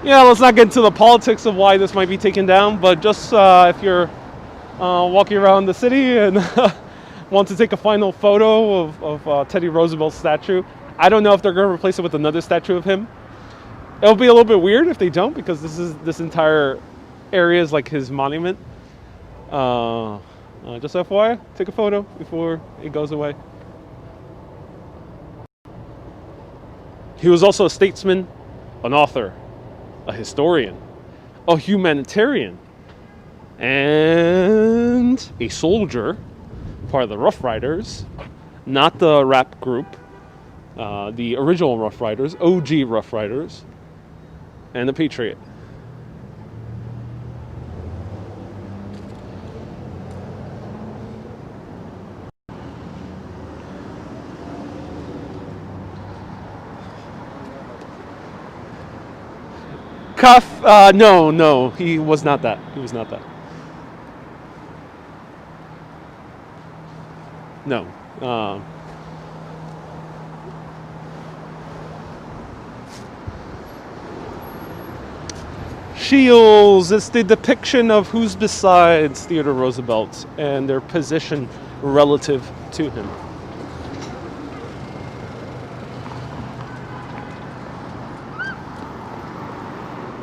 A: Yeah, let's not get into the politics of why this might be taken down, but just if you're walking around the city and want to take a final photo of Teddy Roosevelt's statue, I don't know if they're going to replace it with another statue of him. It'll be a little bit weird if they don't, because this entire area is like his monument. Just FYI, take a photo before it goes away. He was also a statesman, an author, a historian, a humanitarian, and a soldier, part of the Rough Riders, not the rap group, the original Rough Riders, OG Rough Riders, and a patriot. Cuff, no, he was not that. He was not that. No. Shields, it's the depiction of who's besides Theodore Roosevelt and their position relative to him.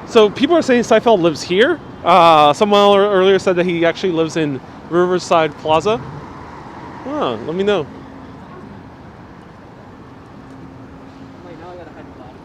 A: So people are saying Seinfeld lives here. Someone earlier said that he actually lives in Riverside Plaza. Let me know.
B: Wait, now I gotta hide the bottom.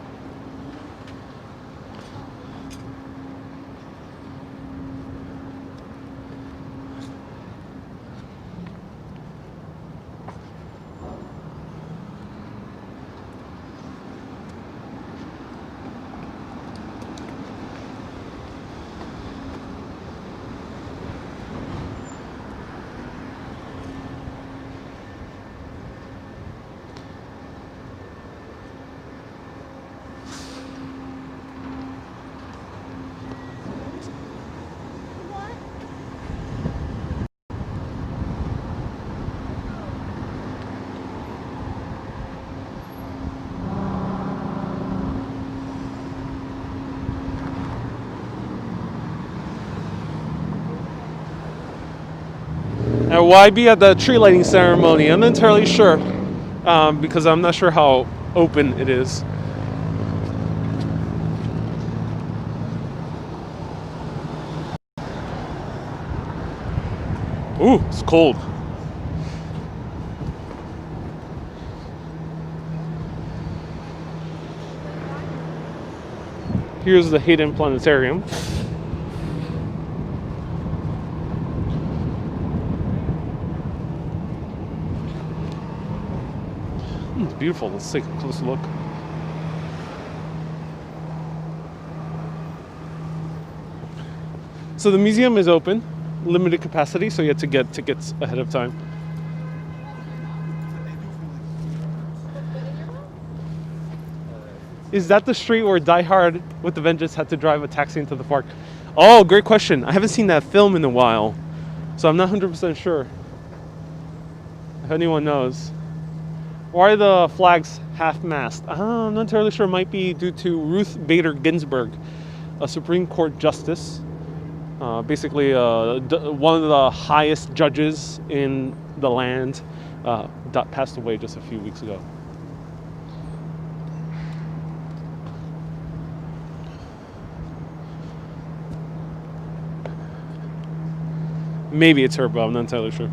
A: Why be at the tree lighting ceremony? I'm not entirely sure, because I'm not sure how open it is. Ooh, it's cold. Here's the Hayden Planetarium. It's beautiful. Let's take a closer look. So the museum is open, limited capacity, so you have to get tickets ahead of time. Is that the street where Die Hard with the Vengeance had to drive a taxi into the park? Oh, great question. I haven't seen that film in a while, so I'm not 100% sure. If anyone knows. Why are the flags half-mast? I'm not entirely sure. It might be due to Ruth Bader Ginsburg, a Supreme Court justice, basically one of the highest judges in the land, that passed away just a few weeks ago. Maybe it's her, but I'm not entirely sure.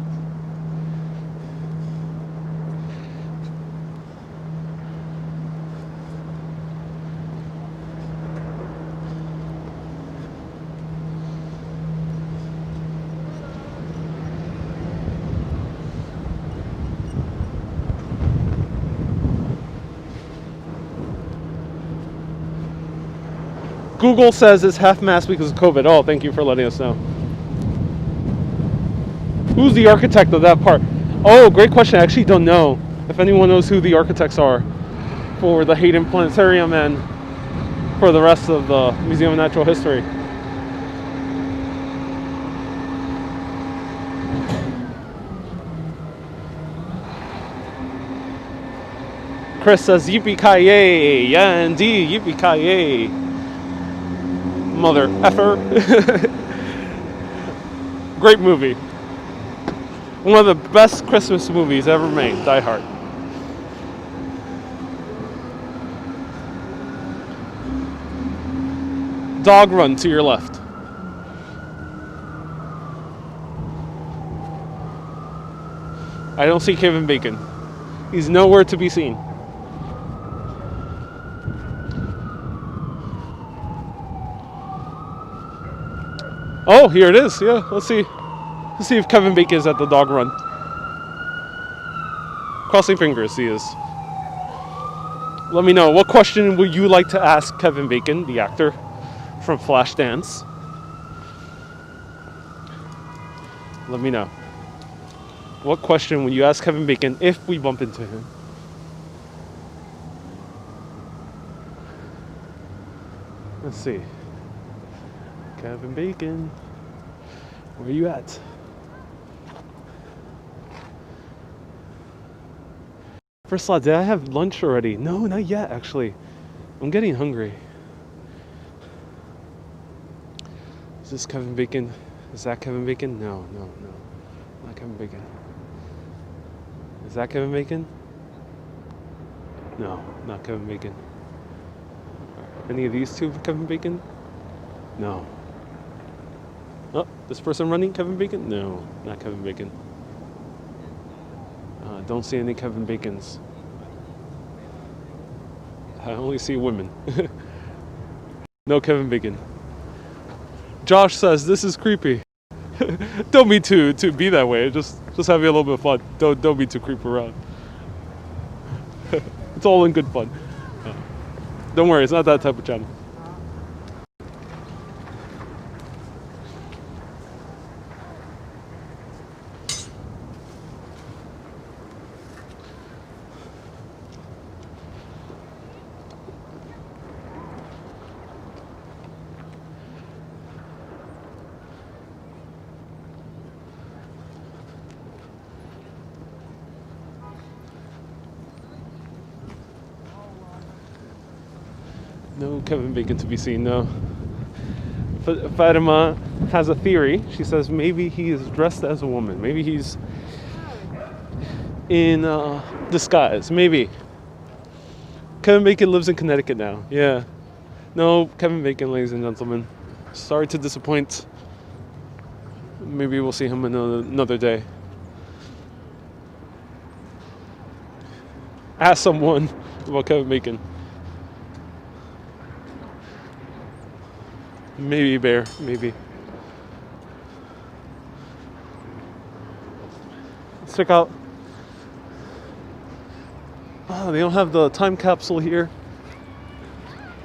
A: Google says it's half-mast because of COVID. Oh, thank you for letting us know. Who's the architect of that part? Oh, great question. I actually don't know if anyone knows who the architects are for the Hayden Planetarium and for the rest of the Museum of Natural History. Chris says, yippee-ki-yay. Yeah, indeed, yippee-ki-yay. Mother effer. Great movie. One of the best Christmas movies ever made, Die Hard. Dog run to your left. I don't see Kevin Bacon. He's nowhere to be seen. Oh, here it is. Yeah, let's see. Let's see if Kevin Bacon is at the dog run. Crossing fingers, he is. Let me know. What question would you like to ask Kevin Bacon, the actor from Flashdance? Let me know. What question would you ask Kevin Bacon if we bump into him? Let's see. Kevin Bacon, where are you at? First thought, did I have lunch already? No, not yet, actually. I'm getting hungry. Is this Kevin Bacon? Is that Kevin Bacon? No. Not Kevin Bacon. Is that Kevin Bacon? No, not Kevin Bacon. Any of these two Kevin Bacon? No. Oh, this person running Kevin Bacon? No, not Kevin Bacon. Don't see any Kevin Bacons. I only see women. No Kevin Bacon. Josh says this is creepy. Don't be too be that way. Just have a little bit of fun. Don't be too creepy around. It's all in good fun. Don't worry, it's not that type of channel. No Kevin Bacon to be seen, no. Fatima has a theory. She says maybe he is dressed as a woman. Maybe he's in disguise. Maybe. Kevin Bacon lives in Connecticut now. Yeah. No Kevin Bacon, ladies and gentlemen. Sorry to disappoint. Maybe we'll see him another day. Ask someone about Kevin Bacon. Maybe Bear, maybe. Let's check out. Oh, they don't have the time capsule here.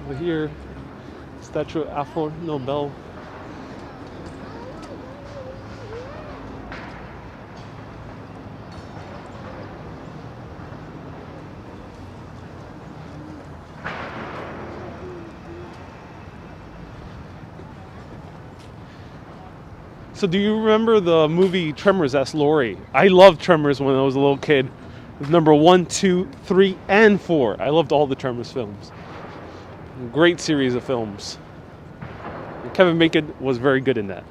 A: Over here, statue of Alfred Nobel. So do you remember the movie Tremors? Asked Lori. I loved Tremors when I was a little kid. It was number 1, 2, 3, and 4. I loved all the Tremors films. Great series of films. And Kevin Bacon was very good in that.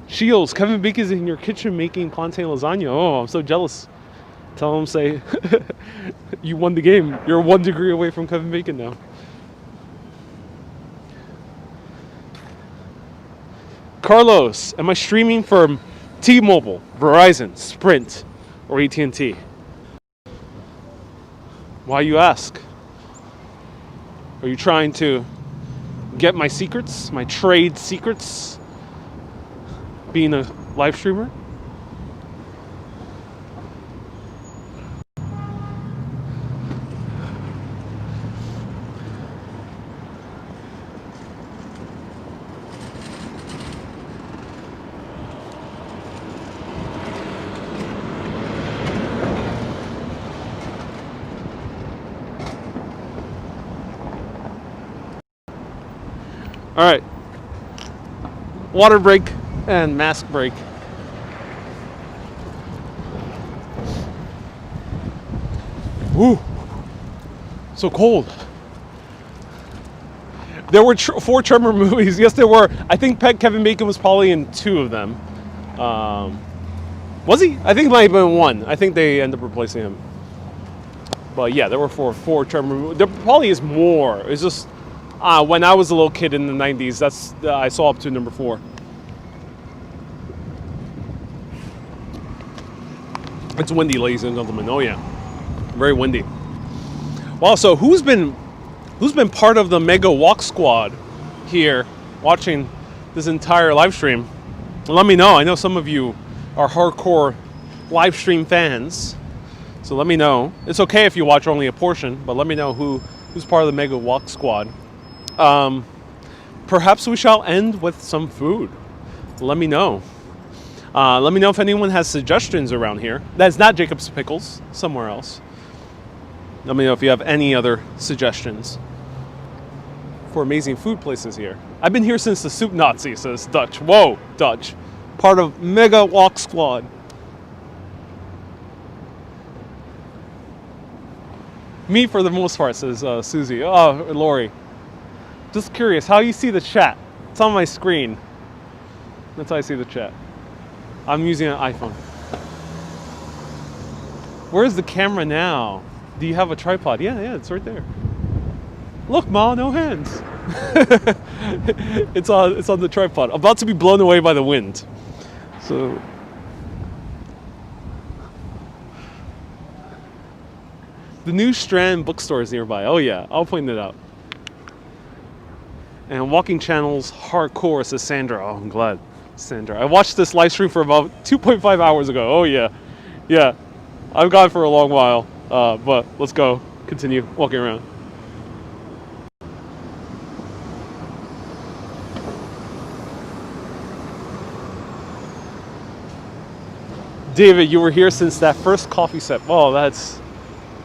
A: Shields, Kevin Bacon's in your kitchen making plantain lasagna. Oh, I'm so jealous. Tell him, say, you won the game. You're 1 degree away from Kevin Bacon now. Carlos, am I streaming from T-Mobile, Verizon, Sprint, or AT&T? Why you ask? Are you trying to get my secrets, my trade secrets, being a live streamer? All right. Water break and mask break. Woo. So cold. There were 4 Tremor movies. Yes, there were. I think Kevin Bacon was probably in 2 of them. Was he? I think it might have been 1. I think they ended up replacing him. But yeah, there were 4 Tremor movies. There probably is more. It's just when I was a little kid in the 90s, that's I saw up to number 4. It's windy, ladies and gentlemen. Oh yeah, very windy. Wow. So who's been part of the Mega Walk Squad here, watching this entire live stream? Let me know. I know some of you are hardcore live stream fans, so let me know. It's okay if you watch only a portion, but let me know who's part of the Mega Walk Squad. Perhaps we shall end with some food. Let me know. Let me know if anyone has suggestions around here. That's not Jacob's Pickles, somewhere else. Let me know if you have any other suggestions for amazing food places here. I've been here since the Soup Nazi, says Dutch. Whoa, Dutch. Part of Mega Walk Squad. Me for the most part, says Susie. Oh, Lori. Just curious, how you see the chat? It's on my screen. That's how I see the chat. I'm using an iPhone. Where's the camera now? Do you have a tripod? Yeah, it's right there. Look, Ma, no hands. It's on the tripod. About to be blown away by the wind. So the new Strand bookstore is nearby. Oh yeah, I'll point it out. And Walking Channel's hardcore, says Sandra. Oh, I'm glad, Sandra. I watched this live stream for about 2.5 hours ago. Oh yeah. I've gone for a long while, but let's go. Continue walking around. David, you were here since that first coffee sip. Oh, that's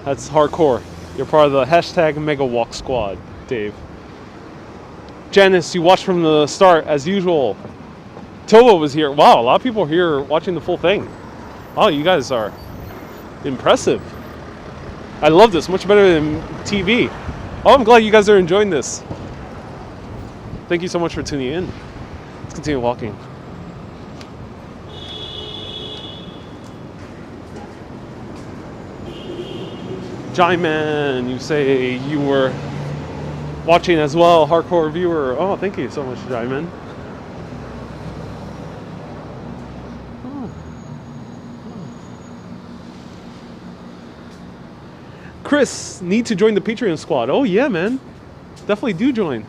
A: hardcore. You're part of the hashtag Mega Walk Squad, Dave. Janice, you watched from the start as usual. Tova was here. Wow, a lot of people are here watching the full thing. Wow, you guys are impressive. I love this, much better than TV. Oh, I'm glad you guys are enjoying this. Thank you so much for tuning in. Let's continue walking. Jaiman, you say you were watching as well, hardcore viewer. Oh, thank you so much, Jaiman. Chris, need to join the Patreon squad. Oh yeah, man. Definitely do join.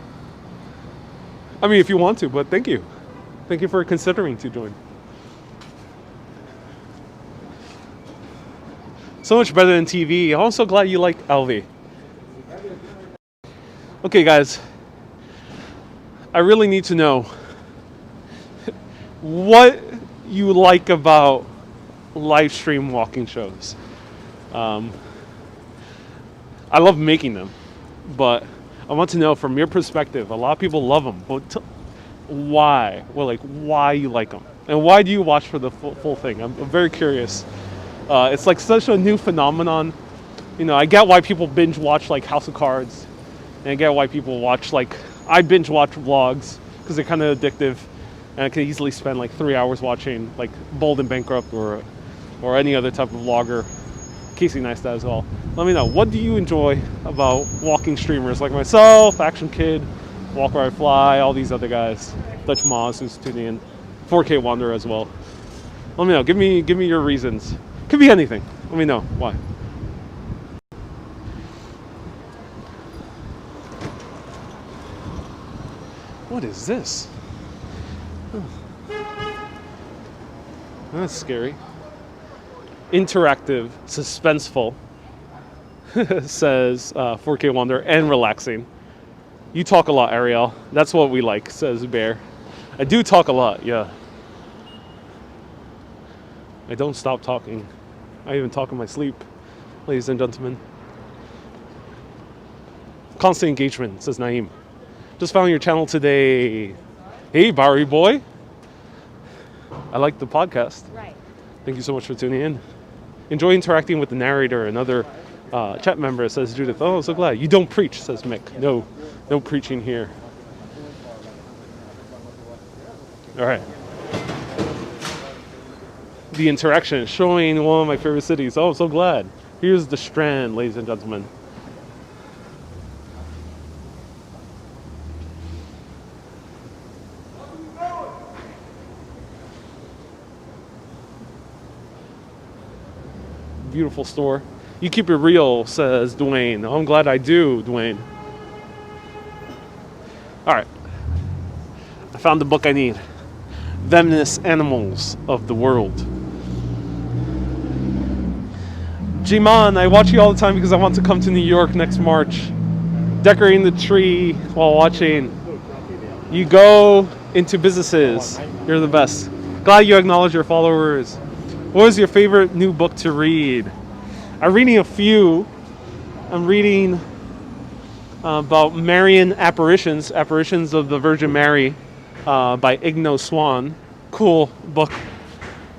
A: I mean, if you want to, but thank you. Thank you for considering to join. So much better than TV. I'm also glad you like LV. Okay, guys. I really need to know what you like about live stream walking shows. I love making them, but I want to know from your perspective. A lot of people love them, but why? Well, why you like them, and why do you watch for the full thing? I'm very curious. It's like such a new phenomenon. You know, I get why people binge watch like House of Cards, and I get why people watch I binge watch vlogs because they're kind of addictive, and I can easily spend 3 hours watching Bold and Bankrupt or any other type of vlogger. Casey Neistat as well. Let me know, what do you enjoy about walking streamers like myself, Action Kid, Walk Ride Fly, all these other guys, Dutch Moz who's tuning in, 4K Wanderer as well. Let me know. Give me your reasons. Could be anything. Let me know why. What is this? Oh. That's scary. Interactive, suspenseful, says 4K Wanderer, and relaxing. You talk a lot, Ariel. That's what we like, says Bear. I do talk a lot, yeah. I don't stop talking. I even talk in my sleep, ladies and gentlemen. Constant engagement, says Naeem. Just found your channel today. Hey, Barry boy. I like the podcast.
C: Right.
A: Thank you so much for tuning in. Enjoy interacting with the narrator and other chat member, says Judith. Oh, so glad. You don't preach, says Mick. No preaching here. All right. The interaction showing one of my favorite cities. Oh, I'm so glad. Here's the Strand, ladies and gentlemen. Beautiful store. You keep it real, says Dwayne. Oh, I'm glad I do, Dwayne. All right. I found the book I need. Venomous Animals of the World. Jiman, I watch you all the time because I want to come to New York next March. Decorating the tree while watching. You go into businesses. You're the best. Glad you acknowledge your followers. What is your favorite new book to read? I'm reading a few. I'm reading about Marian apparitions of the Virgin Mary by Igno Swan. Cool book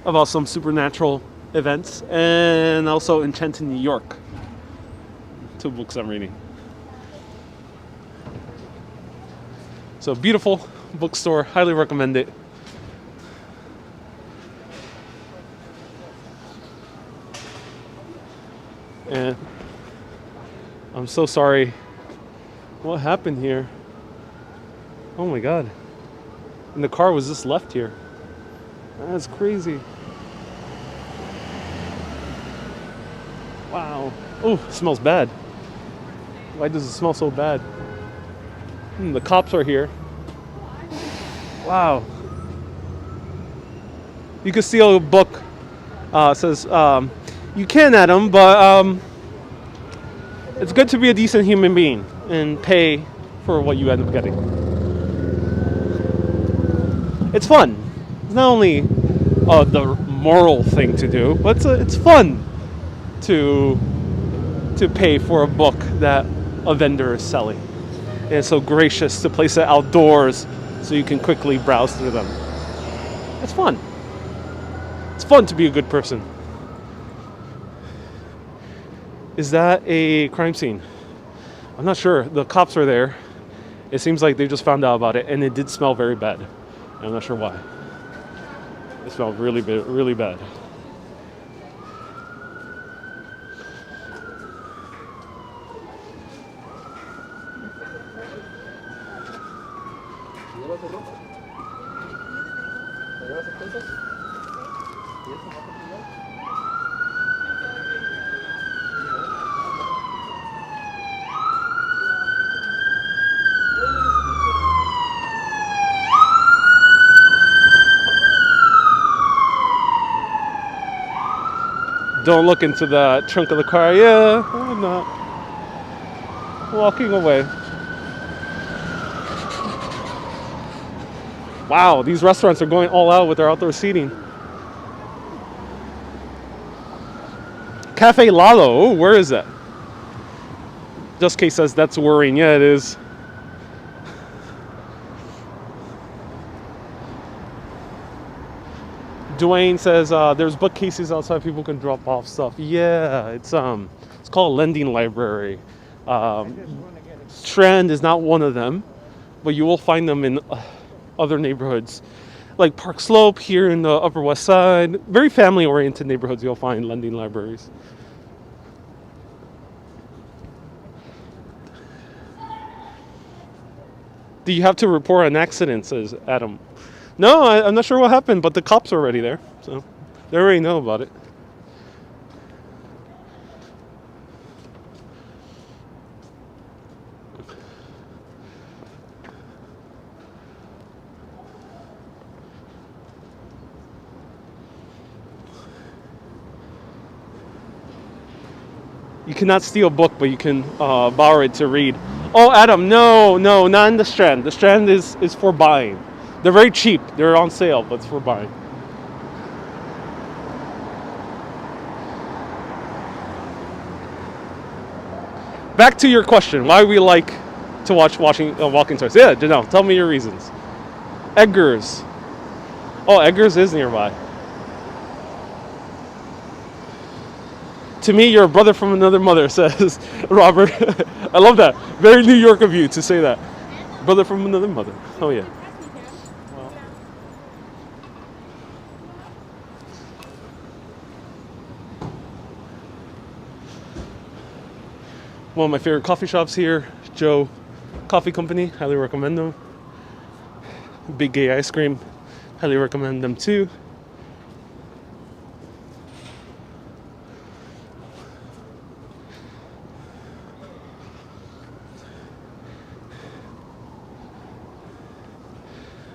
A: about some supernatural events. And also Enchanted New York. 2 books I'm reading. So beautiful bookstore. Highly recommend it. And I'm so sorry. What happened here? Oh my god. And the car was just left here. That's crazy. Wow. Oh, it smells bad. Why does it smell so bad? The cops are here. Wow. You can steal a book. Says, you can, Adam, but it's good to be a decent human being and pay for what you end up getting. It's fun. It's not only the moral thing to do, but it's fun to pay for a book that a vendor is selling. And it's so gracious to place it outdoors so you can quickly browse through them. It's fun. It's fun to be a good person. Is that a crime scene? I'm not sure. The cops are there. It seems like they just found out about it, and it did smell very bad. I'm not sure why. It smelled really bad. Don't look into the trunk of the car. Yeah, I'm not. Walking away. Wow, these restaurants are going all out with their outdoor seating. Cafe Lalo, oh, where is that? Just Case says that's worrying. Yeah, it is. Dwayne says there's bookcases outside people can drop off stuff. Yeah, it's called a lending library. Strand is not one of them, but you will find them in other neighborhoods, like Park Slope here in the Upper West Side. Very family-oriented neighborhoods. You'll find lending libraries. Do you have to report an accident? Says Adam. No, I'm not sure what happened, but the cops are already there, so they already know about it. You cannot steal a book, but you can borrow it to read. Oh, Adam, no, not in the Strand. The Strand is for buying. They're very cheap. They're on sale, but it's for buying. Back to your question. Why we like to watch Walking Toys. Yeah, Janelle, tell me your reasons. Edgar's. Oh, Edgar's is nearby. To me, you're a brother from another mother, says Robert. I love that. Very New York of you to say that. Brother from another mother. Oh, yeah. One of my favorite coffee shops here, Joe Coffee Company. Highly recommend them. Big Gay Ice Cream. Highly recommend them too.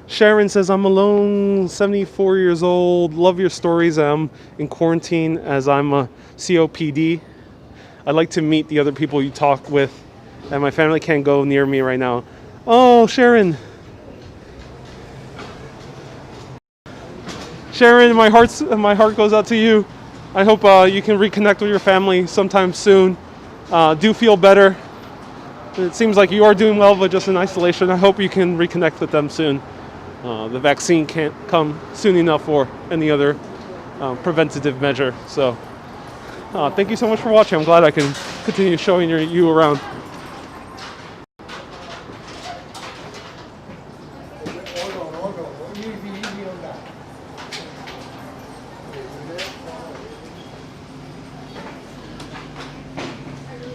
A: Sharon says, I'm alone, 74 years old. Love your stories. I'm in quarantine as I'm a COPD. I'd like to meet the other people you talk with, and my family can't go near me right now. Oh, Sharon. Sharon, my heart goes out to you. I hope you can reconnect with your family sometime soon. Do feel better. It seems like you are doing well, but just in isolation. I hope you can reconnect with them soon. The vaccine can't come soon enough or any other preventative measure. So thank you so much for watching. I'm glad I can continue showing you around.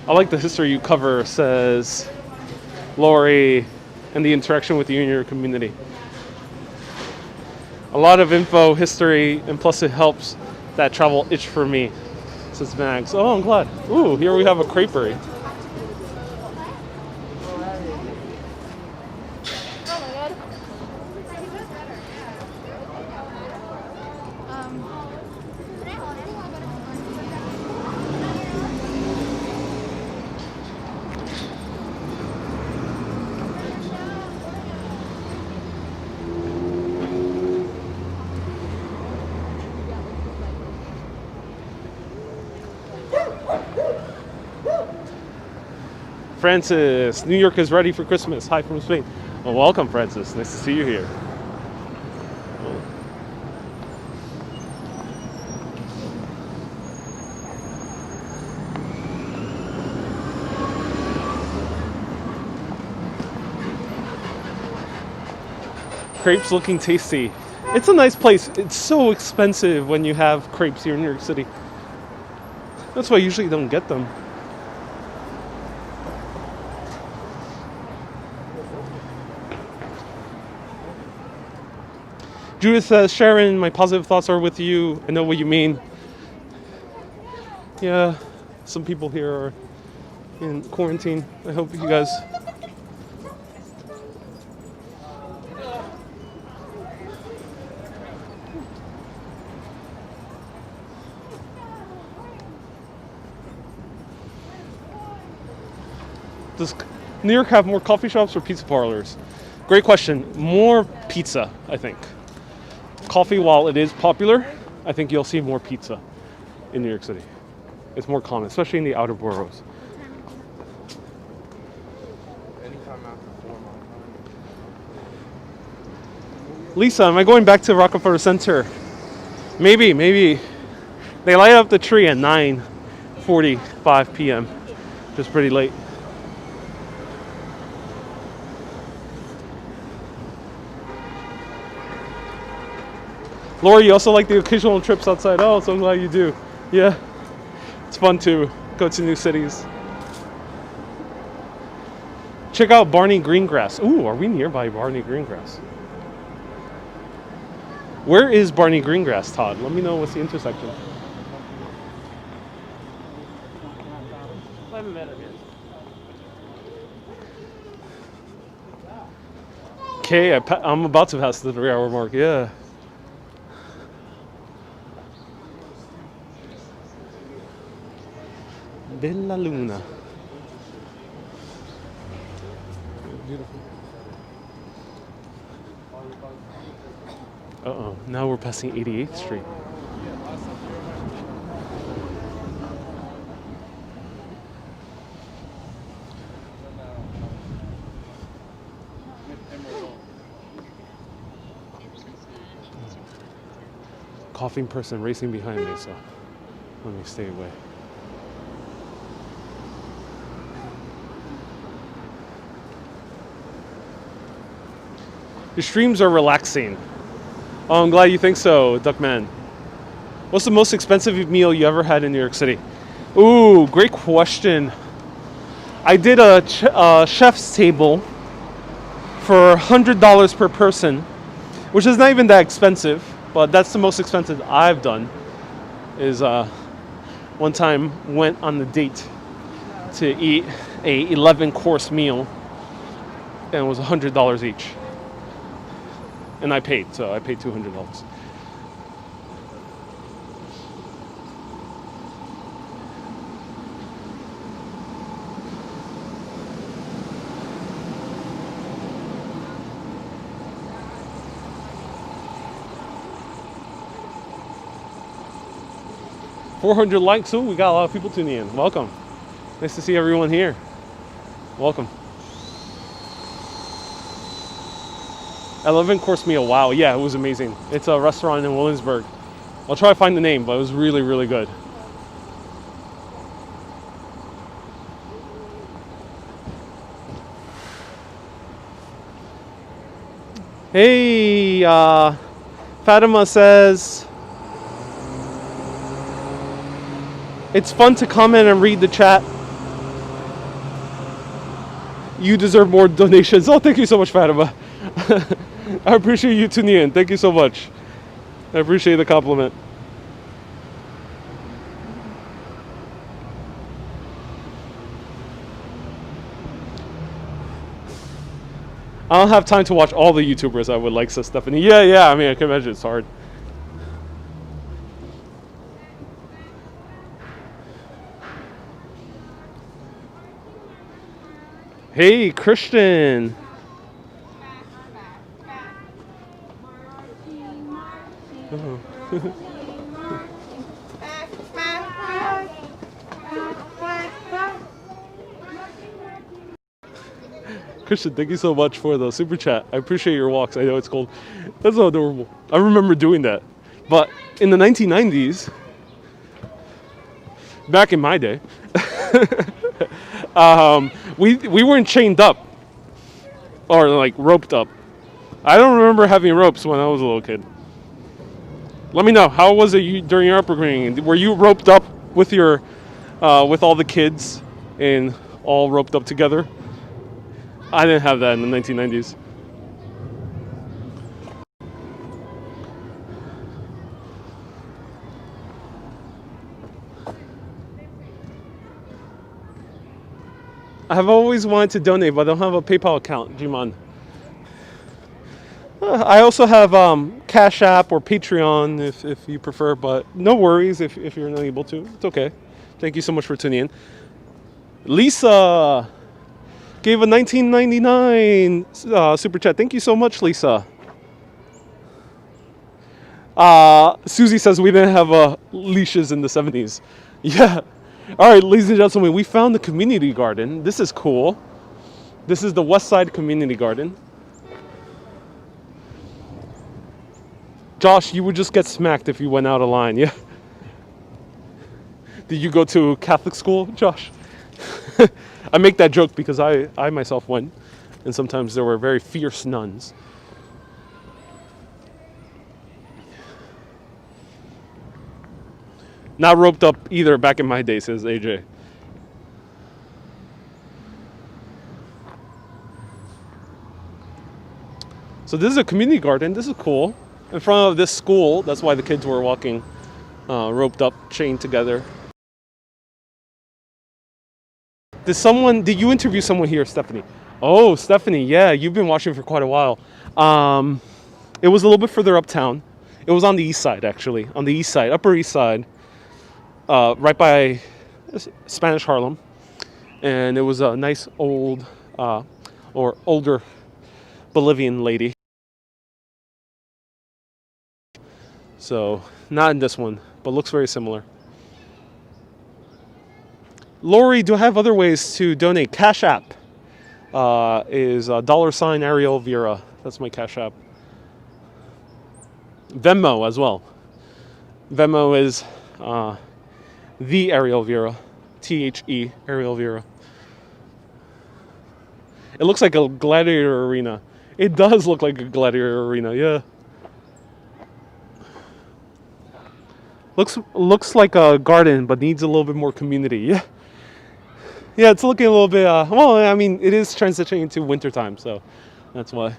A: I like the history you cover, says Lori, and the interaction with you and your community. A lot of info, history, and plus it helps that travel itch for me, says Max. Oh, I'm glad. Ooh, here we have a creperie. Francis, New York is ready for Christmas. Hi from Spain. Well, welcome, Francis. Nice to see you here. Crepes looking tasty. It's a nice place. It's so expensive when you have crepes here in New York City. That's why I usually don't get them. Judith says, Sharon, my positive thoughts are with you. I know what you mean. Yeah, some people here are in quarantine. I hope you guys... Does New York have more coffee shops or pizza parlors? Great question. More pizza, I think. Coffee, while it is popular, I think you'll see more pizza in New York City. It's more common, especially in the outer boroughs.
D: Anytime after 4 my time.
A: Lisa, am I going back to Rockefeller Center? Maybe. They light up the tree at 9:45 p.m. Just pretty late. Laura, you also like the occasional trips outside? Oh, so glad you do. Yeah, it's fun to go to new cities. Check out Barney Greengrass. Ooh, are we nearby Barney Greengrass? Where is Barney Greengrass, Todd? Let me know what's the intersection. Okay, I'm about to pass the 3-hour mark, yeah. Bella Luna. Beautiful. Uh-oh, now we're passing 88th Street. coughing person racing behind me, so let me stay away. Your streams are relaxing. Oh, I'm glad you think so, Duckman. What's the most expensive meal you ever had in New York City? Ooh, great question. I did a chef's table for $100 per person, which is not even that expensive, but that's the most expensive I've done. Is one time went on a date to eat a 11-course meal, and it was $100 each. And I paid, so I paid $200. $400 likes. Ooh, we got a lot of people tuning in. Welcome. Nice to see everyone here. Welcome. 11-course meal. Wow. Yeah, it was amazing. It's a restaurant in Williamsburg. I'll try to find the name, but it was really, really good. Hey, Fatima says, it's fun to comment and read the chat. You deserve more donations. Oh, thank you so much, Fatima. I appreciate you tuning in. Thank you so much. I appreciate the compliment. I don't have time to watch all the YouTubers I would like, says Stephanie. Yeah, I mean, I can imagine it's hard. Hey, Christian. Christian, thank you so much for the super chat. I appreciate your walks. I know it's cold. That's so adorable. I remember doing that. But in the 1990s, back in my day, we weren't chained up or like roped up. I don't remember having ropes when I was a little kid. Let me know, how was it during your upbringing? Were you roped up with your with all the kids and all roped up together? I didn't have that in the 1990s. I have always wanted to donate, but I don't have a PayPal account, Jiman. I also have Cash App or Patreon if you prefer, but no worries if you're not able to. It's okay. Thank you so much for tuning in. Lisa gave a $19.99 super chat. Thank you so much, Lisa. Susie says we didn't have leashes in the 70s. Yeah. All right, ladies and gentlemen, we found the community garden. This is cool. This is the West Side Community Garden. Josh, you would just get smacked if you went out of line, yeah? Did you go to Catholic school, Josh? I make that joke because I myself went, and sometimes there were very fierce nuns. Not roped up either back in my day, says AJ. So this is a community garden. This is cool. In front of this school, that's why the kids were walking roped up, chained together. Did you interview someone here, Stephanie? Oh, Stephanie, yeah, you've been watching for quite a while. It was a little bit further uptown. It was on the east side, actually. On the east side, Upper East Side, right by Spanish Harlem. And it was a nice old, or older Bolivian lady. So, not in this one, but looks very similar. Lori, do I have other ways to donate? Cash App is $ Ariel Vera. That's my Cash App. Venmo as well. Venmo is the Ariel Vera, THE Ariel Vera. It looks like a gladiator arena. It does look like a gladiator arena, yeah. Looks like a garden, but needs a little bit more community, yeah. Yeah, it's looking a little bit, well, I mean, it is transitioning into wintertime, so that's why.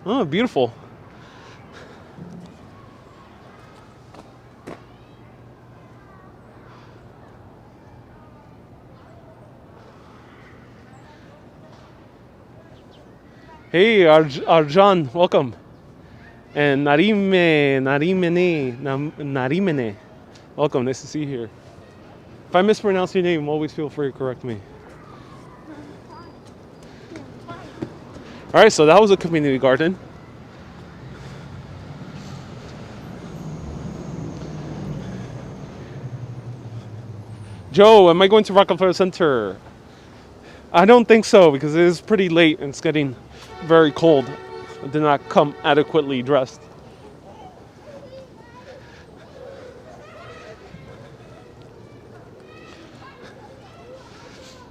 A: Oh, beautiful. Hey, Arjan, welcome. And Narimene, welcome, nice to see you here. If I mispronounce your name, always feel free to correct me. All right, so that was a community garden. Joe, am I going to Rockefeller Center? I don't think so, because it is pretty late and it's getting very cold. I did not come adequately dressed.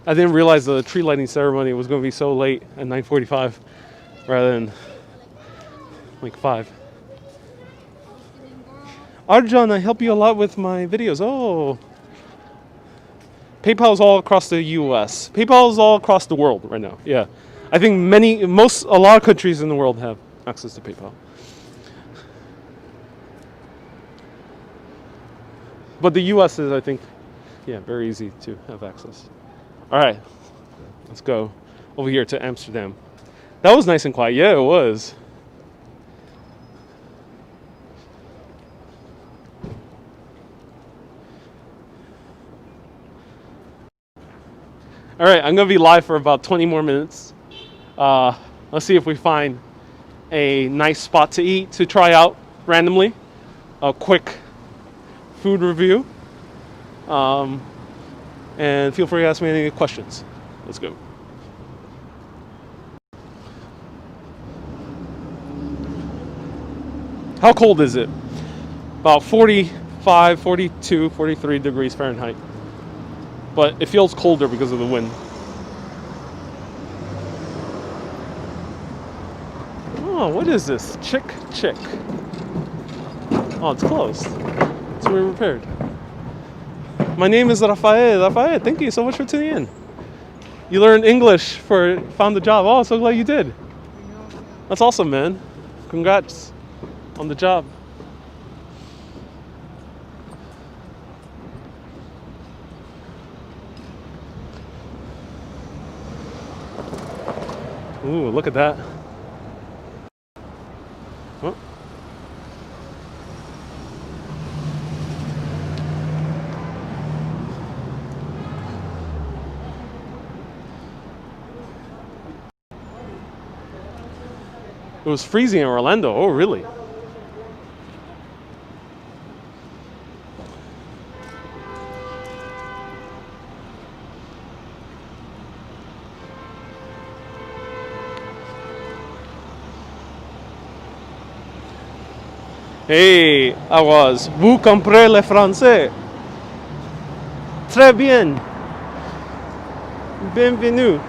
A: I didn't realize the tree lighting ceremony was going to be so late at 9:45 rather than like 5. Arjan, I help you a lot with my videos. Oh. PayPal is all across the US. PayPal is all across the world right now. Yeah. I think a lot of countries in the world have access to PayPal. But the US is, I think, yeah, very easy to have access. All right. Let's go over here to Amsterdam. That was nice and quiet. Yeah, it was. All right, I'm going to be live for about 20 more minutes. Let's see if we find a nice spot to eat, to try out randomly. A quick food review. And feel free to ask me any questions. Let's go. How cold is it? About 45, 42, 43 degrees Fahrenheit. But it feels colder because of the wind. Oh, what is this? Chick. Oh, it's closed. It's already repaired. My name is Rafael. Rafael, thank you so much for tuning in. You learned English found a job. Oh, so glad you did. That's awesome, man. Congrats on the job. Ooh, look at that. Oh. It was freezing in Orlando. Oh, really? Hey, I was. Vous comprenez le français? Très bien. Bienvenue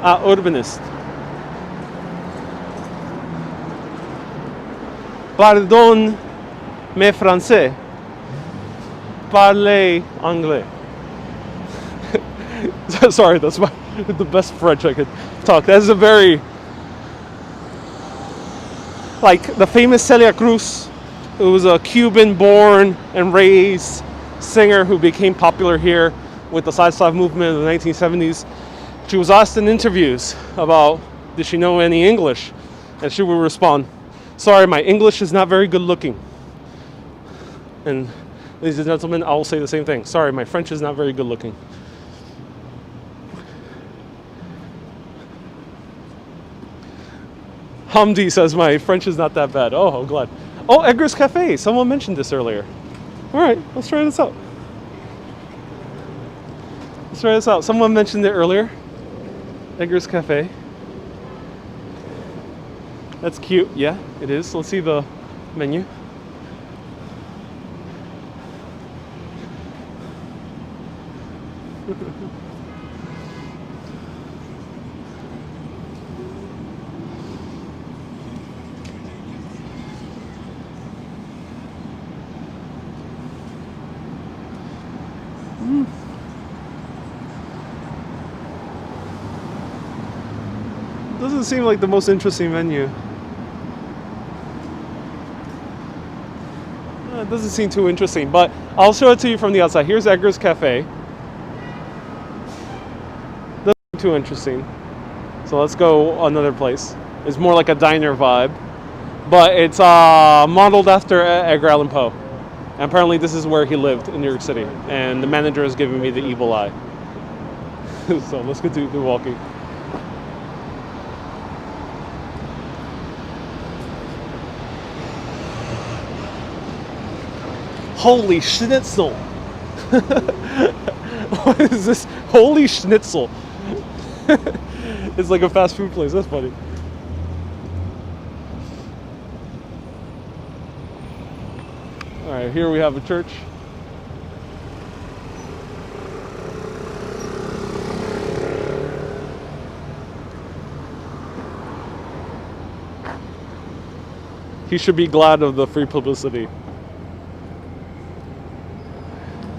A: à Urbanist. Pardon, mes français. Parlez anglais. Sorry, that's the best French I could talk. That's a very, like the famous Celia Cruz, who was a Cuban-born and raised singer who became popular here with the side slave movement of the 1970s. She was asked in interviews about, did she know any English? And she would respond, sorry, my English is not very good looking. And ladies and gentlemen, I will say the same thing. Sorry, my French is not very good looking. Hamdi says my French is not that bad. Oh, I'm glad. Oh, Edgar's Cafe. Someone mentioned this earlier. All right, let's try this out. Let's try this out. Someone mentioned it earlier. Edgar's Cafe. That's cute. Yeah, it is. Let's see the menu. Doesn't seem like the most interesting menu. It doesn't seem too interesting, but I'll show it to you from the outside. Here's Edgar's Cafe. Doesn't seem too interesting. So let's go another place. It's more like a diner vibe, but it's modeled after Edgar Allan Poe. And apparently this is where he lived in New York City, and the manager is giving me the evil eye. So let's continue walking. Holy schnitzel! What is this? Holy schnitzel! It's like a fast food place. That's funny. All right, here we have a church. He should be glad of the free publicity.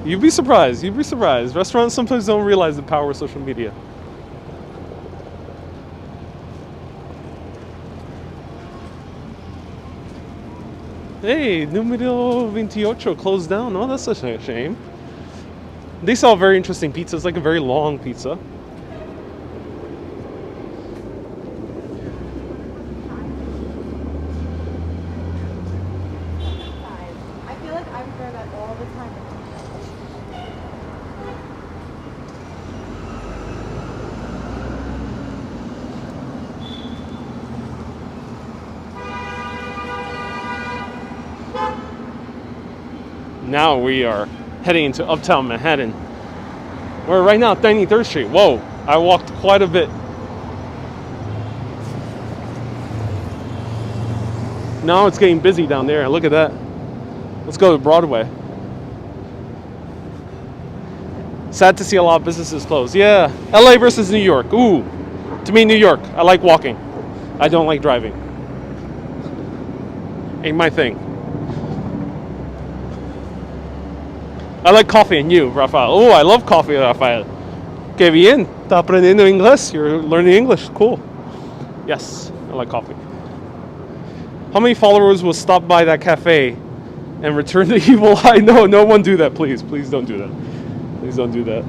A: You'd be surprised. You'd be surprised. Restaurants sometimes don't realize the power of social media. Hey, Numero 28 closed down. Oh, that's such a shame. They sell very interesting pizza. It's like a very long pizza.
G: I feel like I wear that all the time.
A: Now we are heading into Uptown Manhattan. We're right now at 93rd Street. Whoa, I walked quite a bit. Now it's getting busy down there. Look at that. Let's go to Broadway. Sad to see a lot of businesses close. Yeah, LA versus New York. Ooh, to me, New York. I like walking. I don't like driving. Ain't my thing. I like coffee, and you, Rafael. Oh, I love coffee, Rafael. Que bien. Está aprendiendo inglés. You're learning English. Cool. Yes, I like coffee. How many followers will stop by that cafe and return the evil eye? No, no one do that, please. Please don't do that. Please don't do that.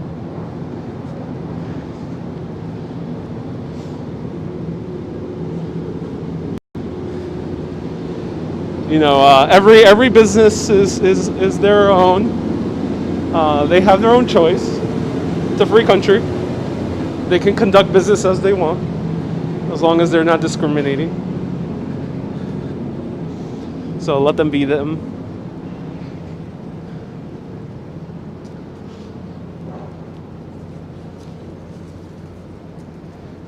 A: You know, every business is their own. They have their own choice. It's a free country. They can conduct business as they want, as long as they're not discriminating. So let them be them.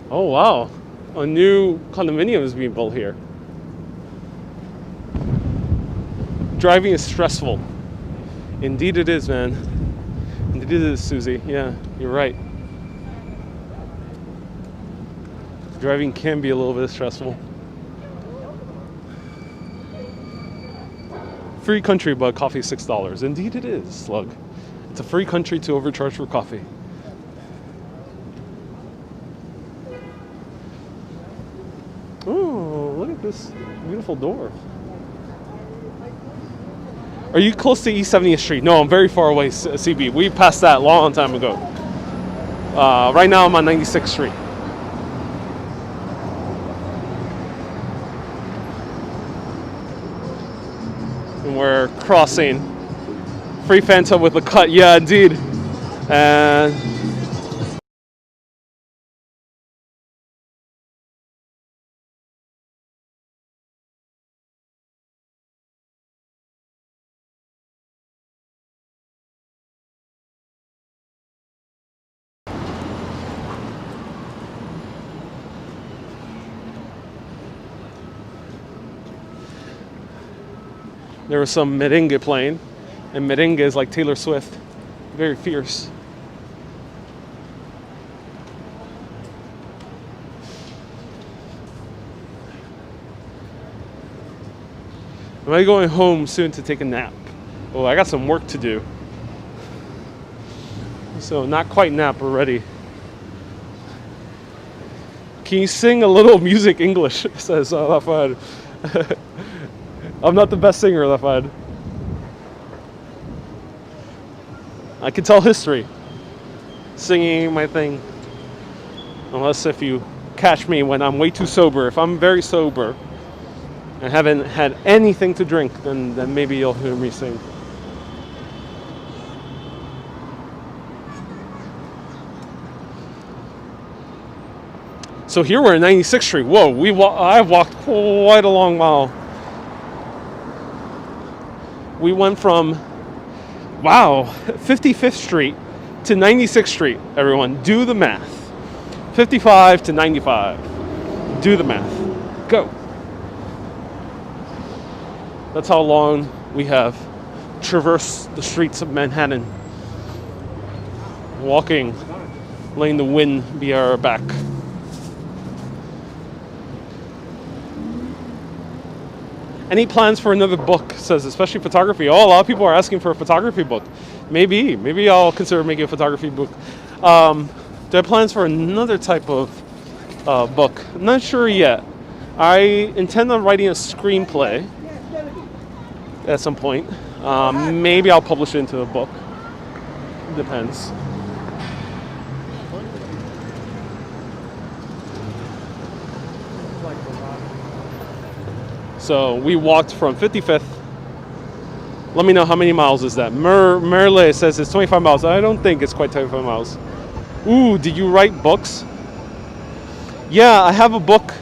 A: Oh wow, a new condominium is being built here. Driving is stressful. Indeed it is, man. Indeed it is, Susie. Yeah, you're right. Driving can be a little bit stressful. Free country, but coffee $6. Indeed it is, slug. It's a free country to overcharge for coffee. Oh, look at this beautiful door. Are you close to East 70th Street? No, I'm very far away, CB. We passed that a long time ago. Right now I'm on 96th Street. And we're crossing Free Fanta with a cut. Yeah, indeed. And There was some merengue playing, and merengue is like Taylor Swift, very fierce. Am I going home soon to take a nap? Oh, I got some work to do. So not quite nap already. Can you sing a little music English? Says Lafad. I'm not the best singer, Lafad. I can tell history. Singing my thing. Unless if you catch me when I'm way too sober. If I'm very sober and haven't had anything to drink, then maybe you'll hear me sing. So here we're at 96th Street. Whoa, I've walked quite a long mile. We went from, 55th Street to 96th Street, everyone. Do the math. 55 to 95. Do the math. Go. That's how long we have traversed the streets of Manhattan. Walking, letting the wind be our back. Any plans for another book? Says especially photography. Oh, a lot of people are asking for a photography book. Maybe I'll consider making a photography book. Do I have plans for another type of book? I'm not sure yet. I intend on writing a screenplay at some point. Maybe I'll publish it into a book. Depends. So we walked from 55th. Let me know how many miles is that. Merle says it's 25 miles. I don't think it's quite 25 miles. Ooh, did you write books? Yeah, I have a book.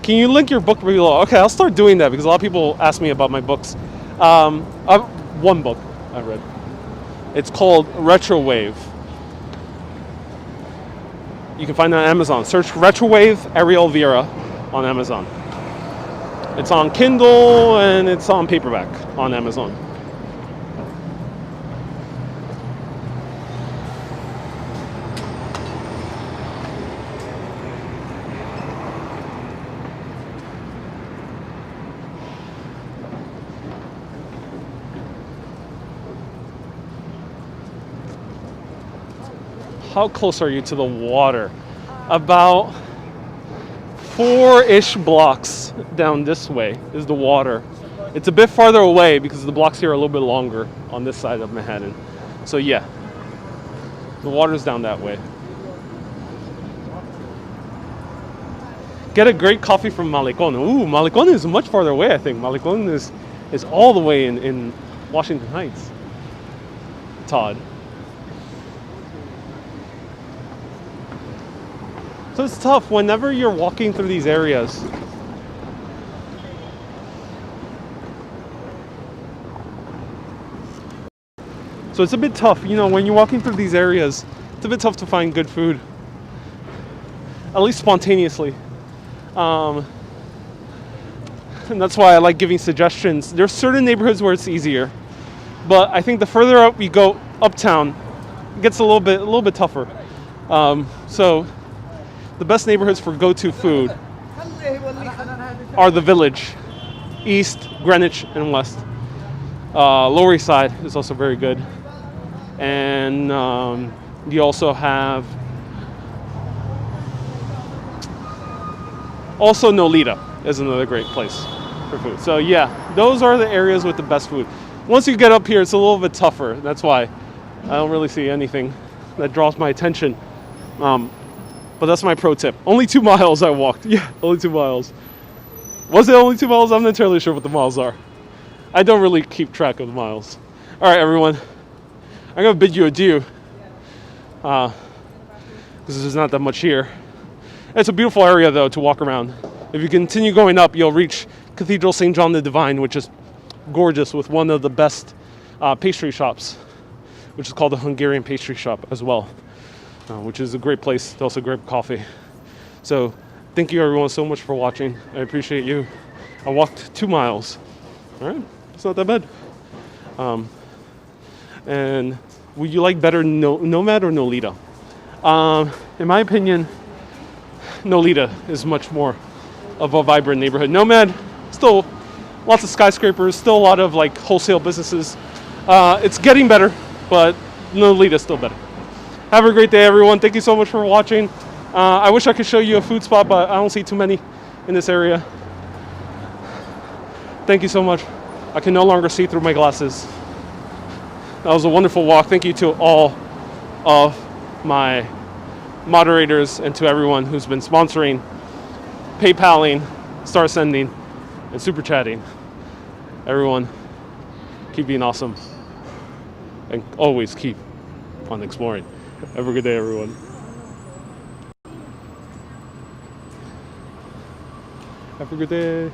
A: Can you link your book below? Okay, I'll start doing that because a lot of people ask me about my books. One book I read. It's called Retrowave. You can find it on Amazon. Search Retrowave Ariel Vera on Amazon. It's on Kindle and it's on paperback on Amazon. How close are you to the water? About 4-ish blocks down this way is the water. It's a bit farther away because the blocks here are a little bit longer on this side of Manhattan. So yeah, the water's down that way. Get a great coffee from Malecon. Ooh, Malecon is much farther away, I think. Malecon is all the way in Washington Heights. Todd. So it's tough whenever you're walking through these areas. So it's a bit tough, when you're walking through these areas, it's a bit tough to find good food. At least spontaneously. And that's why I like giving suggestions. There's certain neighborhoods where it's easier. But I think the further up you go uptown, it gets a little bit tougher. So the best neighborhoods for go-to food are the Village, East, Greenwich, and West. Lower East Side is also very good. And you also have also Nolita is another great place for food. So yeah, those are the areas with the best food. Once you get up here, it's a little bit tougher. That's why I don't really see anything that draws my attention. But that's my pro tip. Only 2 miles I walked. Yeah, only 2 miles. Was it only 2 miles? I'm not entirely sure what the miles are. I don't really keep track of the miles. All right, everyone. I'm going to bid you adieu. Because there's not that much here. It's a beautiful area, though, to walk around. If you continue going up, you'll reach Cathedral St. John the Divine, which is gorgeous, with one of the best pastry shops, which is called the Hungarian Pastry Shop as well. Which is a great place to also grab coffee. So thank you everyone so much for watching. I appreciate you. I walked 2 miles. All right, It's not that bad. And would you like better Nomad or Nolita? In my opinion, Nolita is much more of a vibrant neighborhood. Nomad, still lots of skyscrapers, still a lot of like wholesale businesses. It's getting better, but Nolita's still better. Have a great day, everyone. Thank you so much for watching. I wish I could show you a food spot, but I don't see too many in this area. Thank you so much. I can no longer see through my glasses. That was a wonderful walk. Thank you to all of my moderators and to everyone who's been sponsoring, PayPaling, star sending, and super chatting. Everyone, keep being awesome and always keep on exploring. Have a good day, everyone. Have a good day.